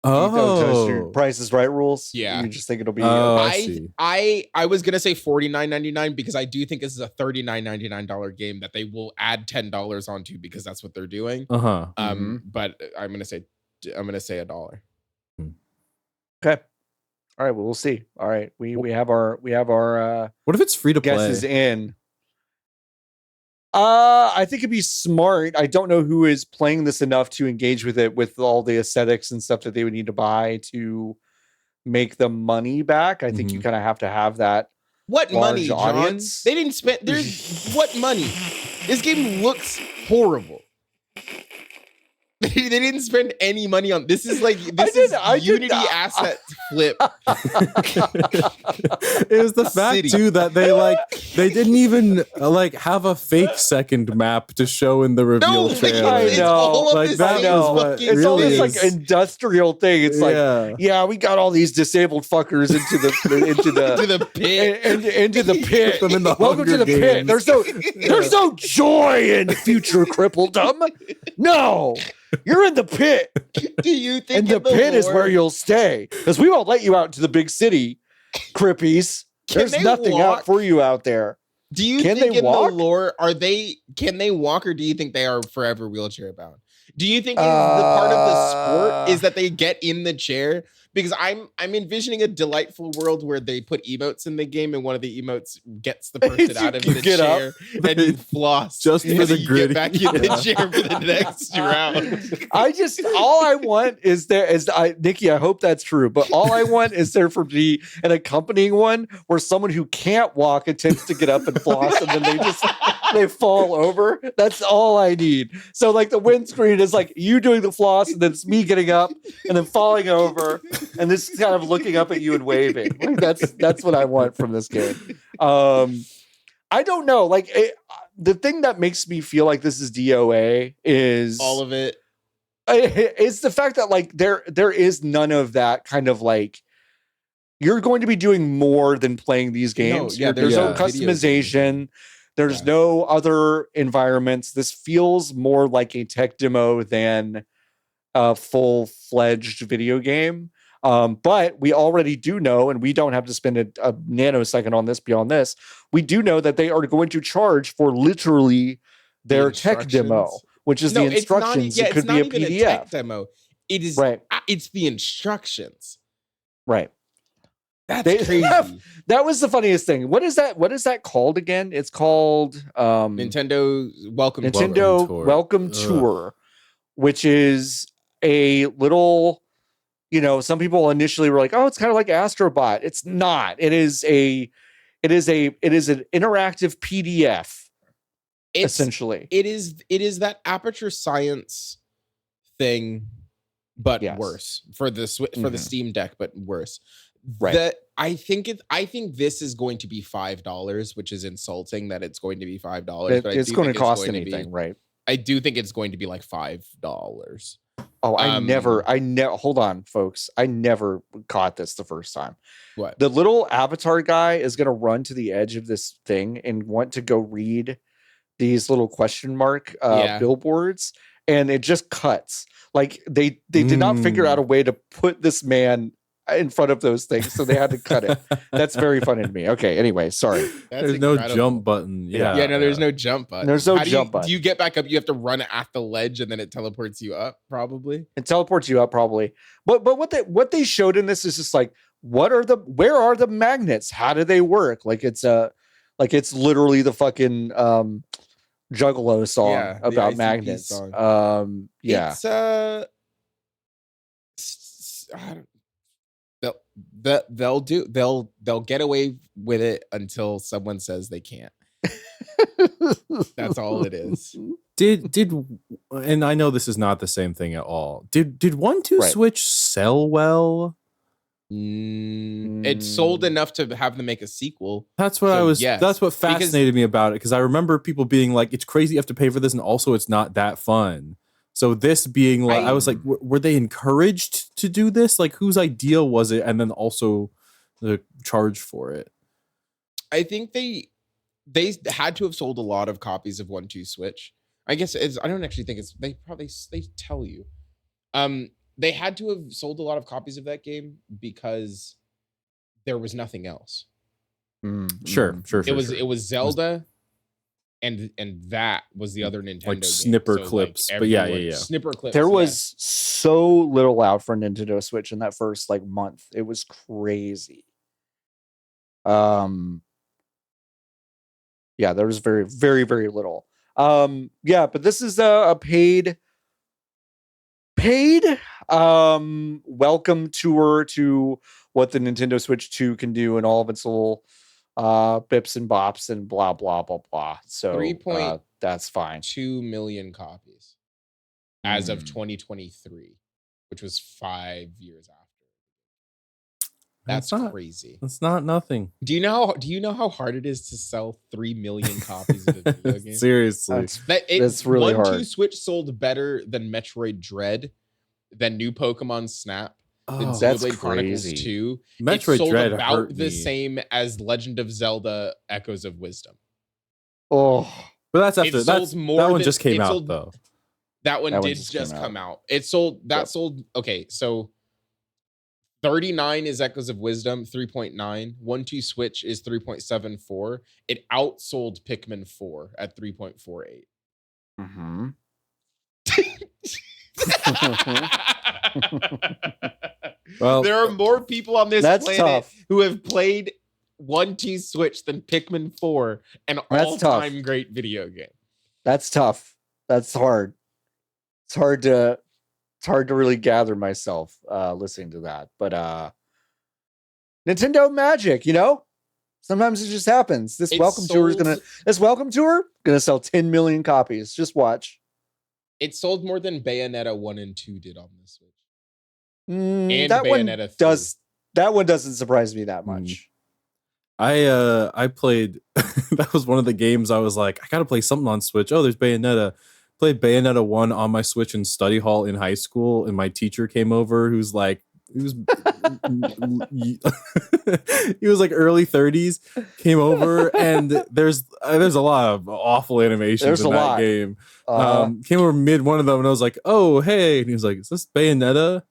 Oh, Price is Right rules. Yeah, you just think it'll be. I was gonna say $49.99 because I do think this is a $39.99 game that they will add $10 onto because that's what they're doing. But I'm gonna say $1. Okay. All right. Well, we'll see. All right. We have our what if it's free to play? Guesses in. I think it'd be smart. I don't know who is playing this enough to engage with it with all the aesthetics and stuff that they would need to buy to make the money back. I think you kind of have to have that. What money, John? Audience. They didn't spend. There's what money? This game looks horrible. They didn't spend any money on this. Is like Unity asset flip. It was the fact too that they didn't even like have a fake second map to show in the reveal trailer. I know, like that was what it's all this like industrial thing. It's we got all these disabled fuckers into the pit. Into the pit. Them in the Welcome to the pit. There's no joy in future crippledom. No. You're in the pit. Do you think? And the pit is where you'll stay because we won't let you out into the big city, Crippies. There's nothing out for you out there. Do you think in the lore can they walk, or do you think they are forever wheelchair bound? Do you think the part of the sport is that they get in the chair? Because I'm envisioning a delightful world where they put emotes in the game, and one of the emotes gets the person out of the chair and you floss just for the gritty. Get back in the chair for the next round. All I want is Nikki, I hope that's true, but all I want is there for be an accompanying one where someone who can't walk attempts to get up and floss, and then they fall over. That's all I need. So like the windscreen is like you doing the floss, and then it's me getting up and then falling over. And this is kind of looking up at you and waving. Like that's what I want from this game. I don't know. Like the thing that makes me feel like this is DOA is all of it. It's the fact that like there is none of that kind of like you're going to be doing more than playing these games. There's no customization. There's no other environments. This feels more like a tech demo than a full-fledged video game. But we already do know, and we don't have to spend a nanosecond on this beyond this. We do know that they are going to charge for literally their tech demo, which is the instructions. It could be a PDF. A tech demo. It is it's the instructions. Right. That's crazy. That was the funniest thing. What is that called again? It's called Nintendo Welcome Tour, which is a little. Some people initially were like, "Oh, it's kind of like Astrobot." It's not. It is an interactive PDF. Essentially, it is that Aperture Science thing, but worse for the Steam Deck, but worse. Right. I think this is going to be $5, which is insulting that it's going to be $5. But it's going to cost anything, right? I do think it's going to be like $5. Oh, hold on, folks. I never caught this the first time. What? The little avatar guy is going to run to the edge of this thing and want to go read these little question mark billboards, and it just cuts. Like they did not figure out a way to put this man in front of those things, so they had to cut it. That's very funny to me. Okay, anyway, sorry. There's incredible. No jump button. There's no jump button. There's no jump button. Do you get back up? You have to run at the ledge, and then it teleports you up, probably. It teleports you up, probably. But what they showed in this is just like, where are the magnets? How do they work? Like it's literally the fucking Juggalo song about magnets. Song. It's they'll get away with it until someone says they can't. That's all it is. Did and I know this is not the same thing at all. Did 1-2 Right. Switch sell well? It sold enough to have them make a sequel. That's what that's what fascinated me about it, because I remember people being like, it's crazy you have to pay for this, and also it's not that fun. So this being like, I was like, were they encouraged to do this? Like, whose idea was it? And then also the charge for it. I think they had to have sold a lot of copies of 1-2 Switch. I guess I don't actually think it's, they tell you. They had to have sold a lot of copies of that game because there was nothing else. Sure. It was Zelda, and that was the other Nintendo like game. snipper So, clips. like, But yeah. Snipper clips. There was so little out for Nintendo Switch in that first like month. It was crazy. Yeah, there was very, very, very little. Yeah, but this is a paid welcome tour to what the Nintendo Switch 2 can do and all of its little bips and bops and blah blah blah blah. So that's fine. 2 million copies as of 2023, which was 5 years after. That's crazy. That's not nothing. Do you know how hard it is to sell 3 million copies of a video game? Seriously. That's really hard. 1-2 Switch sold better than Metroid Dread, than New Pokemon Snap, than Xenoblade Chronicles 2. Metroid it sold Dread about hurt the me. same as Legend of Zelda Echoes of Wisdom. Oh, but that's after that one just came out though. That one did just come out. It sold sold okay, so 39 is Echoes of Wisdom, 3.9. 1-2 Switch is 3.74. It outsold Pikmin 4 at 3.48. Well, there are more people on this planet tough. who have played 1-2 Switch than Pikmin 4, an all-time great video game. That's tough. That's hard. It's hard to really gather myself listening to that. But Nintendo magic, you know? Sometimes it just happens. This welcome tour gonna sell 10 million copies. Just watch. It sold more than Bayonetta 1 and 2 did on this Switch. And that Bayonetta 3. That one doesn't surprise me that much. I played that was one of the games I was like, I gotta play something on Switch. Oh, there's Bayonetta. Played Bayonetta 1 on my Switch in study hall in high school, and my teacher came over who's like, he was like early 30s, came over, and there's a lot of awful animations in that game. Came over mid one of them, and I was like, oh hey, and he was like, is this Bayonetta?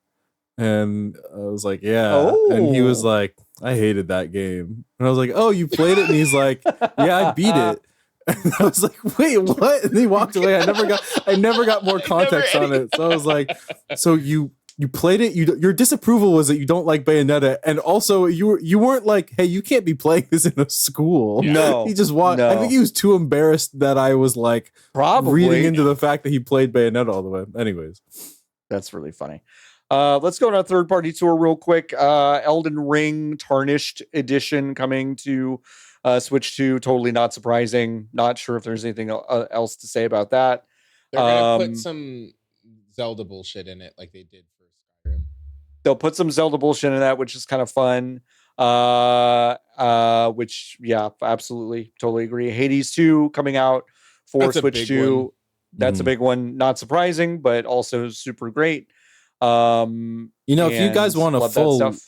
And I was like, yeah. And he was like, I hated that game. And I was like, oh, you played it? And he's like, yeah, I beat it. And I was like, wait, what? And he walked away. I never got more context on it. So I was like, so you played it? Your disapproval was that you don't like Bayonetta, and also you weren't like, hey, you can't be playing this in a school. No, he just walked. No. I think he was too embarrassed that I was like probably reading into the fact that he played Bayonetta all the way. Anyways, that's really funny. Let's go on a third-party tour real quick. Elden Ring Tarnished Edition coming to Switch 2. Totally not surprising. Not sure if there's anything else to say about that. They're gonna put some Zelda bullshit in it, like they did for Skyrim. They'll put some Zelda bullshit in that, which is kind of fun. Which, yeah, absolutely, totally agree. Hades 2 coming out for Switch 2. That's a big one. Not surprising, but also super great. If you guys want a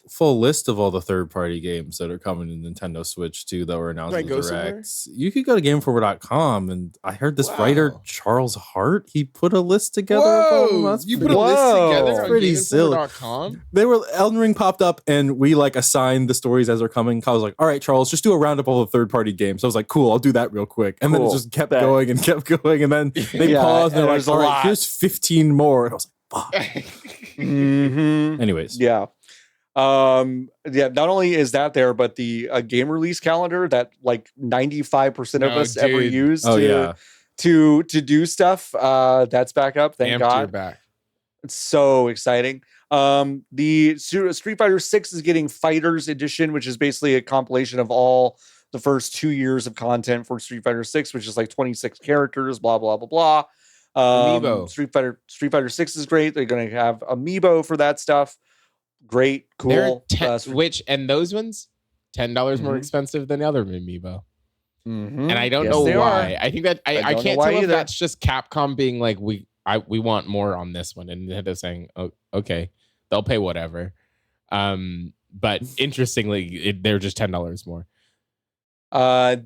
full list of all the third-party games that are coming to Nintendo Switch 2 that were announced in the Direct, you could go to GameInformer.com, and I heard this writer Charles Harte, he put a list together. You put a list together on pretty silly. They were Elden Ring popped up, and we like assigned the stories as they're coming. I was like, all right, Charles, just do a roundup of all the third-party games. So I was like, cool, I'll do that real quick. And then it just kept going, and then they paused, and they're like, all right, here's 15 more. And I was like, fuck. Anyways, not only is that there, but the game release calendar that like 95% of us ever use to do stuff, that's back up. Thank God. Back. It's so exciting. The Street Fighter 6 is getting Fighters Edition, which is basically a compilation of all the first 2 years of content for Street Fighter 6, which is like 26 characters, blah blah blah blah. Amiibo. Street Fighter 6 is great. They're going to have Amiibo for that stuff. Great, cool. And those ones $10 more expensive than the other Amiibo. Mm-hmm. And I don't know why. I think that I can't tell if that's just Capcom being like, we want more on this one, and Nintendo saying, oh, okay, they'll pay whatever. But interestingly, they're just $10 more.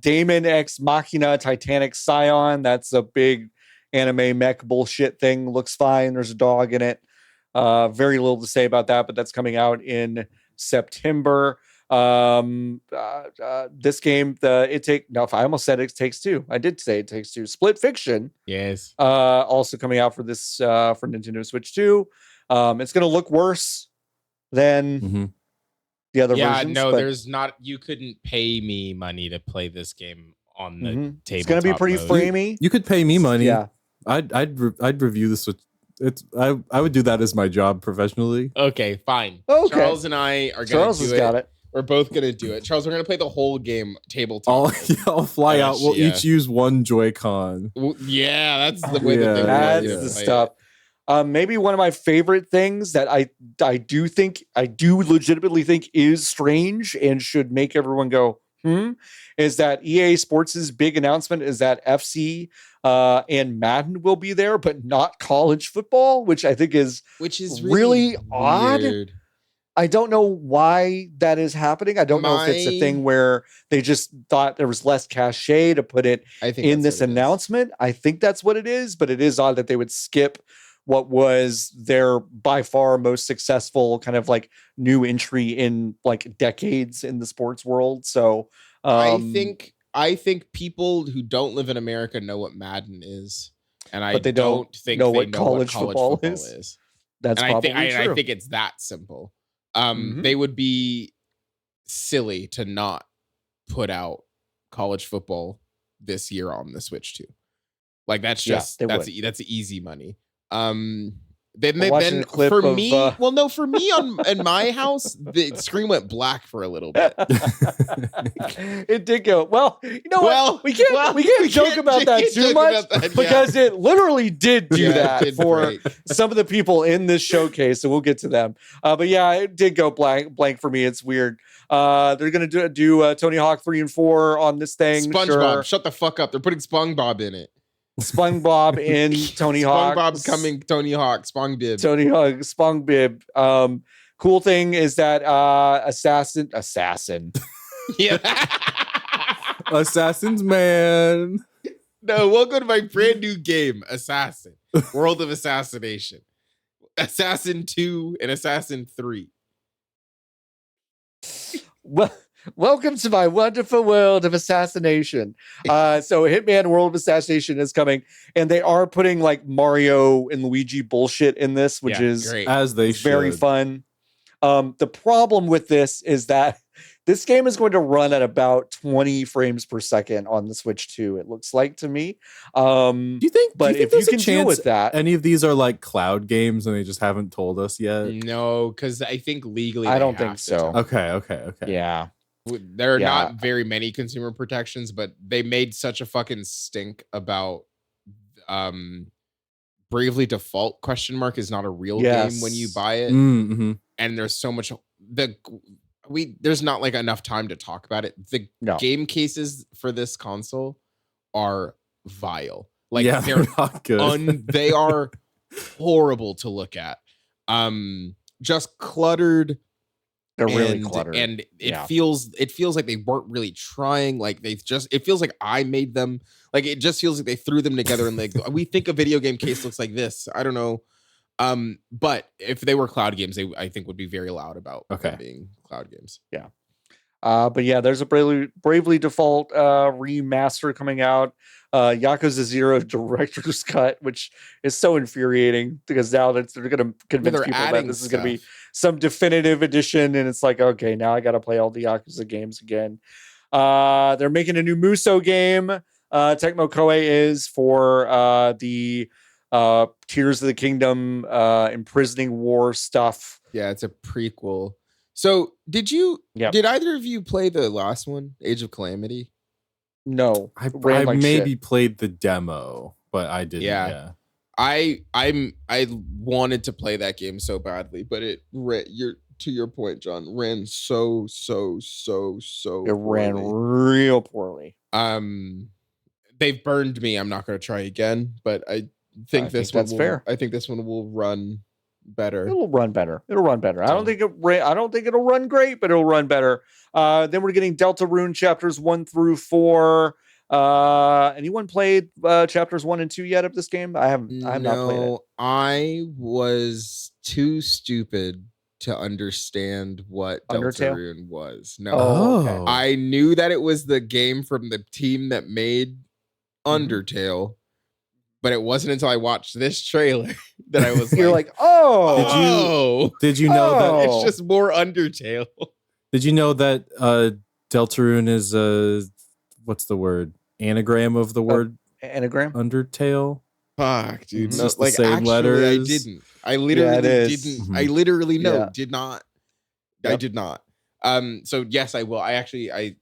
Daemon X Machina Titanic Scion. That's a big anime mech bullshit thing. Looks fine. There's a dog in it. Very little to say about that, but that's coming out in September. This game, I almost said It Takes Two. I did say It Takes Two. Split Fiction. Yes. Also coming out for this for Nintendo Switch 2. It's gonna look worse than the other versions. No, there's not. You couldn't pay me money to play this game on the table. It's gonna be pretty framey. You could pay me money. Yeah. I'd review this with I would do that as my job professionally. Okay, fine. Okay. Charles and I are gonna Charles do has it. got it. We're both gonna do it. Charles, we're gonna play the whole game tabletop. I'll fly out. We'll each use one Joy-Con. Yeah, that's the way that they That's do the stuff. Maybe one of my favorite things that I do legitimately think is strange and should make everyone go, is that EA Sports' big announcement is that FC and Madden will be there, but not college football, which I think is really odd. I don't know why that is happening. I don't know if it's a thing where they just thought there was less cachet to put it in this announcement. I think that's what it is, but it is odd that they would skip what was their by far most successful kind of like new entry in like decades in the sports world. So I think people who don't live in America know what Madden is, and I don't think they know what college football is. That's probably true. I think it's that simple. They would be silly to not put out college football this year on the Switch too. Like that's that's easy money. Then for me in my house, the screen went black for a little bit. It did go. Well, you know what? We can't joke about that too much because it literally did do that for some of the people in this showcase. So we'll get to them. But yeah, it did go blank for me. It's weird. They're gonna do Tony Hawk 3 and 4 on this thing. SpongeBob, shut the fuck up. They're putting SpongeBob in it. SpongeBob in Tony Hawk. SpongeBob coming Tony Hawk. SpongeBib. Tony Hawk. SpongeBib. Cool thing is that assassin. Yeah. Assassins, man. No, welcome to my brand new game, Assassin. World of Assassination. Assassin 2 and Assassin 3. Welcome to my wonderful world of assassination. So Hitman World of Assassination is coming, and they are putting like Mario and Luigi bullshit in this, which is great. As they very should. fun. The problem with this is that this game is going to run at about 20 frames per second on the Switch 2, it looks like to me. Do you think if you can deal with that, any of these are like cloud games and they just haven't told us yet? No, because I think legally I don't think so. Okay. Yeah. There are not very many consumer protections, but they made such a fucking stink about Bravely Default ? Is not a real game when you buy it. Mm-hmm. And there's so much there's not like enough time to talk about it. The game cases for this console are vile. Like they're not good. They are horrible to look at. Just cluttered. They're really cluttered. And it feels like they weren't really trying. Like it feels like I made them. Like it just feels like they threw them together and like we think a video game case looks like this. I don't know. But if they were cloud games, I think would be very loud about them being cloud games. Yeah. But yeah, there's a Bravely Default remaster coming out. Yakuza 0 director's cut, which is so infuriating because now they're going to convince people that this is going to be some definitive edition, and it's like, okay, now I got to play all the Yakuza games again. They're making a new Musou game. Tecmo Koei is for the Tears of the Kingdom, imprisoning war stuff. Yeah, it's a prequel. So did either of you play the last one, Age of Calamity? No, I ran like maybe shit. played the demo, but I didn't. Yeah. I wanted to play that game so badly, but it to your point, John, ran so It ran real poorly. They've burned me. I'm not going to try again, but I think that's fair. I think this one will run better. It'll run better. I don't think it'll run great, but it'll run better. Then we're getting Deltarune chapters 1 through 4. Anyone played chapters 1 and 2 yet of this game? I have not played it. I was too stupid to understand what Deltarune was. No. Okay. I knew that it was the game from the team that made Undertale, but it wasn't until I watched this trailer that I was You're like, oh, did you know that it's just more Undertale? Did you know that Deltarune is what's the word? Anagram of the word anagram? Undertale? Fuck, dude. It's No, just the like same actually, letters. I didn't. I literally didn't. I literally did not. Yep. I did not. So yes, I will. I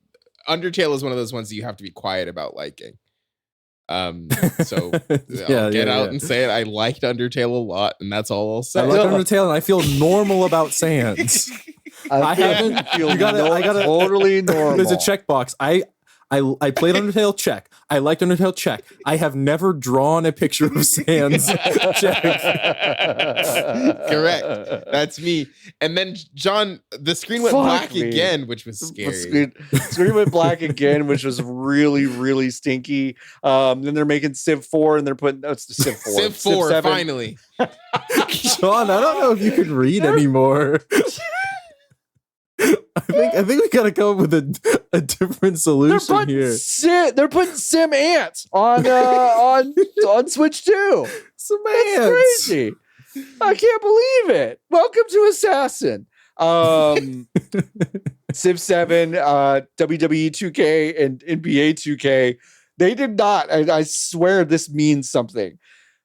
Undertale is one of those ones that you have to be quiet about liking. So I'll get out and say it. I liked Undertale a lot, and that's all I'll say. I like Undertale, and I feel normal about Sans. I haven't. I gotta totally normal. There's a checkbox. I played Undertale, check. I liked Undertale, check. I have never drawn a picture of Sans, check. Correct. That's me. And then, John, the screen went black again, which was scary. Screen went black again, which was really, really stinky. Then they're making Civ 4, and they're putting, it's the Civ 4. Civ 4, Civ 7. finally. John, I don't know if you can read anymore. I think we gotta come up with a different solution here. They're putting Sim Ant on Switch 2. Some That's ants. crazy. I can't believe it. Welcome to Assassin. Civ 7, WWE 2K, and NBA 2K. They did not. I swear this means something.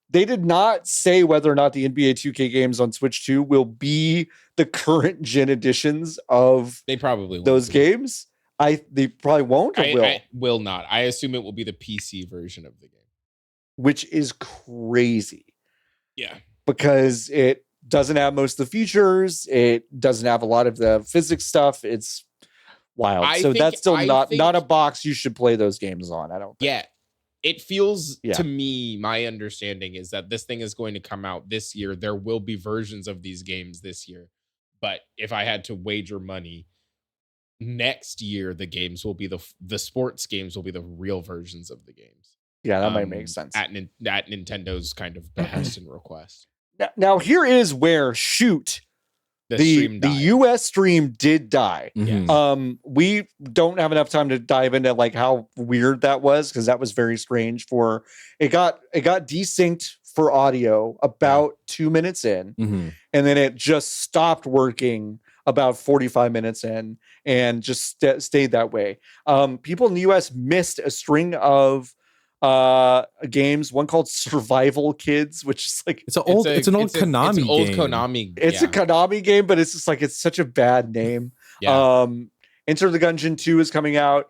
They did not say whether or not the NBA 2K games on Switch 2 will be the current gen editions of they probably won't those be. Games. They probably won't or will. I will not. I assume it will be the PC version of the game. Which is crazy. Yeah. Because it doesn't have most of the features. It doesn't have a lot of the physics stuff. It's wild. That's still not a box you should play those games on. I don't think. Yeah. It feels to me, my understanding is that this thing is going to come out this year. There will be versions of these games this year. But if I had to wager money, next year the games will be the sports games will be the real versions of the games. Yeah, that might make sense. At Nintendo's kind of behest and request. Now here is where the US stream did die. Mm-hmm. We don't have enough time to dive into like how weird that was, because that was very strange. For it got desynced for audio about 2 minutes in, and then it just stopped working about 45 minutes in and just stayed that way. People in the US missed a string of games, one called Survival Kids, which is like it's an old Konami game. It's a Konami game, but it's just like it's such a bad name. Enter the Gungeon 2 is coming out.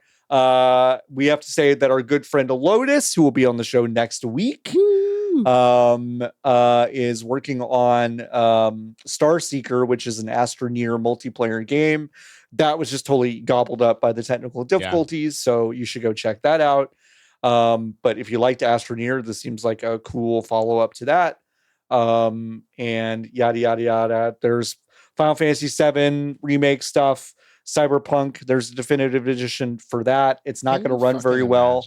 We have to say that our good friend Lotus, who will be on the show next week, is working on Star Seeker, which is an Astroneer multiplayer game that was just totally gobbled up by the technical difficulties. So you should go check that out. But if you liked Astroneer, this seems like a cool follow-up to that. And yada yada yada. There's Final Fantasy VII remake stuff, Cyberpunk. There's a definitive edition for that. It's not going to run very well.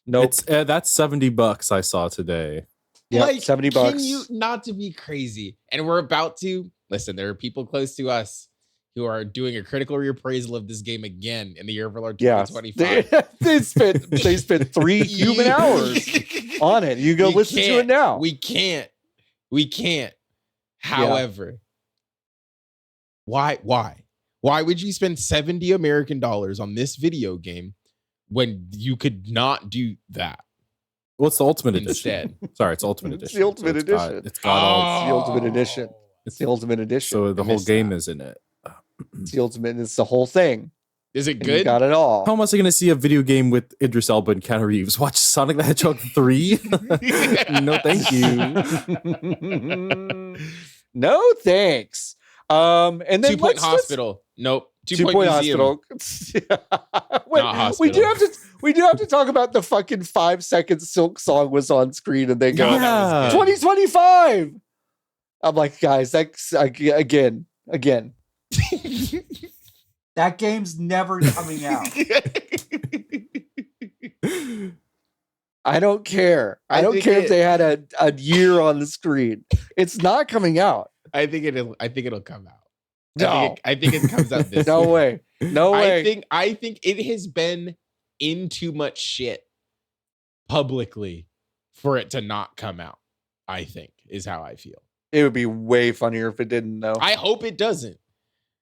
Nope. That's $70 I saw today. Yeah, like, $70. Can you not to be crazy? And we're about to listen. There are people close to us who are doing a critical reappraisal of this game again in the year of our Lord 2025. They spent 3 human hours on it. You go listen to it now. We can't. However, why would you spend $70 American on this video game when you could not do that? Well, it's the Ultimate instead. Edition. Sorry, it's Ultimate It's Edition. the Ultimate Edition. It's got all. It's the Ultimate Edition. It's the Ultimate Edition. So the whole game is in it. It's the Ultimate. It's the whole thing. Is it And good? you got it all. How am I going to see a video game with Idris Elba and Keanu Reeves? Watch Sonic the Hedgehog 3? No, thank you. No thanks. And then 2 Point Hospital. Nope. 2 Point Hospital. Wait, Not hospital. we do have to talk about the fucking 5-second Silk song was on screen and they go Yeah. 2025. I'm like, guys, that's again. That game's never coming out. I don't care. I don't care if they had a year on the screen. It's not coming out. I think it'll come out. No. I think it comes out this No year. way. No way. I think it has been in too much shit publicly for it to not come out. I think is how I feel. It would be way funnier if it didn't, though. I hope it doesn't.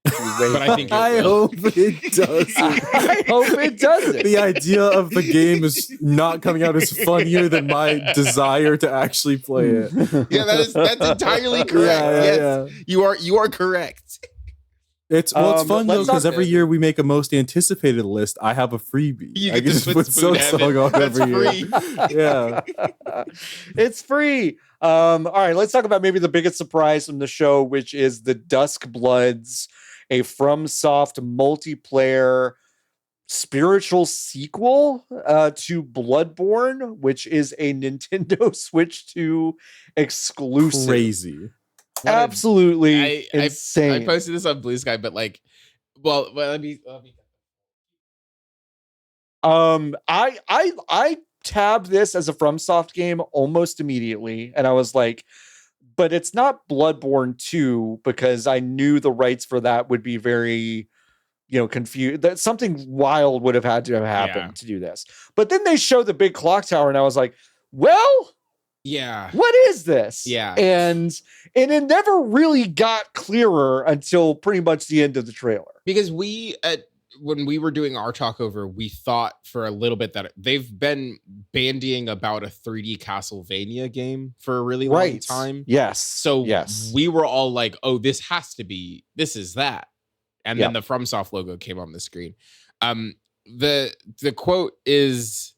But I think it I will. hope it does. I hope it doesn't. The idea of the game is not coming out is funnier than my desire to actually play it. Yeah, that's entirely correct. Yes, you are correct. It's fun though let's because not- every year we make a most anticipated list. I have a freebie. You I get can to put put Spoon Silksong on That's every year. free. Yeah. It's free. All right, let's talk about maybe the biggest surprise from the show, which is the Duskbloods, a FromSoft multiplayer spiritual sequel to Bloodborne, which is a Nintendo Switch 2 exclusive. Crazy. Absolutely insane. I posted this on Blue Sky, but like, well let me. I tabbed this as a FromSoft game almost immediately, and I was like, but it's not Bloodborne 2 because I knew the rights for that would be very, confused. That something wild would have had to have happened to do this. But then they showed the big clock tower, and I was like, well, Yeah. what is this? Yeah. And it never really got clearer until pretty much the end of the trailer. Because when we were doing our talk over, we thought for a little bit that they've been bandying about a 3D Castlevania game for a really long time. Yes. So yes. we were all like, oh, this is that. And then the FromSoft logo came on the screen. The quote is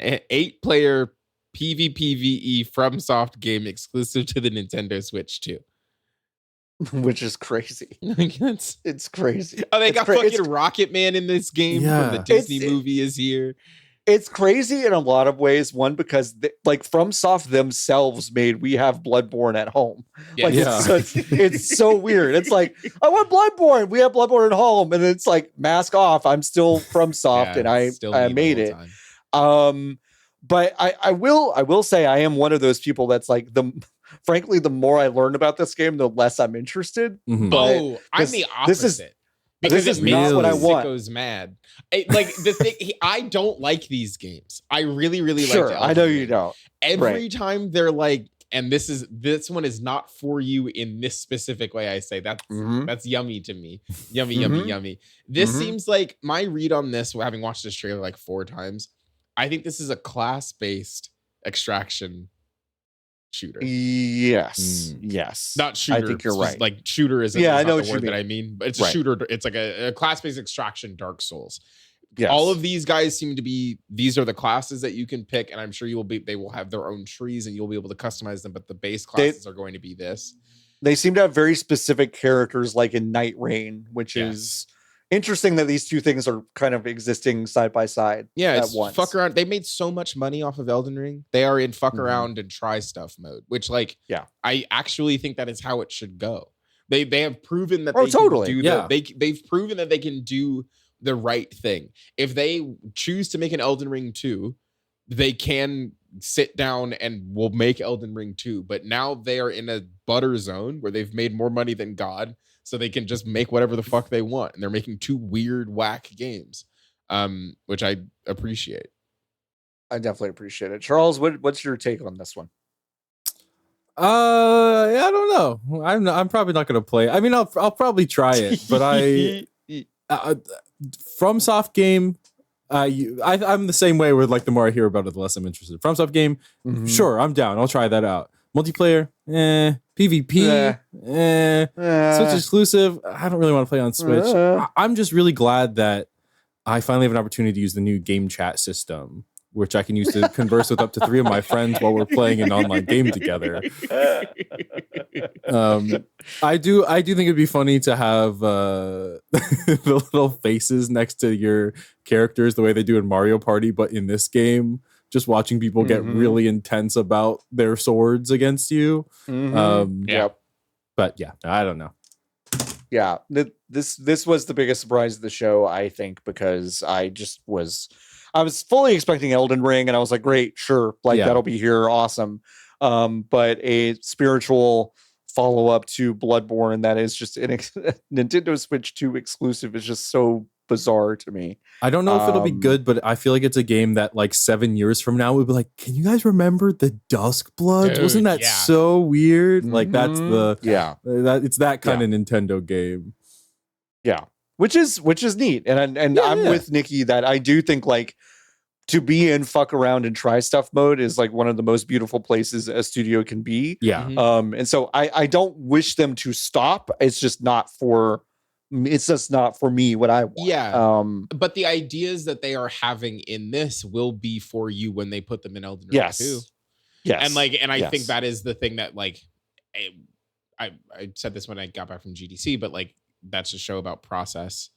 8-player PvPvE FromSoft game exclusive to the Nintendo Switch 2. Which is crazy. It's crazy. Oh, they It's got fucking Rocket Man in this game from the Disney movie is here. It's crazy in a lot of ways. One, because FromSoft themselves made We Have Bloodborne at home. It's so weird. It's like, I want Bloodborne. We have Bloodborne at home. And it's like, mask off. I'm still FromSoft and I made it. But I will say I am one of those people that's like frankly, the more I learn about this game, the less I'm interested. Mm-hmm. I'm the opposite. This is not what I want. Sickos mad. The thing, I don't like these games. I really, really like. Sure, I know you don't. Every time they're like, and this one is not for you in this specific way. I say that's yummy to me. Yummy, yummy. This seems like my read on this, having watched this trailer like 4 times. I think this is a class-based extraction shooter. Yes. Not shooter. I think you're right. Like shooter is I know the word that I mean, but it's a shooter. It's like a class-based extraction Dark Souls. Yes. All of these guys seem to be, these are the classes that you can pick, and I'm sure they will have their own trees and you'll be able to customize them, but the base classes are going to be this. They seem to have very specific characters like in Night Rain, which is interesting that these two things are kind of existing side by side. Yeah, at it's once. fuck around. They made so much money off of Elden Ring. They are in fuck around and try stuff mode, which I actually think that is how it should go. They have proven that they've proven that they can do the right thing. If they choose to make an Elden Ring 2, they can sit down and will make Elden Ring 2. But now they are in a butter zone where they've made more money than God. So they can just make whatever the fuck they want. And they're making 2 weird, whack games, which I appreciate. I definitely appreciate it. Charles, what's your take on this one? I don't know. I'm probably not going to play. I mean, I'll probably try it, but FromSoft game, I'm the same way with like the more I hear about it, the less I'm interested. FromSoft game, sure, I'm down. I'll try that out. Multiplayer, PvP, Switch exclusive. I don't really want to play on Switch. I'm just really glad that I finally have an opportunity to use the new game chat system, which I can use to converse with up to 3 of my friends while we're playing an online game together. I do think it'd be funny to have the little faces next to your characters the way they do in Mario Party, but in this game, just watching people get really intense about their swords against you. But yeah, I don't know. Yeah, this was the biggest surprise of the show, I think, because I was fully expecting Elden Ring, and I was like, great, sure, like that'll be here, awesome. But a spiritual follow-up to Bloodborne that is just an Nintendo Switch 2 exclusive is just so bizarre to me. I don't know if it'll be good, but I feel like it's a game that like 7 years from now we'll be like, can you guys remember the Duskbloods? Wasn't that so weird? Like that's it's that kind of Nintendo game. Yeah. Which is neat. And I'm with Nikki that I do think like to be in fuck around and try stuff mode is like one of the most beautiful places a studio can be. Yeah. And so I don't wish them to stop. It's just not for me what I want. Yeah. But the ideas that they are having in this will be for you when they put them in Elden Ring too. Yes. And I think that is the thing that like I said this when I got back from GDC, but like that's a show about process.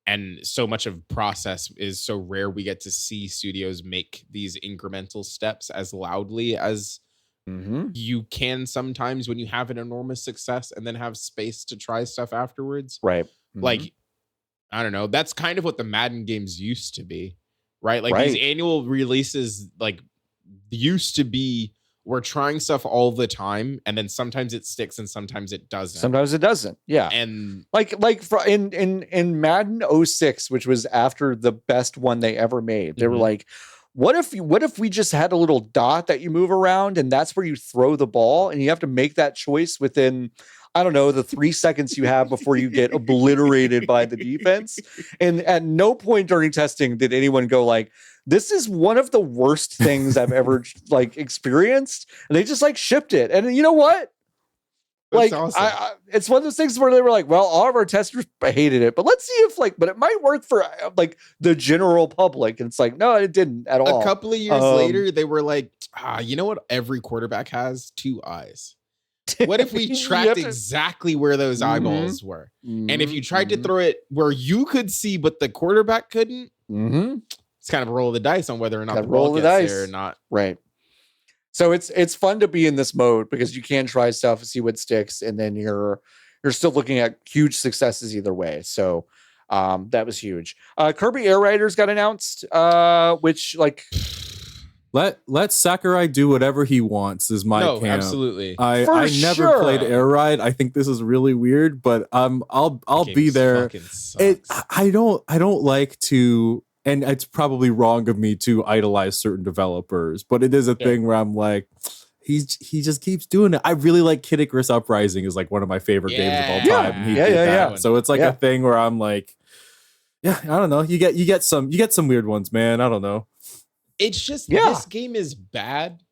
And so much of process is so rare. We get to see studios make these incremental steps as loudly as you can sometimes when you have an enormous success and then have space to try stuff afterwards. Right. Like, I don't know. That's kind of what the Madden games used to be, right? Like these annual releases, like used to be, we're trying stuff all the time, and then sometimes it sticks and sometimes it doesn't. Sometimes it doesn't. Yeah. And like in Madden 06, which was after the best one they ever made, they were like, what if we just had a little dot that you move around and that's where you throw the ball, and you have to make that choice within, I don't know, the 3 seconds you have before you get obliterated by the defense. And at no point during testing did anyone go like, this is one of the worst things I've ever like experienced. And they just like shipped it. And you know what? Like, awesome. It's one of those things where they were like, well, all of our testers hated it, but let's see if like, but it might work for like the general public. And it's like, no, it didn't at all. A couple of years later, they were like, you know what? Every quarterback has 2 eyes. What if we tracked exactly where those eyeballs were? And if you tried to throw it where you could see, but the quarterback couldn't, it's kind of a roll of the dice on whether or not the ball gets there or not. Right. So it's fun to be in this mode because you can try stuff and see what sticks, and then you're still looking at huge successes either way. So that was huge. Kirby Air Riders got announced, which like let Sakurai do whatever he wants is my camp. Absolutely. I never played Air Ride. I think this is really weird, but I'll be there. I don't like to. And it's probably wrong of me to idolize certain developers, but it is a thing where I'm like, he just keeps doing it. I really like Kid Icarus Uprising is like one of my favorite games of all time. And he did that. So it's like a thing where I'm like, I don't know. You get some weird ones, man. I don't know. It's just this game is bad.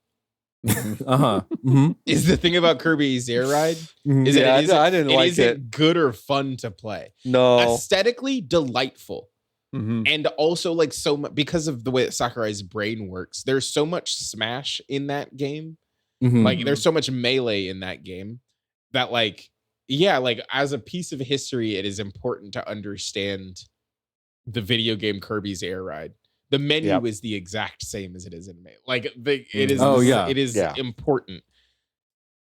Is the thing about Kirby's Air Ride? Is I didn't like it. Isn't good or fun to play. No, aesthetically delightful. And also like so much because of the way that Sakurai's brain works, there's so much smash in that game. Like there's so much melee in that game that like as a piece of history, it is important to understand the video game Kirby's Air Ride. The menu is the exact same as it is in melee. Like it is important.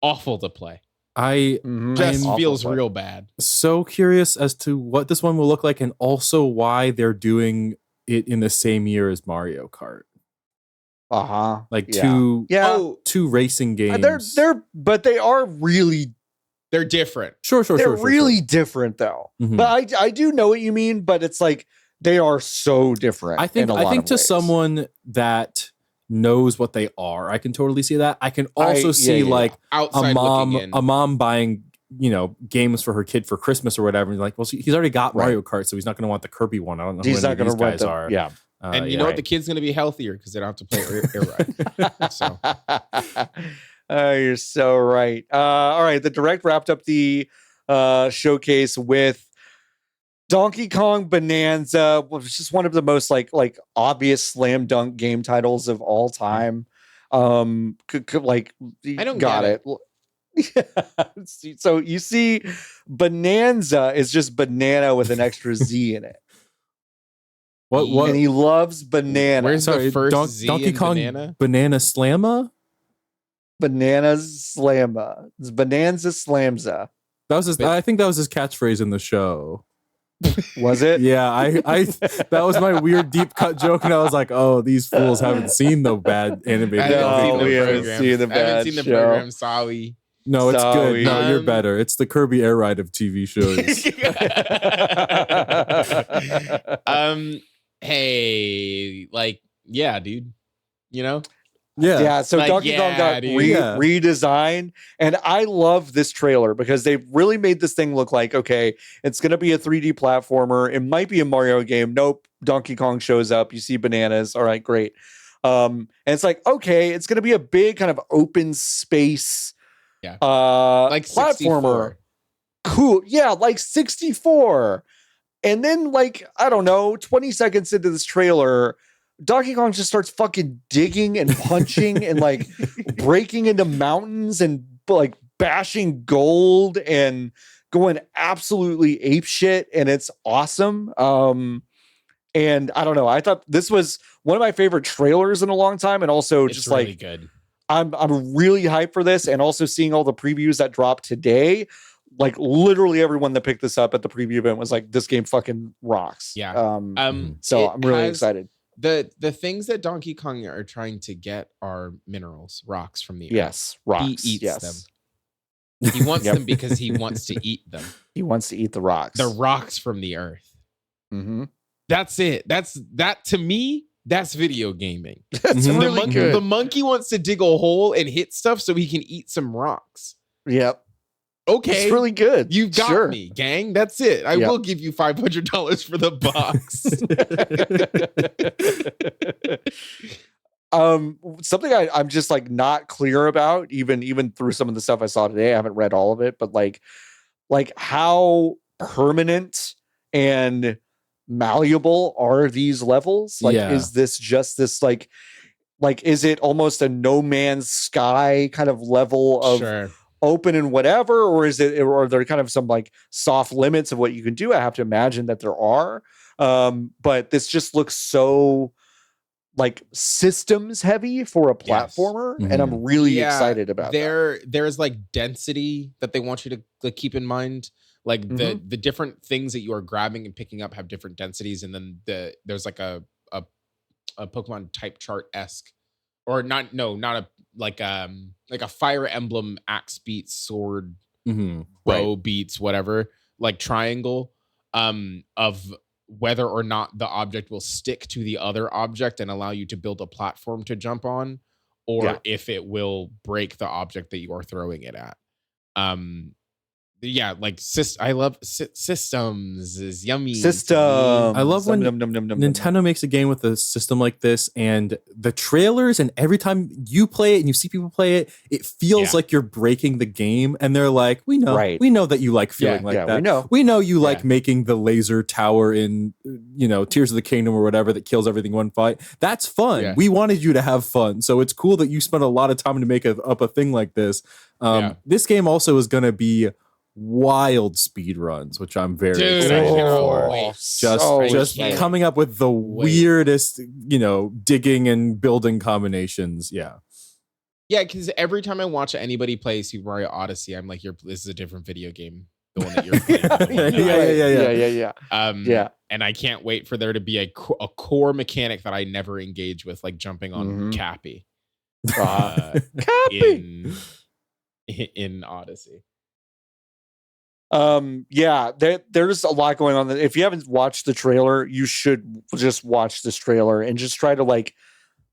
Awful to play. Just feels real bad. So curious as to what this one will look like, and also why they're doing it in the same year as Mario Kart. Like two racing games. But they are really. They're different. Sure. They're really different though. But I do know what you mean. But it's like they are so different. I think to ways. Someone that knows what they are, I can totally see that. I can also see like a mom buying, games for her kid for Christmas or whatever. And like, well, he's already got Mario Kart, so he's not going to want the Kirby one. I don't know who these guys are. Yeah. And you know what? The kid's going to be healthier because they don't have to play air ride. So. Oh, you're so right. All right. The Direct wrapped up the showcase with Donkey Kong Bonanza, which is just one of the most like obvious slam dunk game titles of all time. Like, I don't got get it. Yeah. So you see, Bonanza is just banana with an extra Z in it. What? And he loves banana. Where's the first Z Donkey in Kong banana? Banana Slamma? Banana Slamma. It's Bonanza Slamza. That was his, I think that was his catchphrase in the show. Was it? Yeah, I that was my weird deep cut joke, and I was like, oh, these fools haven't seen the bad animated. we haven't seen the I haven't seen the show. program. Sorry. No, it's Sorry. good. No, you're better. It's the Kirby Air Ride of TV shows. Hey, like, yeah, dude. You know? Yeah, so like, Donkey Kong got redesigned, and I love this trailer because they've really made this thing look like, okay, it's going to be a 3D platformer. It might be a Mario game. Nope, Donkey Kong shows up. You see bananas. All right, great. And it's like, okay, it's going to be a big kind of open space, like platformer. 64. Cool, yeah, like 64. And then, like, I don't know, 20 seconds into this trailer, Donkey Kong just starts fucking digging and punching and like breaking into mountains and like bashing gold and going absolutely apeshit, and it's awesome. And I don't know, I thought this was one of my favorite trailers in a long time, and also it's just really like good. I'm really hyped for this, and also seeing all the previews that dropped today. Like literally everyone that picked this up at the preview event was like, "This game fucking rocks." Yeah. So I'm really excited. The things that Donkey Kong are trying to get are minerals, rocks from the earth. Yes, rocks. He eats them. He wants them because he wants to eat them. He wants to eat the rocks. The rocks from the earth. Mm-hmm. That's it. That to me. That's video gaming. That's really good. The monkey wants to dig a hole and hit stuff so he can eat some rocks. Yep. Okay. It's really good. You've got me, gang. That's it. I will give you $500 for the box. Something I'm just like not clear about, even through some of the stuff I saw today. I haven't read all of it, but like how permanent and malleable are these levels? Like, is this just this like is it almost a No Man's Sky kind of level of open and whatever, or is it, or are there kind of some like soft limits of what you can do? I have to imagine that there are, but this just looks so like systems heavy for a platformer, and I'm really excited about that. There's like density that they want you to keep in mind. Like the different things that you are grabbing and picking up have different densities, and then there's like a Pokemon type chart-esque, or not a Fire Emblem axe beats sword, bow beats whatever, like triangle of whether or not the object will stick to the other object and allow you to build a platform to jump on, or if it will break the object that you are throwing it at. Like I love systems is yummy. System. I love when Nintendo makes a game with a system like this, and the trailers, and every time you play it and you see people play it, it feels like you're breaking the game, and they're like, we know that you like feeling like that. We know you like making the laser tower in, Tears of the Kingdom or whatever that kills everything in one fight. That's fun. Yeah. We wanted you to have fun, so it's cool that you spent a lot of time to make up a thing like this. This game also is going to be wild speed runs, which I'm very excited for. Just coming up with the weirdest, digging and building combinations. Yeah, because every time I watch anybody play Super Mario Odyssey, I'm like, this is a different video game. The one that you're playing. Yeah. And I can't wait for there to be a core mechanic that I never engage with, like jumping on Cappy. Cappy in Odyssey. There's a lot going on. If you haven't watched the trailer, you should just watch this trailer and just try to like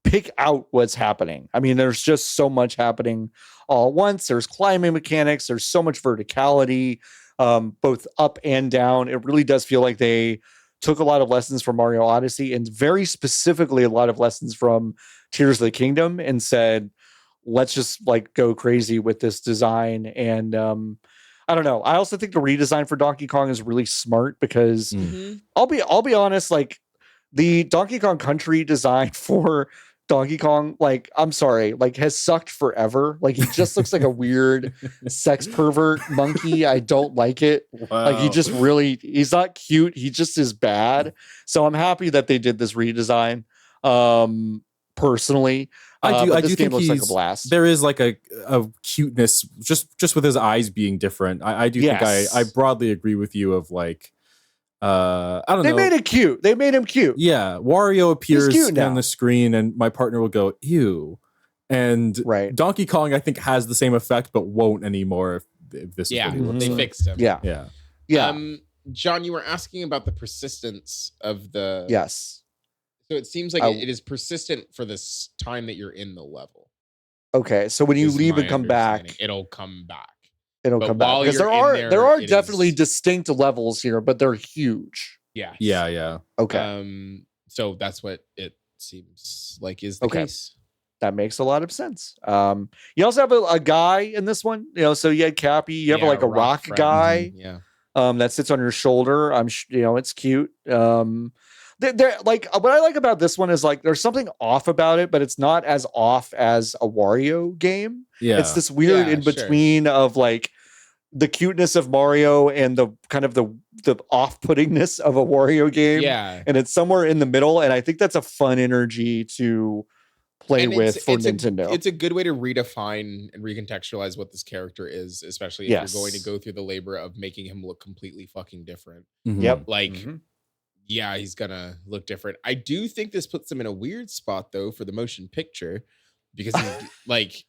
pick out what's happening. I mean, there's just so much happening all at once. There's climbing mechanics. There's so much verticality, both up and down. It really does feel like they took a lot of lessons from Mario Odyssey and very specifically a lot of lessons from Tears of the Kingdom and said, let's just like go crazy with this design. And I don't know. I also think the redesign for Donkey Kong is really smart because I'll be honest, like the Donkey Kong Country design for Donkey Kong, like, I'm sorry, like has sucked forever. Like he just looks like a weird sex pervert monkey. I don't like it. Wow. Like he's not cute. He just is bad. So I'm happy that they did this redesign. Personally, I do this game think looks like a blast. There is like a cuteness just with his eyes being different. I do think I broadly agree with you of like, I don't know. They made it cute. They made him cute. Yeah, Wario appears on the screen, and my partner will go, "Ew," and Donkey Kong, I think, has the same effect, but won't anymore. If this is what he looks they like. fixed him. Yeah. John, you were asking about the persistence of the. Yes. So it seems like it is persistent for this time that you're in the level. Okay, so when you leave and come back, it'll come back. It'll come back because there are definitely distinct levels here, but they're huge. Yeah. Okay. So that's what it seems like is the case. That makes a lot of sense. You also have a guy in this one, so you had Cappy, you have like a rock guy, that sits on your shoulder. It's cute. They're like, what I like about this one is like there's something off about it, but it's not as off as a Wario game. Yeah, it's this weird in between of like the cuteness of Mario and the kind of the off-puttingness of a Wario game. Yeah, and it's somewhere in the middle, and I think that's a fun energy to play with for Nintendo. It's a good way to redefine and recontextualize what this character is, especially if you're going to go through the labor of making him look completely fucking different. Yep. Like, yeah, he's gonna look different. I do think this puts him in a weird spot though for the motion picture because he's like,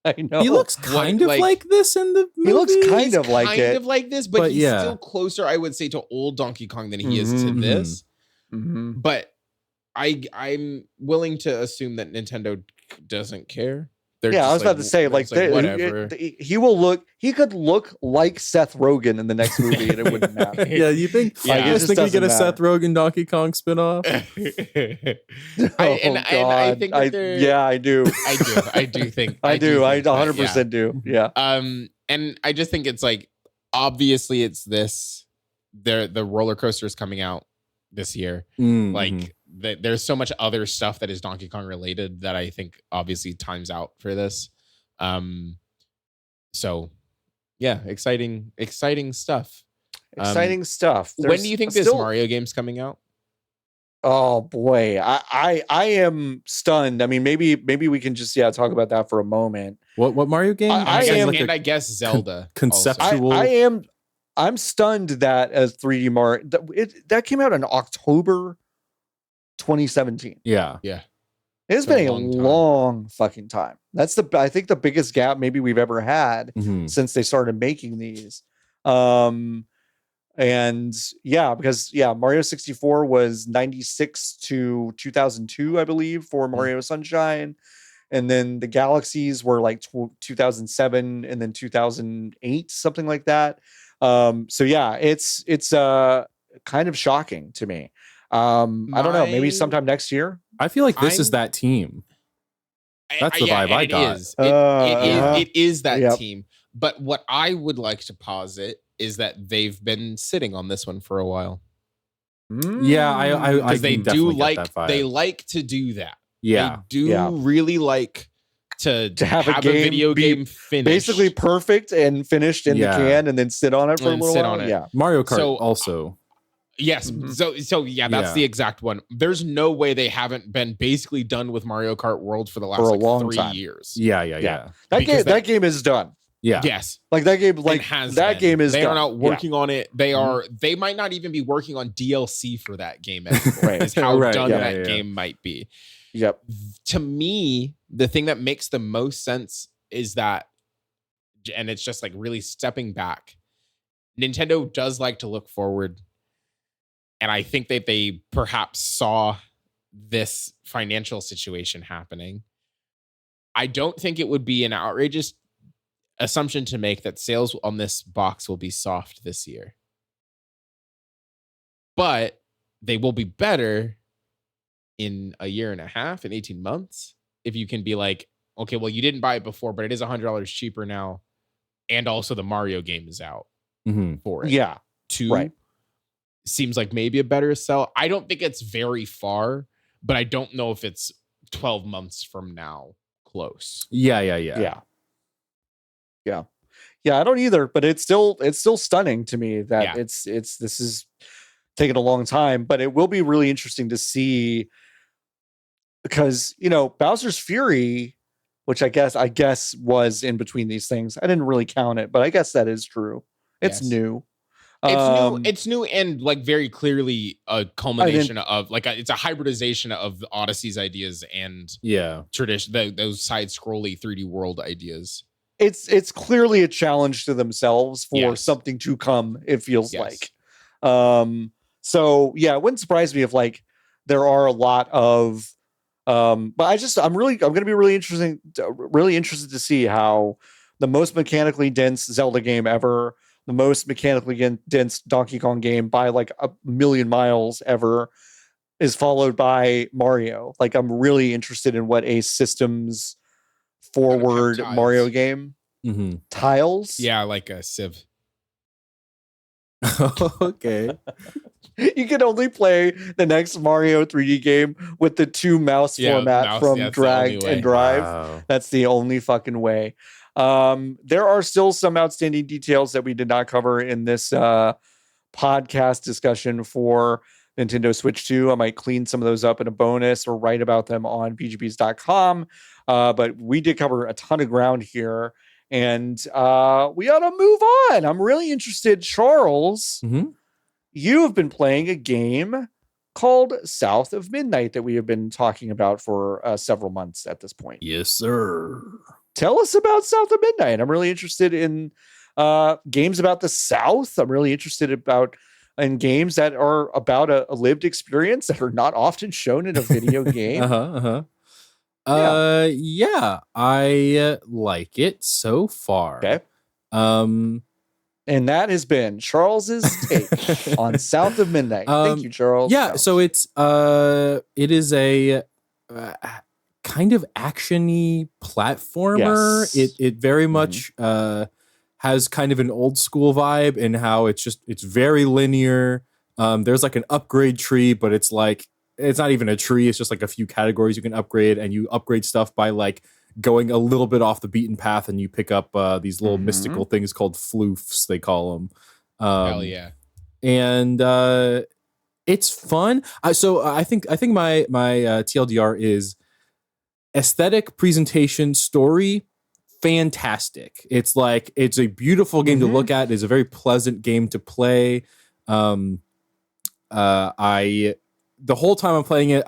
I know he looks kind of like this in the movie. He looks kind of like this, but he's still closer, I would say, to old Donkey Kong than he is to this. But I'm willing to assume that Nintendo doesn't care. I was about to say, like whatever. He could look like Seth Rogen in the next movie, and it wouldn't matter. You think? I just think we get a Seth Rogen Donkey Kong spinoff. I think I do. I do think I 100% do. Yeah. And I just think it's like obviously it's this. The roller coaster is coming out this year. Like there's so much other stuff that is Donkey Kong related that I think obviously times out for this. So yeah, exciting stuff. Exciting stuff. When do you think this Mario game's coming out? Oh boy, I am stunned. I mean, maybe we can just talk about that for a moment. What Mario game? I guess Zelda. Conceptual. I'm stunned that as 3D Mario that came out in October 2017. Yeah. It's been a long fucking time. That's I think the biggest gap maybe we've ever had since they started making these. And because Mario 64 was 96 to 2002, I believe, for Mario Sunshine. And then the Galaxies were like 2007 and then 2008, something like that. It's kind of shocking to me. I don't know, maybe sometime next year. I feel like this is that team. That's the vibe I got. It is that team. But what I would like to posit is that they've been sitting on this one for a while. Yeah, I they do they like to do that. Yeah, they do really like to have a video game finished, basically perfect and finished in the can, and then sit on it for a little while. Yeah, Mario Kart also. Yes. So that's the exact one. There's no way they haven't been basically done with Mario Kart World for the last long 3 years. Yeah. That game is done. Yeah. Yes. Like that game, game is they done. are not working on it. They might not even be working on DLC for that game anymore. Is how done that game might be. Yep. To me, the thing that makes the most sense is that, and it's just like really stepping back, Nintendo does like to look forward. And I think that they perhaps saw this financial situation happening. I don't think it would be an outrageous assumption to make that sales on this box will be soft this year. But they will be better in a year and a half, in 18 months. If you can be like, okay, well, you didn't buy it before, but it is $100 cheaper now. And also the Mario game is out for it. Yeah. Two Right. seems like maybe a better sell. I don't think it's very far, but I don't know if it's 12 months from now close. Yeah. I don't either, but it's still stunning to me that this is taking a long time, but it will be really interesting to see, because, you know, Bowser's Fury, which I guess was in between these things. I didn't really count it, but I guess that is true. It's new. It's new and like very clearly a culmination of like it's a hybridization of Odyssey's ideas and tradition, those side scrolly 3D world ideas. It's clearly a challenge to themselves for something to come, it feels like. So yeah, it wouldn't surprise me if like there are a lot of but I'm going to be really interested to see how the most mechanically dense Zelda game ever, the most mechanically dense Donkey Kong game by like a million miles ever, is followed by Mario. Like, I'm really interested in what a systems forward Mario game. Tiles? Yeah, like a Civ. Okay. You can only play the next Mario 3D game with the 2 mouse format from Drag and Drive. Wow. That's the only fucking way. There are still some outstanding details that we did not cover in this podcast discussion for Nintendo Switch 2. I might clean some of those up in a bonus or write about them on VGBs.com. But we did cover a ton of ground here, and we ought to move on. I'm really interested, Charles. You have been playing a game called South of Midnight that we have been talking about for several months at this point. Yes, sir. Tell us about South of Midnight. I'm really interested in games about the South. I'm really interested in games that are about a lived experience that are not often shown in a video game. Yeah, I like it so far. Okay. And that has been Charles's take on South of Midnight. Thank you, Charles. Yeah, so it is a kind of action-y platformer. Yes. It very much has kind of an old school vibe in how it's very linear. There's like an upgrade tree, but it's not even a tree. It's just like a few categories you can upgrade, and you upgrade stuff by like going a little bit off the beaten path, and you pick up these little mystical things called floofs, they call them. Hell yeah. And it's fun. So I think my TLDR is aesthetic, presentation, story, fantastic. It's a beautiful game to look at. It's a very pleasant game to play. The whole time I'm playing it,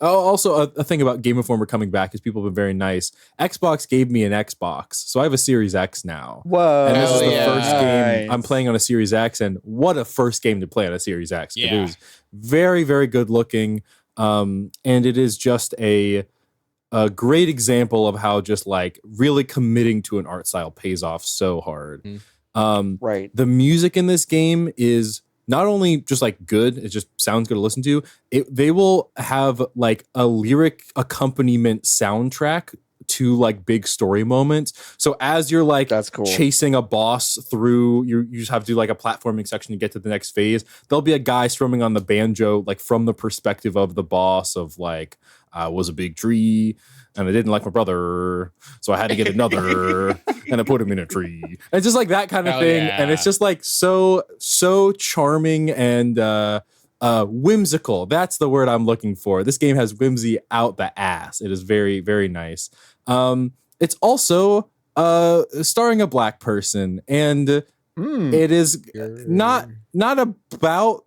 also a thing about Game Informer coming back is people have been very nice. Xbox gave me an Xbox, so I have a Series X now. Whoa! And this is the first game I'm playing on a Series X, and what a first game to play on a Series X. Yeah. It is very, very good looking, and it is just a great example of how just like really committing to an art style pays off so hard. Right. The music in this game is not only just like good, it just sounds good to listen to. They will have like a lyric accompaniment soundtrack to like big story moments. So as you're like That's cool. chasing a boss through, you just have to do like a platforming section to get to the next phase. There'll be a guy strumming on the banjo, like from the perspective of the boss of like, I was a big tree and I didn't like my brother, so I had to get another and I put him in a tree. And it's just like that kind of thing. Yeah. And it's just like so charming and whimsical. That's the word I'm looking for. This game has whimsy out the ass. It is very, very nice. It's also starring a black person, and it is not about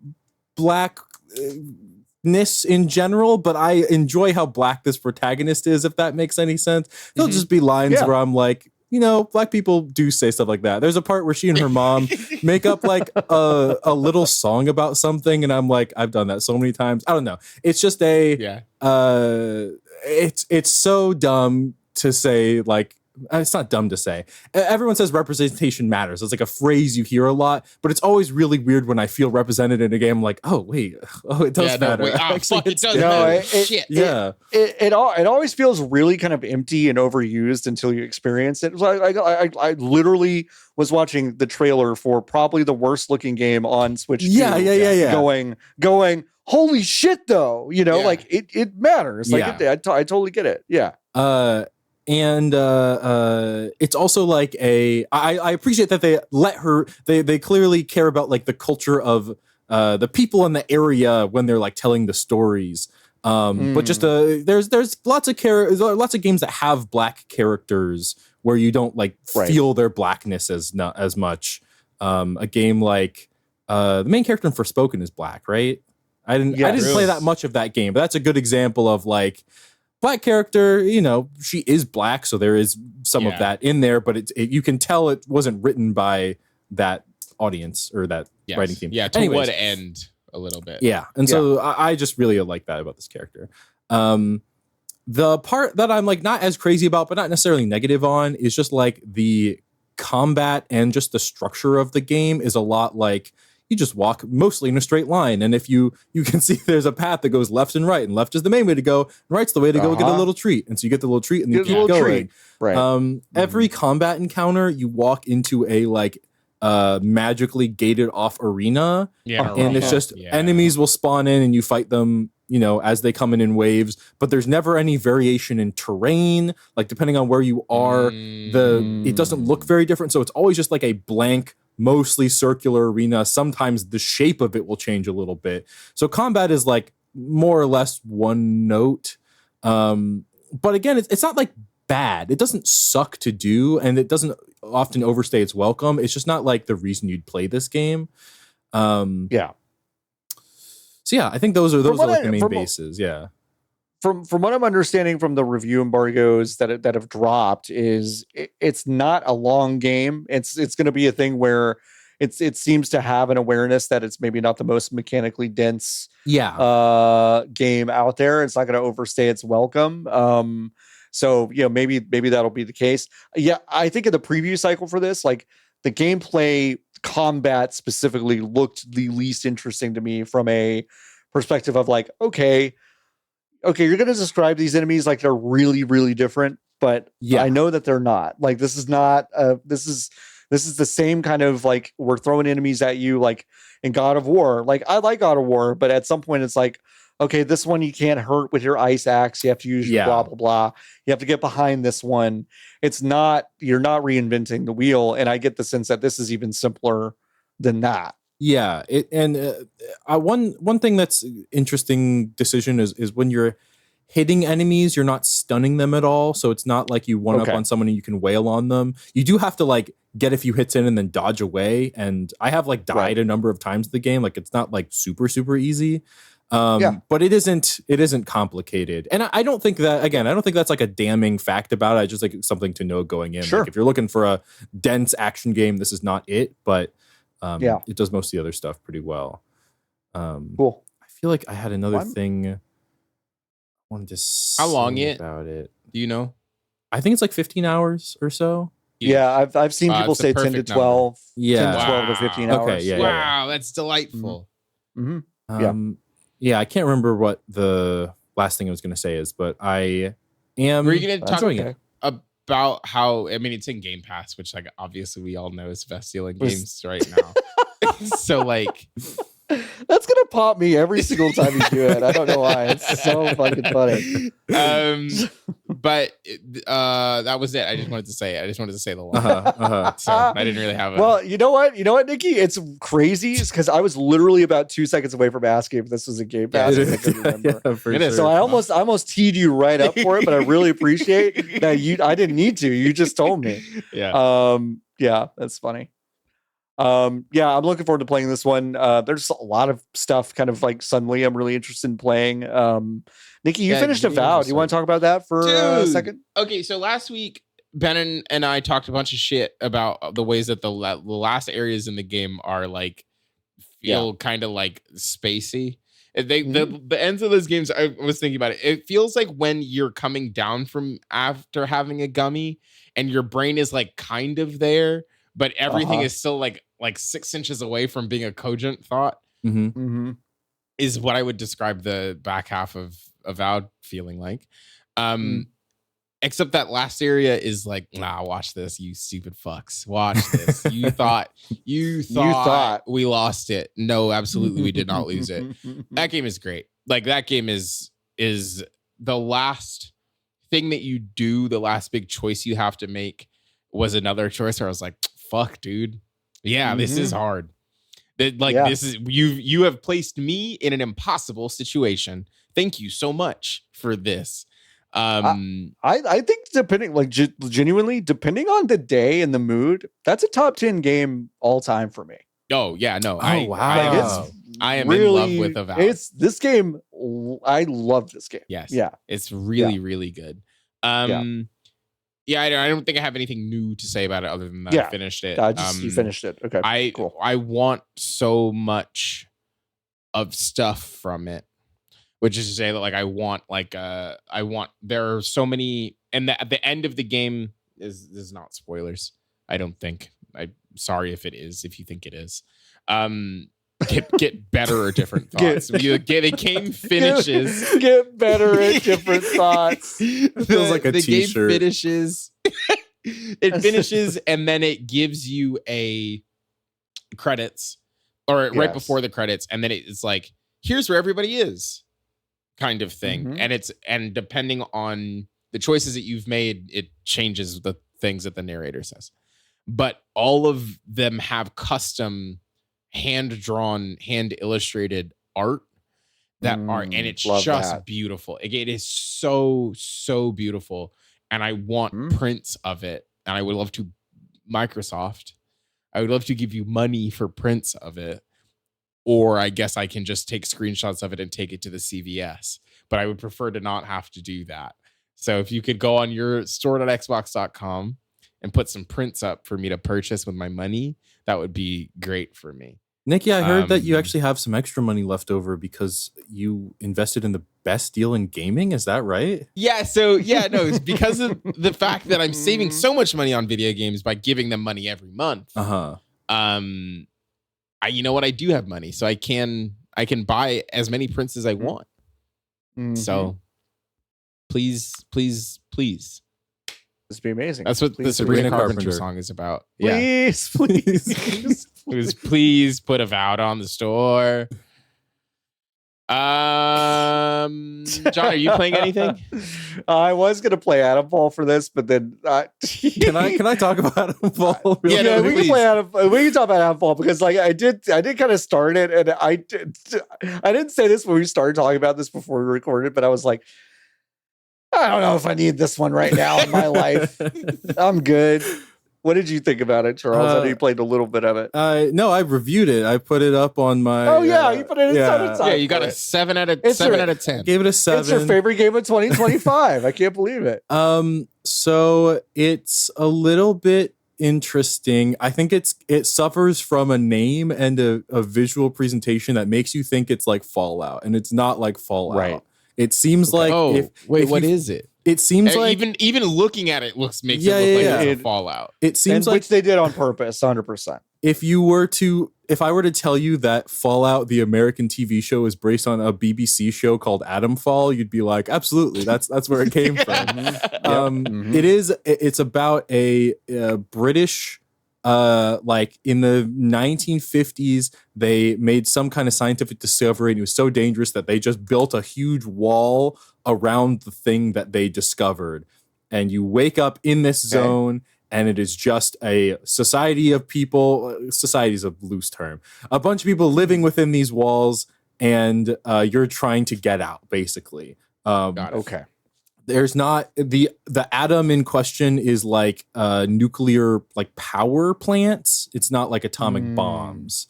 blackness in general, but I enjoy how black this protagonist is, if that makes any sense. There'll just be lines where I'm like, you know, black people do say stuff like that. There's a part where she and her mom make up like a little song about something, and I'm like, I've done that so many times. I don't know. It's just it's so dumb to say like it's not dumb to say. Everyone says representation matters. It's like a phrase you hear a lot, but it's always really weird when I feel represented in a game. I'm like, oh wait, it does matter. Fuck, it does matter. Shit. It always feels really kind of empty and overused until you experience it. I literally was watching the trailer for probably the worst looking game on Switch. Going, holy shit, though, like it matters. Like I totally get it. Yeah. And it's also like I appreciate that they let her, they clearly care about like the culture of the people in the area when they're like telling the stories. But just there's lots of games that have black characters where you don't like feel their blackness as much. A game like the main character in Forspoken is black, right? I didn't play that much of that game, but that's a good example of like black character. She is black, so there is some of that in there, but you can tell it wasn't written by that audience or that writing team. Yeah, to what end a little bit. Yeah, and so I just really like that about this character. The part that I'm like not as crazy about, but not necessarily negative on, is just like the combat and just the structure of the game is a lot like you just walk mostly in a straight line. And if you can see there's a path that goes left and right, and left is the main way to go, and right's the way to go get a little treat. And so you get the little treat and you keep going. Right. Every combat encounter, you walk into a like magically gated off arena. Yeah. And it's just enemies will spawn in and you fight them, as they come in waves, but there's never any variation in terrain. Like depending on where you are, it doesn't look very different. So it's always just like a blank, mostly circular arena. Sometimes the shape of it will change a little bit. So combat is like more or less one note. But again, it's not like bad. It doesn't suck to do, and it doesn't often overstay its welcome. It's just not like the reason you'd play this game. So yeah, I think those are like the main bases. Yeah. From what I'm understanding from the review embargoes that have dropped, is it's not a long game. It's going to be a thing where it seems to have an awareness that it's maybe not the most mechanically dense game out there. It's not going to overstay its welcome. So maybe that'll be the case. Yeah, I think in the preview cycle for this, like the gameplay combat specifically looked the least interesting to me from a perspective of like, okay, you're going to describe these enemies like they're really, really different, but I know that they're not. Like this is not this is the same kind of like we're throwing enemies at you like in God of War. Like I like God of War, but at some point it's like, okay, this one you can't hurt with your ice axe. You have to use your blah, blah, blah. You have to get behind this one. You're not reinventing the wheel. And I get the sense that this is even simpler than that. Yeah. One thing that's interesting decision is when you're hitting enemies, you're not stunning them at all. So it's not like you one up on someone and you can wail on them. You do have to like get a few hits in and then dodge away. And I have like died a number of times in the game. Like it's not like super, super easy. But it isn't complicated. And I don't think that's like a damning fact about it. I just like something to know going in. Sure. Like if you're looking for a dense action game, this is not it, but it does most of the other stuff pretty well. Cool. I feel like I had another thing I wanted to say how long about it. Do you know? I think it's like 15 hours or so. Yeah, I've seen people say 10 to 12. Yeah. 10 to 12 to 15 hours. Okay, yeah. Wow, that's delightful. Mm-hmm. Yeah, I can't remember what the last thing I was going to say is, but I am. Were you going to talk about how? I mean, it's in Game Pass, which like obviously we all know is best selling games right now. So like, that's gonna pop me every single time you do it. I don't know why. It's so fucking funny. But that was it. I just wanted to say the line. So I didn't really have it. Well, you know what, Nikki? It's crazy because I was literally about 2 seconds away from asking if this was a Game Pass. I couldn't remember. So I almost teed you right up for it, but I really appreciate that I didn't need to. You just told me. Yeah, that's funny. I'm looking forward to playing this one. There's a lot of stuff kind of like suddenly I'm really interested in playing. Nikki, you finished Avowed. You want to talk about that for a second? Okay, so last week Ben and I talked a bunch of shit about the ways that the last areas in the game are like feel kind of like spacey. The ends of those games, I was thinking about it. It feels like when you're coming down from after having a gummy and your brain is like kind of there, but everything is still like 6 inches away from being a cogent thought. Is what I would describe the back half of Avowed feeling like. Except that last area is like, nah, watch this, you stupid fucks. Watch this. You thought we lost it. No, absolutely we did not lose it. That game is great. Like that game is the last thing that you do, the last big choice you have to make was another choice where I was like, fuck, dude. Yeah, this is hard. This is you have placed me in an impossible situation. Thank you so much for this. I think genuinely depending on the day and the mood, that's a top 10 game all time for me. Oh yeah, no. Wow. I am in love with Avowed. It's this game. I love this game. Yes. Yeah. It's really, really good. I don't think I have anything new to say about it other than that I finished it. You finished it. Okay. Cool. I want so much of stuff from it. Which is to say that like I want there are so many, and at the end of the game is not spoilers. I don't think. I'm sorry if it is, if you think it is. Get better or different thoughts. The game finishes. Get better at different thoughts. Feels like a t-shirt. Game finishes. It finishes and then it gives you a credits right before the credits, and then it's like, here's where everybody is. Kind of thing. And depending on the choices that you've made, it changes the things that the narrator says. But all of them have custom hand-drawn, hand-illustrated art that are, and it's just beautiful. It is so beautiful. And I want prints of it. And I would love to, Microsoft, I would love to give you money for prints of it. Or I guess I can just take screenshots of it and take it to the CVS. But I would prefer to not have to do that. So if you could go on your store.xbox.com and put some prints up for me to purchase with my money, that would be great for me. Nikki, I heard that you actually have some extra money left over because you invested in the best deal in gaming. Is that right? Yeah. So it's because of the fact that I'm saving so much money on video games by giving them money every month. You know what? I do have money, so I can buy as many prints as I want. So please. This would be amazing. That's what the Sabrina Carpenter song is about. Please. It was please put Avowed on the store. John, are you playing anything? I was gonna play Atomfall for this, but then can I talk about Atomfall? We can talk about Atomfall because like I did kind of start it, and I didn't say this when we started talking about this before we recorded, but I was like, I don't know if I need this one right now in my life. I'm good. What did you think about it, Charles? I know you played a little bit of it. No, I reviewed it. I put it up on my. Oh yeah, you put it in time. Yeah, you got a 7 out of 10. Gave it a 7. It's your favorite game of 2025. I can't believe it. So it's a little bit interesting. I think it suffers from a name and a visual presentation that makes you think it's like Fallout, and it's not like Fallout. Right. It seems like. Oh, what is it? It seems like even looking at it makes it look like it's a Fallout. It seems like which they did on purpose, 100%. If I were to tell you that Fallout, the American TV show, is based on a BBC show called Atomfall, you'd be like, absolutely, that's where it came from. It's about a British. Like in the 1950s, they made some kind of scientific discovery, and it was so dangerous that they just built a huge wall around the thing that they discovered. And you wake up in this zone, and it is just a society of people. Society is a loose term. A bunch of people living within these walls, and you're trying to get out, basically. Okay. There's not the atom in question is like nuclear like power plants. It's not like atomic bombs.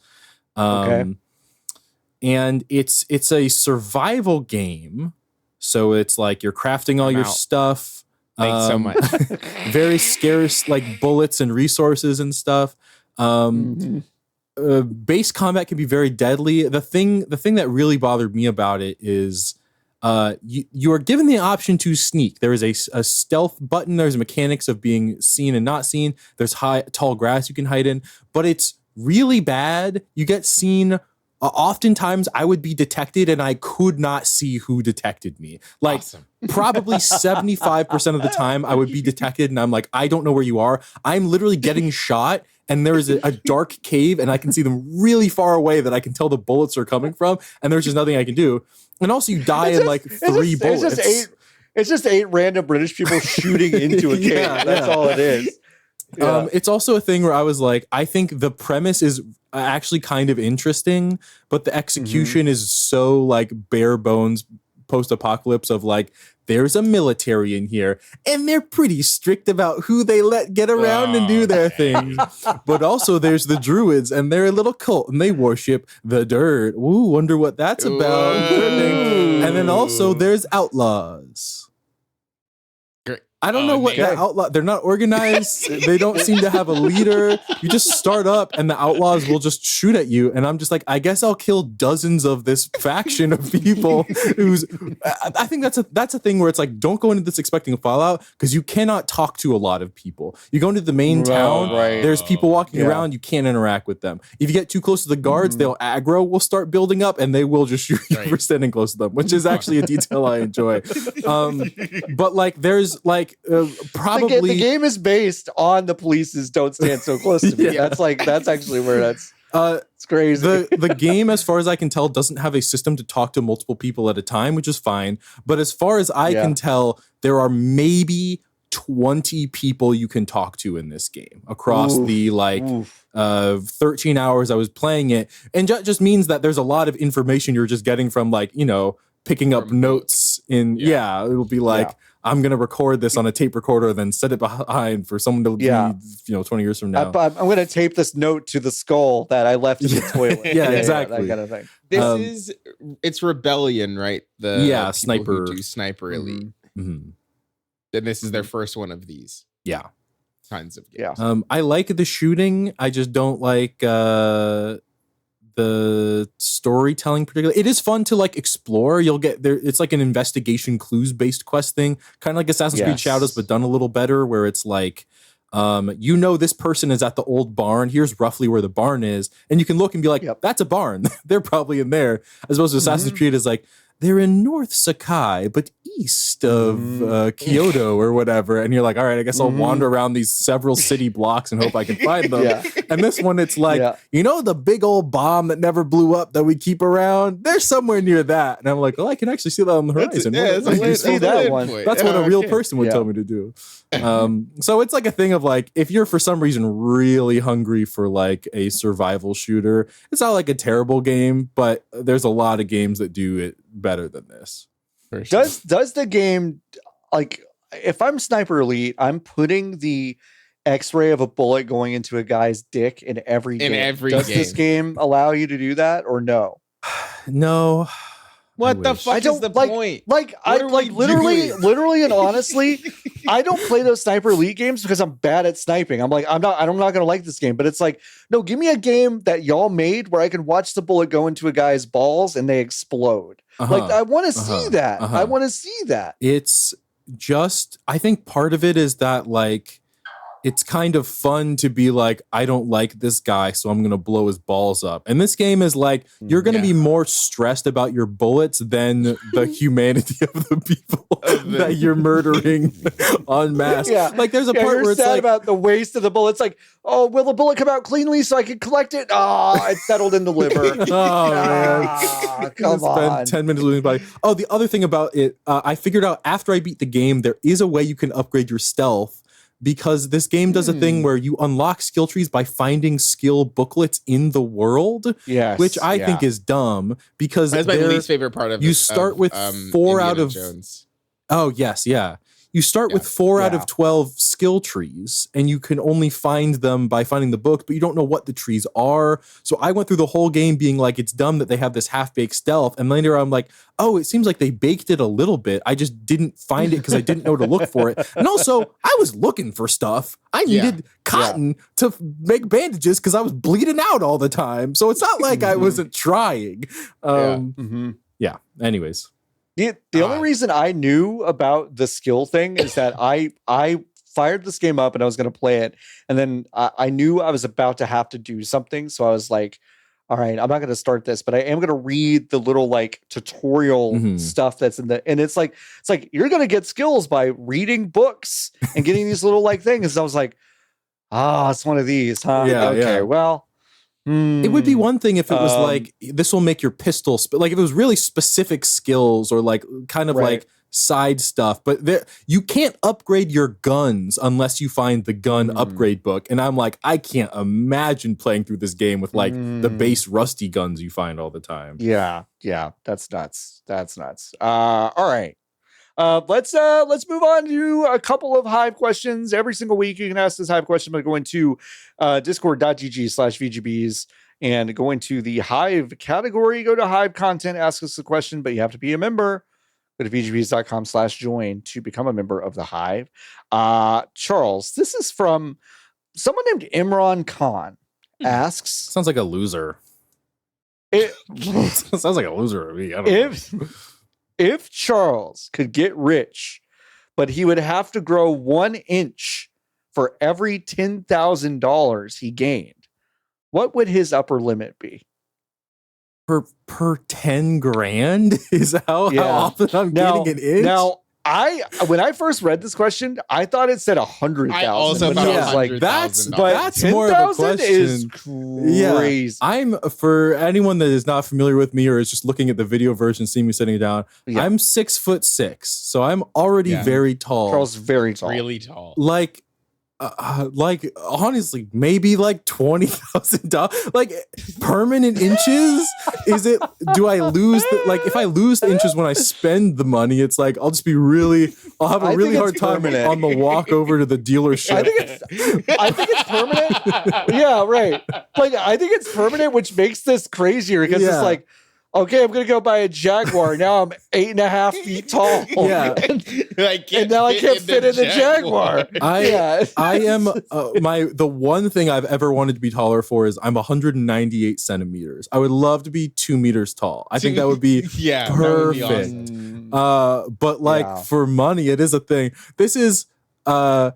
And it's a survival game. So it's like you're crafting all your stuff. Thanks so much. Very scarce like bullets and resources and stuff. base combat can be very deadly. The thing that really bothered me about it is you are given the option to sneak. There is a stealth button. There's mechanics of being seen and not seen. There's tall grass you can hide in, but it's really bad. You get seen. Oftentimes I would be detected and I could not see who detected me. Like awesome. Probably 75% of the time I would be detected and I'm like, I don't know where you are. I'm literally getting shot and there is a dark cave and I can see them really far away that I can tell the bullets are coming from and there's just nothing I can do. And also you die in like 3 bullets. It's just 8 random British people shooting into a cave. That's all it is. Yeah. It's also a thing where I was like, I think the premise is actually kind of interesting, but the execution is so like bare bones post-apocalypse of like, there's a military in here and they're pretty strict about who they let get around and do their thing. But also there's the druids and they're a little cult and they worship the dirt. Ooh, wonder what that's about. And then also there's outlaws. I don't know what that outlaw. They're not organized. They don't seem to have a leader. You just start up, and the outlaws will just shoot at you. And I'm just like, I guess I'll kill dozens of this faction of people. I think that's a thing where it's like, don't go into this expecting a fallout because you cannot talk to a lot of people. You go into the main town. There's people walking around. You can't interact with them. If you get too close to the guards, they'll aggro. Will start building up, and they will just shoot you for standing close to them, which is actually a detail I enjoy. But like, there's like. Probably the game is based on the police's don't stand so close to me. That's actually where it's crazy. The game, as far as I can tell, doesn't have a system to talk to multiple people at a time, which is fine. But as far as I can tell, there are maybe 20 people you can talk to in this game across the 13 hours I was playing it. And just means that there's a lot of information you're just getting from like, picking up notes in, it'll be like, I'm going to record this on a tape recorder, then set it behind for someone to read, 20 years from now. I'm going to tape this note to the skull that I left in the toilet. Exactly. That kind of thing. It's Rebellion, right? The Sniper. who do Sniper Elite. Mm-hmm. And this is their first one of these. Yeah. Kinds of games. Yeah. I like the shooting. I just don't like the storytelling particularly. It is fun to like explore. You'll get there. It's like an investigation clues based quest thing, kind of like Assassin's Creed Shadows, but done a little better, where it's like, this person is at the old barn. Here's roughly where the barn is. And you can look and be like, that's a barn. They're probably in there. As opposed to Assassin's Creed is like, they're in North Sakai, but east of Kyoto or whatever. And you're like, all right, I guess I'll wander around these several city blocks and hope I can find them. And this one, it's like, the big old bomb that never blew up that we keep around? They're somewhere near that. And I'm like, I can actually see that on the horizon. That's what a real person would tell me to do. So it's like a thing of like, if you're for some reason really hungry for like a survival shooter, it's not like a terrible game, but there's a lot of games that do it better than this. Sure. Does the game, like, if I'm Sniper Elite, I'm putting the X-ray of a bullet going into a guy's dick in every game. Does this game allow you to do that or no? No. What the fuck is the point? Literally and honestly, I don't play those Sniper Elite games because I'm bad at sniping. I'm not going to like this game, but it's like, no, give me a game that y'all made where I can watch the bullet go into a guy's balls and they explode. Like, I want to see that. I want to see that. It's just, I think part of it is that like, it's kind of fun to be like, I don't like this guy, so I'm going to blow his balls up. And this game is like, you're going to be more stressed about your bullets than the humanity of the people that you're murdering en masse. Like, there's a part where it's sad like, about the waste of the bullet. It's like, oh, will the bullet come out cleanly so I can collect it? Oh, it settled in the liver. Man. Come on. Spend 10 minutes losing body. Oh, the other thing about it, I figured out after I beat the game, there is a way you can upgrade your stealth. Because this game does a thing where you unlock skill trees by finding skill booklets in the world, which I think is dumb. Because that's my least favorite part of it. You start with 4 Indiana out of Jones. Oh yes, yeah. You start with 4 out of 12 skill trees, and you can only find them by finding the books, but you don't know what the trees are. So I went through the whole game being like, it's dumb that they have this half-baked stealth. And later I'm like, oh, it seems like they baked it a little bit. I just didn't find it because I didn't know to look for it. And also, I was looking for stuff. I needed cotton to make bandages because I was bleeding out all the time. So it's not like I wasn't trying. Yeah. Anyways. The only reason I knew about the skill thing is that I fired this game up and I was going to play it. And then I knew I was about to have to do something. So I was like, all right, I'm not going to start this, but I am going to read the little like tutorial stuff that's in the, and it's like you're going to get skills by reading books and getting these little like things. And I was like, it's one of these, huh? Yeah, okay, well. It would be one thing if it was like, this will make your pistol, like if it was really specific skills or like kind of like side stuff, but you can't upgrade your guns unless you find the gun upgrade book. And I'm like, I can't imagine playing through this game with like the base rusty guns you find all the time. Yeah. That's nuts. All right. Let's move on to a couple of Hive questions. Every single week you can ask this Hive question by going to discord.gg/VGBs and go into the Hive category, go to Hive content, ask us a question, but you have to be a member. Go to vgbs.com/join to become a member of the Hive. Charles, this is from someone named Imran Khan asks. Sounds like a loser. Sounds like a loser to me. I don't know. If Charles could get rich, but he would have to grow 1 inch for every $10,000 he gained, what would his upper limit be? Per 10 grand is how often I'm getting an inch. Now, when I first read this question, I thought it said 100,000. I also thought it was like that's more of a question. Is crazy. I'm, for anyone that is not familiar with me or is just looking at the video version, seeing me sitting down, I'm 6'6", so I'm already very tall. Charles is very tall, really tall. Like honestly, maybe like $20,000, like permanent inches. Is it? Do I lose? If I lose the inches when I spend the money, it's like I'll have a really hard time on the walk over to the dealership. I think it's permanent. Yeah, right. Like I think it's permanent, which makes this crazier because it's like, okay, I'm gonna go buy a Jaguar. Now I'm 8.5 feet tall. Yeah, and now I can't fit in the Jaguar. I am the one thing I've ever wanted to be taller for is I'm 198 centimeters. I would love to be 2 meters tall. I think that would be perfect. Would be awesome. But like for money, it is a thing. This is I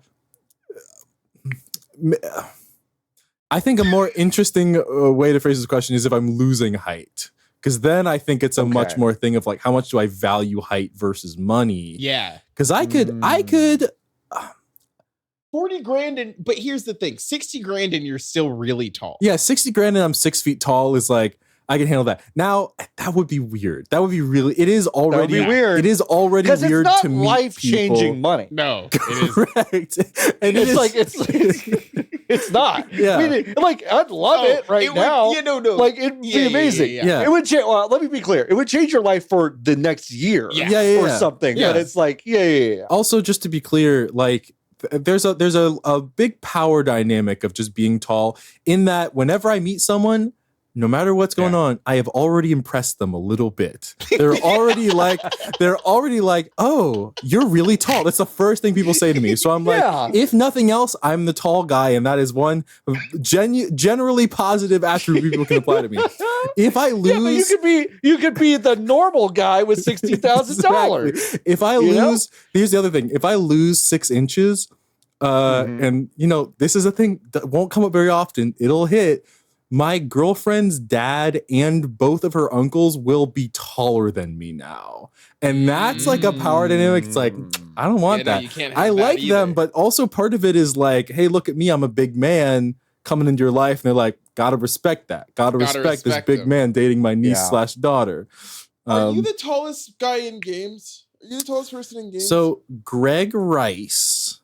think a more interesting way to phrase this question is if I'm losing height. Because then I think it's a much more thing of like, how much do I value height versus money? Yeah. Because I could 40 grand, but here's the thing, 60 grand and you're still really tall. Yeah, 60 grand and I'm 6 feet tall is like, I can handle that. Now, that would be weird. That would be it is already weird. It is already weird it's not to meet life-changing money. No, correct. And it's not. Yeah. I mean, like I'd love it now. Yeah, no. Like it'd be amazing. Yeah. It would change. Well, let me be clear. It would change your life for the next year. Or something. Yeah. But it's like, Also, just to be clear, like there's a big power dynamic of just being tall in that whenever I meet someone, no matter what's going on, I have already impressed them a little bit. They're already like, oh, you're really tall. That's the first thing people say to me. So I'm like, if nothing else, I'm the tall guy. And that is one generally positive attribute people can apply to me. If I lose, you could be the normal guy with $60,000. Exactly. If I lose, here's the other thing. If I lose 6 inches, and this is a thing that won't come up very often. It'll hit. My girlfriend's dad and both of her uncles will be taller than me now. And that's like a power dynamic. It's like, I don't want that. You can't have I like either. them, but also part of it is like, hey, look at me. I'm a big man coming into your life. And they're like, gotta respect that. Gotta respect this big man dating my niece/daughter. Are you the tallest guy in games? Are you the tallest person in games? So Greg Rice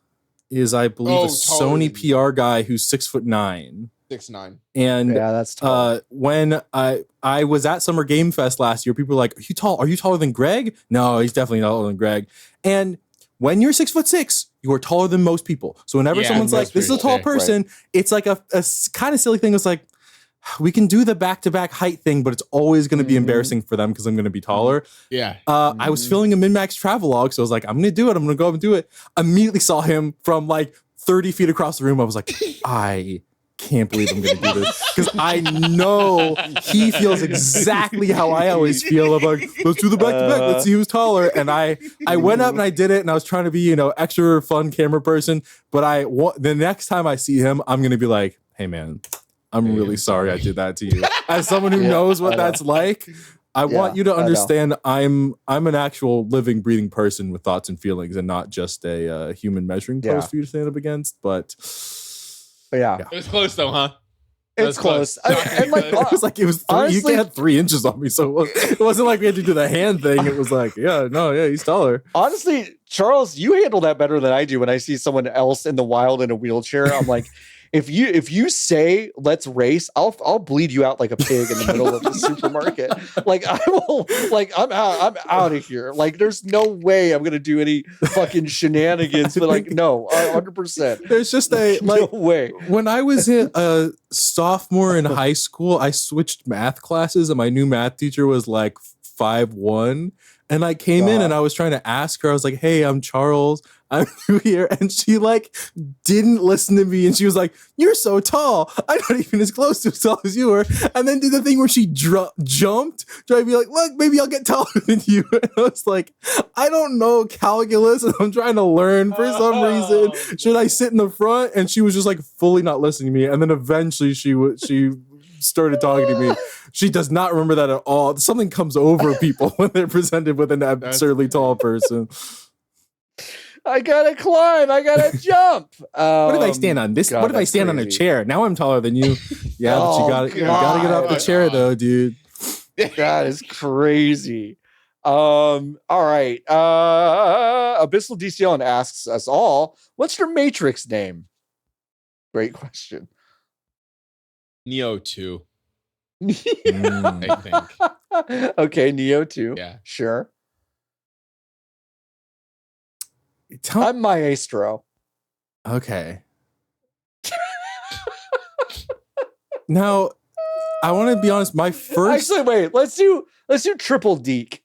is, I believe, a Sony PR guy who's 6'9". 6'9". And that's tall. When I was at Summer Game Fest last year, people were like, are you tall? Are you taller than Greg? No, he's definitely taller than Greg. And when you're 6'6", you are taller than most people. So whenever someone's like, this is a tall person, it's like a kind of silly thing. It's like, we can do the back-to-back height thing, but it's always going to be embarrassing for them because I'm going to be taller. Yeah. I was filming a Min-Max travelogue, so I was like, I'm going to do it. I'm going to go up and do it. Immediately saw him from like 30 feet across the room. I was like, I can't believe I'm going to do this because I know he feels exactly how I always feel. I'm like, let's do the back-to-back. Let's see who's taller. And I went up and I did it, and I was trying to be, extra fun camera person. But the next time I see him, I'm going to be like, hey, man, I'm really sorry I did that to you. As someone who knows what that's like, I want you to understand I'm an actual living, breathing person with thoughts and feelings, and not just a human measuring post for you to stand up against. But yeah, it was close though, huh? It's close. And like, it was honestly, you had 3 inches on me, so it wasn't like we had to do the hand thing. It was like, he's taller. Honestly, Charles, you handle that better than I do. When I see someone else in the wild in a wheelchair, I'm like, if you say let's race, I'll bleed you out like a pig in the middle of the supermarket. Like I will, like I'm out of here. Like there's no way I'm gonna do any fucking shenanigans. But like no, 100%. There's just no way. When I was a sophomore in high school, I switched math classes, and my new math teacher was like 5'1", and I came in and I was trying to ask her. I was like, "Hey, I'm Charles. I'm new here," and she like didn't listen to me, and she was like, "You're so tall. I'm not even as close to as tall as you are." And then did the thing where she jumped, trying to be like, "Look, maybe I'll get taller than you." And I was like, "I don't know calculus, and I'm trying to learn for some reason. Should I sit in the front?" And she was just like fully not listening to me. And then eventually she started talking to me. She does not remember that at all. Something comes over people when they're presented with an absurdly tall person. I gotta climb. I gotta jump. What if I stand on this? What if I stand on a chair? Now I'm taller than you. Yeah, but you gotta get off the chair though, dude. That is crazy. All right. Abyssal DCL asks us all, what's your Matrix name? Great question. Neo 2. I think. Okay, Neo 2. Yeah. Sure. I'm Maestro. Okay. Now, I want to be honest. My first. Actually, wait. Let's do Triple Deke.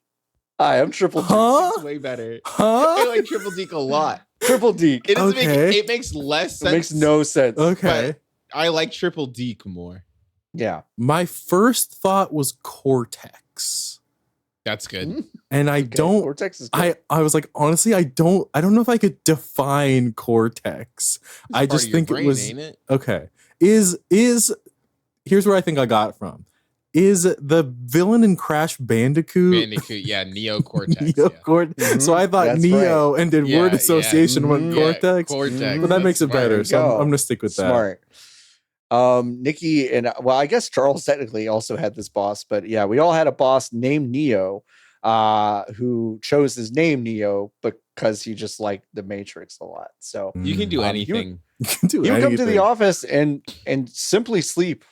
Hi, I'm Triple Deke. Huh? It's way better. Huh? I like Triple Deke a lot. Triple Deke. It doesn't it makes less sense. It makes no sense. Okay. I like Triple Deke more. Yeah. My first thought was Cortex. That's good. And I don't. Cortex is good. I was like, honestly, I don't know if I could define Cortex. I just think it was. Ain't it? Okay. Is here's where I think I got it from. Is the villain in Crash Bandicoot? Yeah, Neo Cortex. Mm-hmm. So I thought That's Neo and did word association with Cortex. Cortex. But that makes it better. So I'm going to stick with that. Smart. Nikki and I guess Charles technically also had this boss, but yeah, we all had a boss named Neo, who chose his name Neo because he just liked the Matrix a lot. So you can do anything. You would come to the office and simply sleep.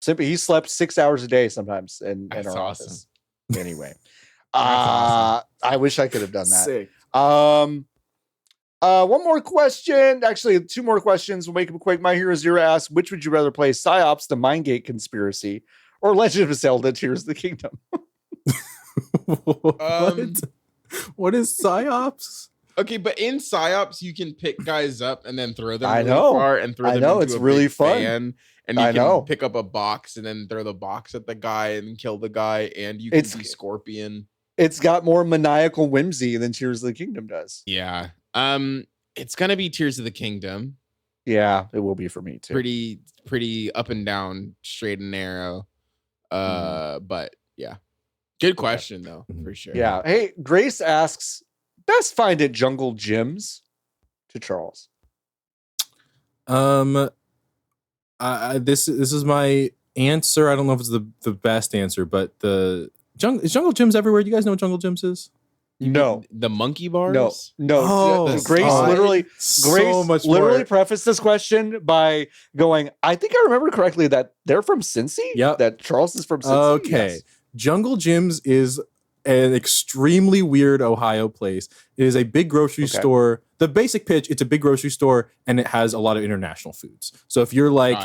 He slept 6 hours a day sometimes in our office. Anyway, awesome. I wish I could have done that. Sick. One more question. Actually, 2 more questions. We'll make them quick. My Hero Zero asks, which would you rather play, PsyOps, the Mindgate Conspiracy, or Legend of Zelda, Tears of the Kingdom? What is PsyOps? Okay, but in PsyOps, you can pick guys up and then throw them far and throw them into it's a really big fun. fan, and you can pick up a box and then throw the box at the guy and kill the guy, and you can be Scorpion. It's got more maniacal whimsy than Tears of the Kingdom does. Yeah. It's gonna be Tears of the Kingdom. Yeah, it will be for me too. Pretty up and down, straight and narrow. But yeah. Good question though, for sure. Yeah. Hey, Grace asks, best find at Jungle Gyms, to Charles. This is my answer. I don't know if it's the best answer, but is Jungle Gyms everywhere? Do you guys know what Jungle Gyms is? No. The monkey bars? No. Oh, Grace literally prefaced this question by going, I think I remember correctly that they're from Cincy? Yep. That Charles is from Cincy? Okay. Yes. Jungle Gyms is an extremely weird Ohio place. It is a big grocery store. The basic pitch, it's a big grocery store and it has a lot of international foods. So if you're like,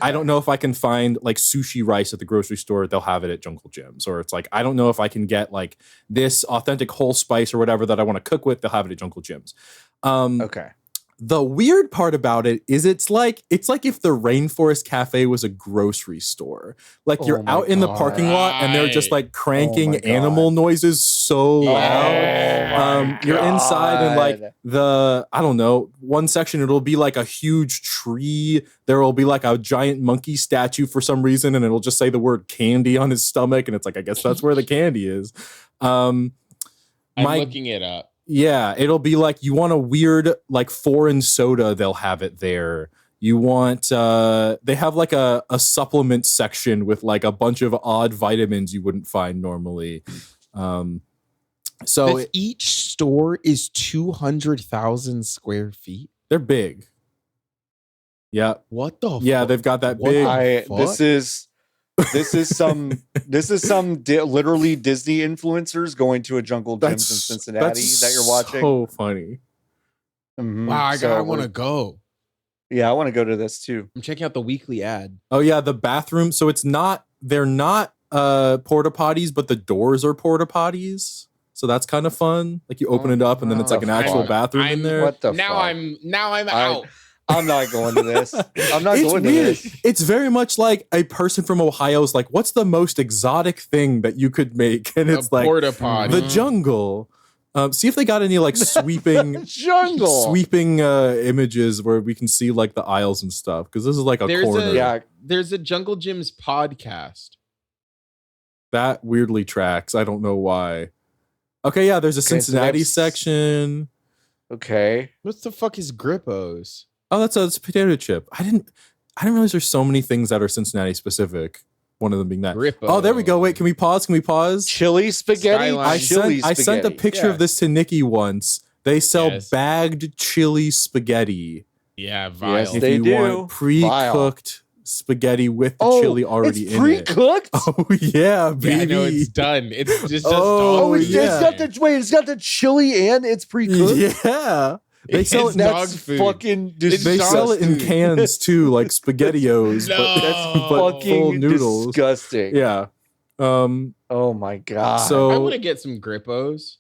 I don't know if I can find like sushi rice at the grocery store, they'll have it at Jungle Jim's. Or it's like, I don't know if I can get like this authentic whole spice or whatever that I want to cook with, they'll have it at Jungle Jim's. The weird part about it is it's like if the Rainforest Cafe was a grocery store. Like you're out in the parking lot and they're just like cranking animal noises so loud. You're inside and like I don't know, one section it'll be like a huge tree. There will be like a giant monkey statue for some reason and it'll just say the word candy on his stomach and it's like, I guess that's where the candy is. I'm looking it up. Yeah, it'll be like you want a weird like foreign soda, they'll have it there. You want they have like a supplement section with like a bunch of odd vitamins you wouldn't find normally. So each store is 200,000 square feet. They're big. Yeah. What the Yeah, they've got that big. This is some literally Disney influencers going to a Jungle Jim's in Cincinnati that you're watching. So funny. Wow, I want to go. Yeah, I want to go to this too. I'm checking out the weekly ad. Oh yeah, the bathroom. So they're not porta potties, but the doors are porta potties. So that's kind of fun. Like you open it up and then it's like an actual bathroom in there. What the now fuck? I'm out. I'm not going to this. I'm not going to this. It's very much like a person from Ohio's like, what's the most exotic thing that you could make? And it's like porta potty. The jungle. See if they got any like sweeping images where we can see like the aisles and stuff. Because this is like a corner. There's a Jungle Jim's podcast. That weirdly tracks. I don't know why. Okay, yeah, there's a Cincinnati section. Okay. What the fuck is Grippos? Oh, that's a potato chip. I didn't realize there's so many things that are Cincinnati specific. One of them being that. Grippo. Oh, there we go. Wait, can we pause? Chili spaghetti. I sent a picture of this to Nikki once. They sell bagged chili spaghetti. Yeah, vile. Yes, they do. Want pre-cooked spaghetti with the chili already in it. Pre-cooked? Oh yeah, baby. Yeah, I know it's done. It's just it's got the chili and it's pre-cooked. Yeah. They sell it. Dog food. Fucking they sell it in cans too, like SpaghettiOs, but fucking full noodles. Disgusting. Yeah. Oh my god. So I want to get some Grippos.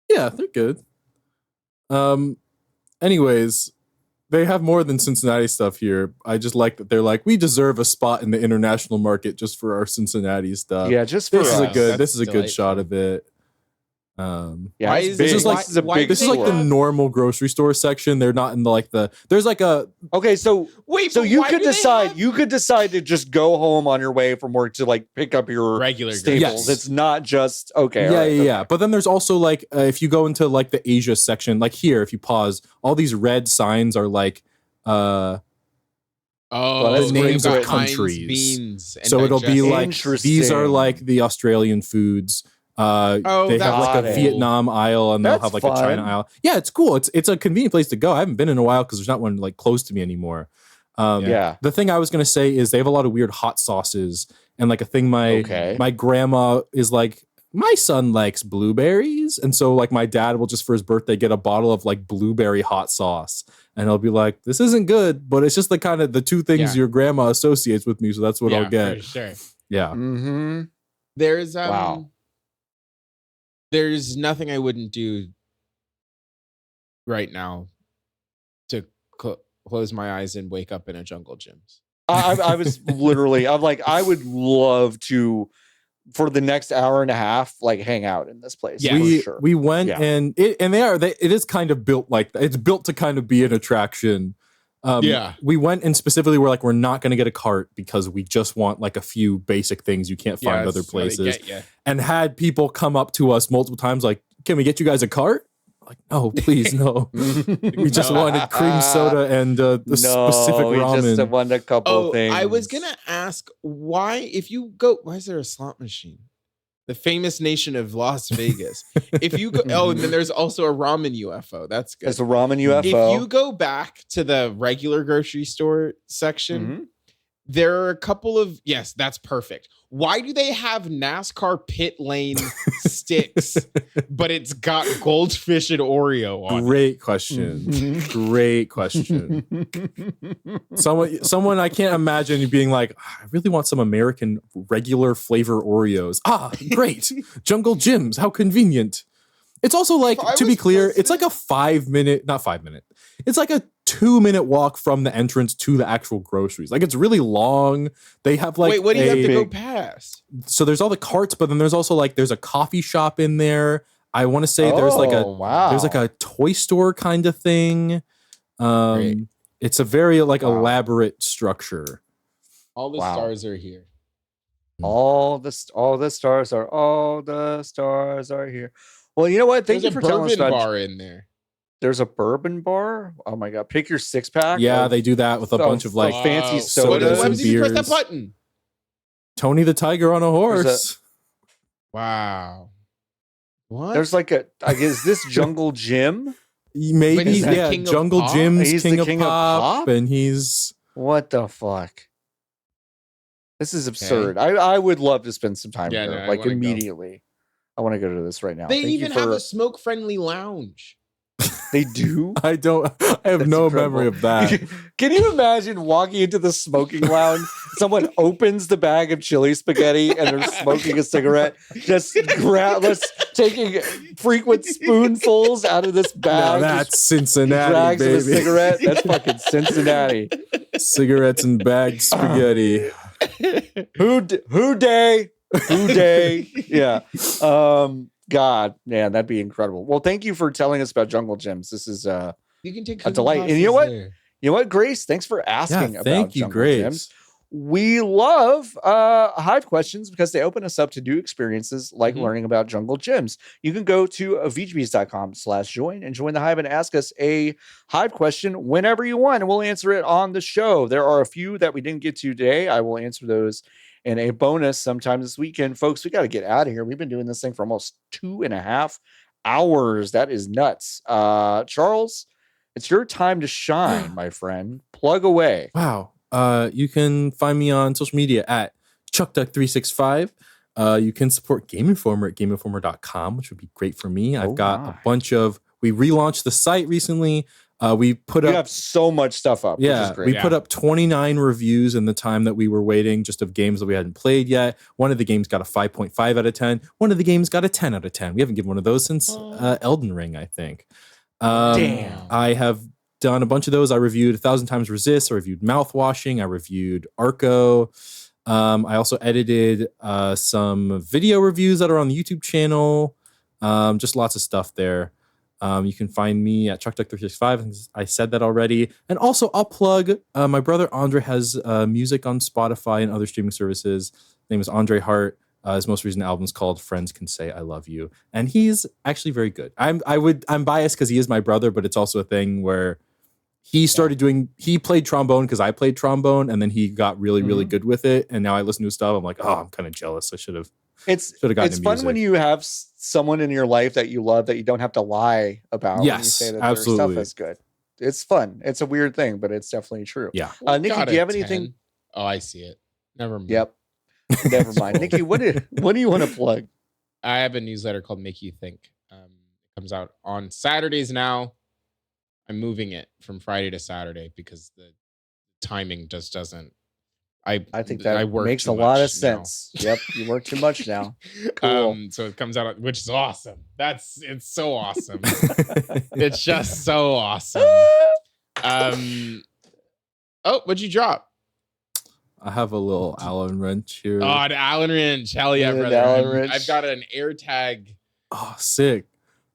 Yeah, they're good. Anyways, they have more than Cincinnati stuff here. I just like that they're like, we deserve a spot in the international market just for our Cincinnati stuff. Yeah, just for this us. This is a good shot of it. This is like the normal grocery store section. They're not in there's like a so you could decide to just go home on your way from work to like pick up your regular staples. Yes. It's not just yeah. But then there's also like if you go into like the Asia section, like here, if you pause, all these red signs are like the names of countries. So it'll be like these are like the Australian foods. They have like a Vietnam aisle and they'll have like a China aisle. Yeah, it's cool. It's a convenient place to go. I haven't been in a while because there's not one like close to me anymore. The thing I was gonna say is they have a lot of weird hot sauces and like a thing my grandma is like, my son likes blueberries, and so like my dad will just for his birthday get a bottle of like blueberry hot sauce, and I'll be like, this isn't good, but it's just the kind of the two things your grandma associates with me, so that's what I'll get. For sure. Yeah. Mm-hmm. There's There's nothing I wouldn't do right now to close my eyes and wake up in a Jungle Jim's. I was literally, I'm like, I would love to, for the next hour and a half, like hang out in this place. Yeah, we went and it is kind of built like that. It's built to kind of be an attraction. We went and specifically we're like, we're not going to get a cart because we just want like a few basic things you can't find other places. And had people come up to us multiple times like, can we get you guys a cart? Like, no, please, no. We just wanted cream soda and specific ramen. We just wanted a couple things. I was going to ask why is there a slot machine? The famous nation of Las Vegas. If you go, and then there's also a ramen UFO. That's good. There's a ramen UFO. If you go back to the regular grocery store section, There are a couple of yes, that's perfect. Why do they have NASCAR pit lane sticks, but it's got goldfish and Oreo on it? Great question. Great question. Someone I can't imagine being like, I really want some American regular flavor Oreos. Ah, great. Jungle Gyms, how convenient. It's also like, to be clear, it's like a 5 minute, not 5 minute. It's like a 2-minute walk from the entrance to the actual groceries. Like it's really long. They have like wait, what do you have to go past? So there's all the carts, but then there's also like there's a coffee shop in there. I want to say there's like a toy store kind of thing. It's a very like elaborate structure. All the stars are here. All the stars are here. Well, you know what? Thank you for telling us about. There's a bourbon bar in there. There's a bourbon bar. Oh my god! Pick your 6-pack. Yeah, they do that with a bunch of like fancy sodas and beers. Press that button. Tony the Tiger on a horse. Wow. What? There's like is this Jungle Jim? Maybe, yeah. Jungle Jim's he's king the of king of pop, pop, and he's what the fuck? This is absurd. I would love to spend some time there, like immediately. I want to go to this right now. They even have a smoke-friendly lounge. They do? I have no incredible memory of that. Can you imagine walking into the smoking lounge? Someone opens the bag of chili spaghetti and they're smoking a cigarette, just taking frequent spoonfuls out of this bag. No, that's Cincinnati, drags baby. Of a cigarette. That's fucking Cincinnati. Cigarettes and bagged spaghetti. Who day? Yeah. God, man, that'd be incredible. Well, thank you for telling us about Jungle Gyms. This is you can take a delight. And you know what? You know what, Grace? Thanks for asking about thank you, Jungle Grace. Gyms. We love Hive questions because they open us up to new experiences like learning about Jungle Gyms. You can go to VGBs.com/join and join the Hive and ask us a Hive question whenever you want, and we'll answer it on the show. There are a few that we didn't get to today. I will answer those in a bonus sometime this weekend. Folks, we got to get out of here. We've been doing this thing for almost 2.5 hours. That is nuts. Charles, it's your time to shine, my friend. Plug away. Wow. You can find me on social media at ChuckDuck365. You can support Game Informer at GameInformer.com, which would be great for me. I've got a bunch of, we relaunched the site recently. We have so much stuff up. Yeah, which is great. We put up 29 reviews in the time that we were waiting, just of games that we hadn't played yet. One of the games got a 5.5 out of 10. One of the games got a 10 out of 10. We haven't given one of those since Elden Ring, I think. Damn. I have done a bunch of those. I reviewed 1,000 Times Resist. I reviewed Mouthwashing. I reviewed Arco. I also edited some video reviews that are on the YouTube channel. Just lots of stuff there. You can find me at ChuckDuck365. I said that already. And also, I'll plug my brother Andre has music on Spotify and other streaming services. His name is Andre Harte. His most recent album is called Friends Can Say I Love You. And he's actually very good. I'm biased because he is my brother, but it's also a thing where he played trombone because I played trombone, and then he got really, really good with it. And now I listen to his stuff. I'm like, oh, I'm kind of jealous. I should have. It's fun when you have someone in your life that you love that you don't have to lie about. Yes, when you say that absolutely. Their stuff is good. It's fun. It's a weird thing, but it's definitely true. Yeah. Nikki, do you have anything? 10. Oh, I see it. Never mind. Yep. Never mind. Nikki, what do you want to plug? I have a newsletter called Make You Think. It comes out on Saturdays now. I'm moving it from Friday to Saturday because the timing just doesn't. I think that makes a lot of sense. Yep, you work too much now. Cool. So it comes out, which is awesome. It's so awesome. It's just so awesome. Oh, what'd you drop? I have a little Allen wrench here. Oh, an Allen wrench. Hell yeah, brother. Allen wrench. I've got an AirTag. Oh, sick.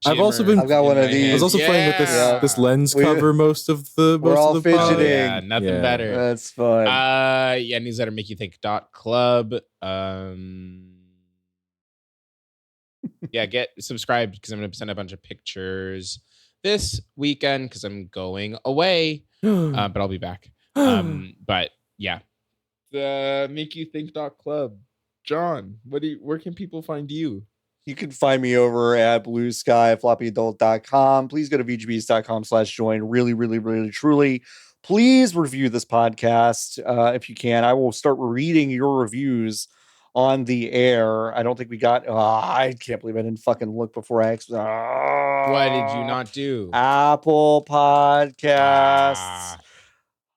I've got one of these. I was also playing with this lens cover most of the fidgeting. Oh, yeah, nothing better. That's fun. Newsletter make you think .club. Get subscribed because I'm gonna send a bunch of pictures this weekend because I'm going away. But I'll be back. But yeah. The make you think .club. John, where can people find you? You can find me over at blueskyfloppyadult.com. Please go to vgbs.com/join. Really, really, really, truly please review this podcast if you can. I will start reading your reviews on the air. I don't think we got. I can't believe I didn't fucking look before I. What did you not do? Apple Podcasts.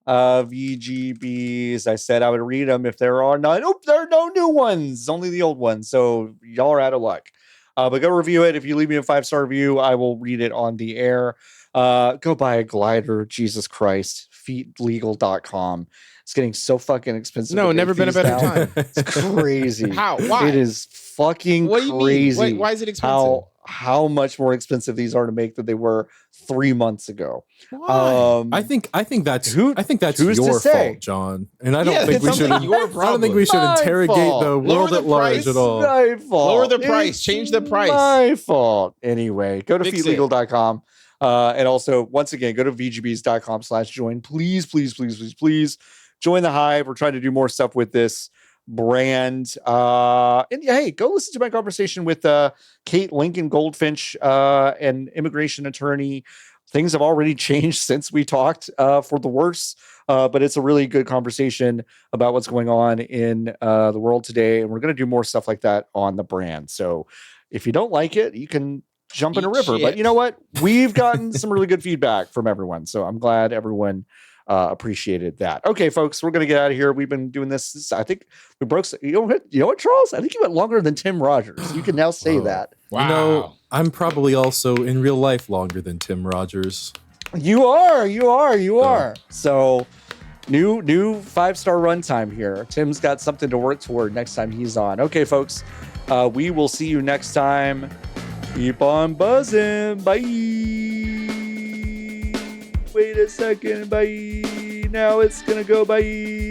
VGBs. I said I would read them if there are none. Nope, there are no new ones, only the old ones. So y'all are out of luck. But go review it. If you leave me a 5-star review, I will read it on the air. Go buy a glider. Jesus Christ. Feetlegal.com. It's getting so fucking expensive. No, never been a better time. It's crazy. How? Why? It is fucking What do you crazy. mean? Why is it expensive? How much more expensive these are to make than they were 3 months ago. Why? I think that's who's your to say? fault, John. And I don't Yeah, think we it's should. not your I don't problem. think we should My interrogate fault. the Lower world the at large price. at all. My fault. Lower the price. It's Change the price. My fault. Anyway, go to Fix feetlegal.com. And also, once again, go to vgbs.com/join. Please, please, please, please, please join the hive. We're trying to do more stuff with this brand. And yeah, hey, go listen to my conversation with Kate Lincoln Goldfinch, an immigration attorney. Things have already changed since we talked for the worse. But it's a really good conversation about what's going on in the world today. And we're going to do more stuff like that on the brand. So if you don't like it, you can jump in a Eat river. shit. But you know what? We've gotten some really good feedback from everyone. So I'm glad everyone appreciated that. Okay, folks, we're going to get out of here. We've been doing this. I think we broke. You know what, Charles? I think you went longer than Tim Rogers. You can now say that. Wow. You know, I'm probably also in real life longer than Tim Rogers. You are. So new 5-star runtime here. Tim's got something to work toward next time he's on. Okay, folks, we will see you next time. Keep on buzzing. Bye. Wait a second. Bye. Now it's gonna go. Bye.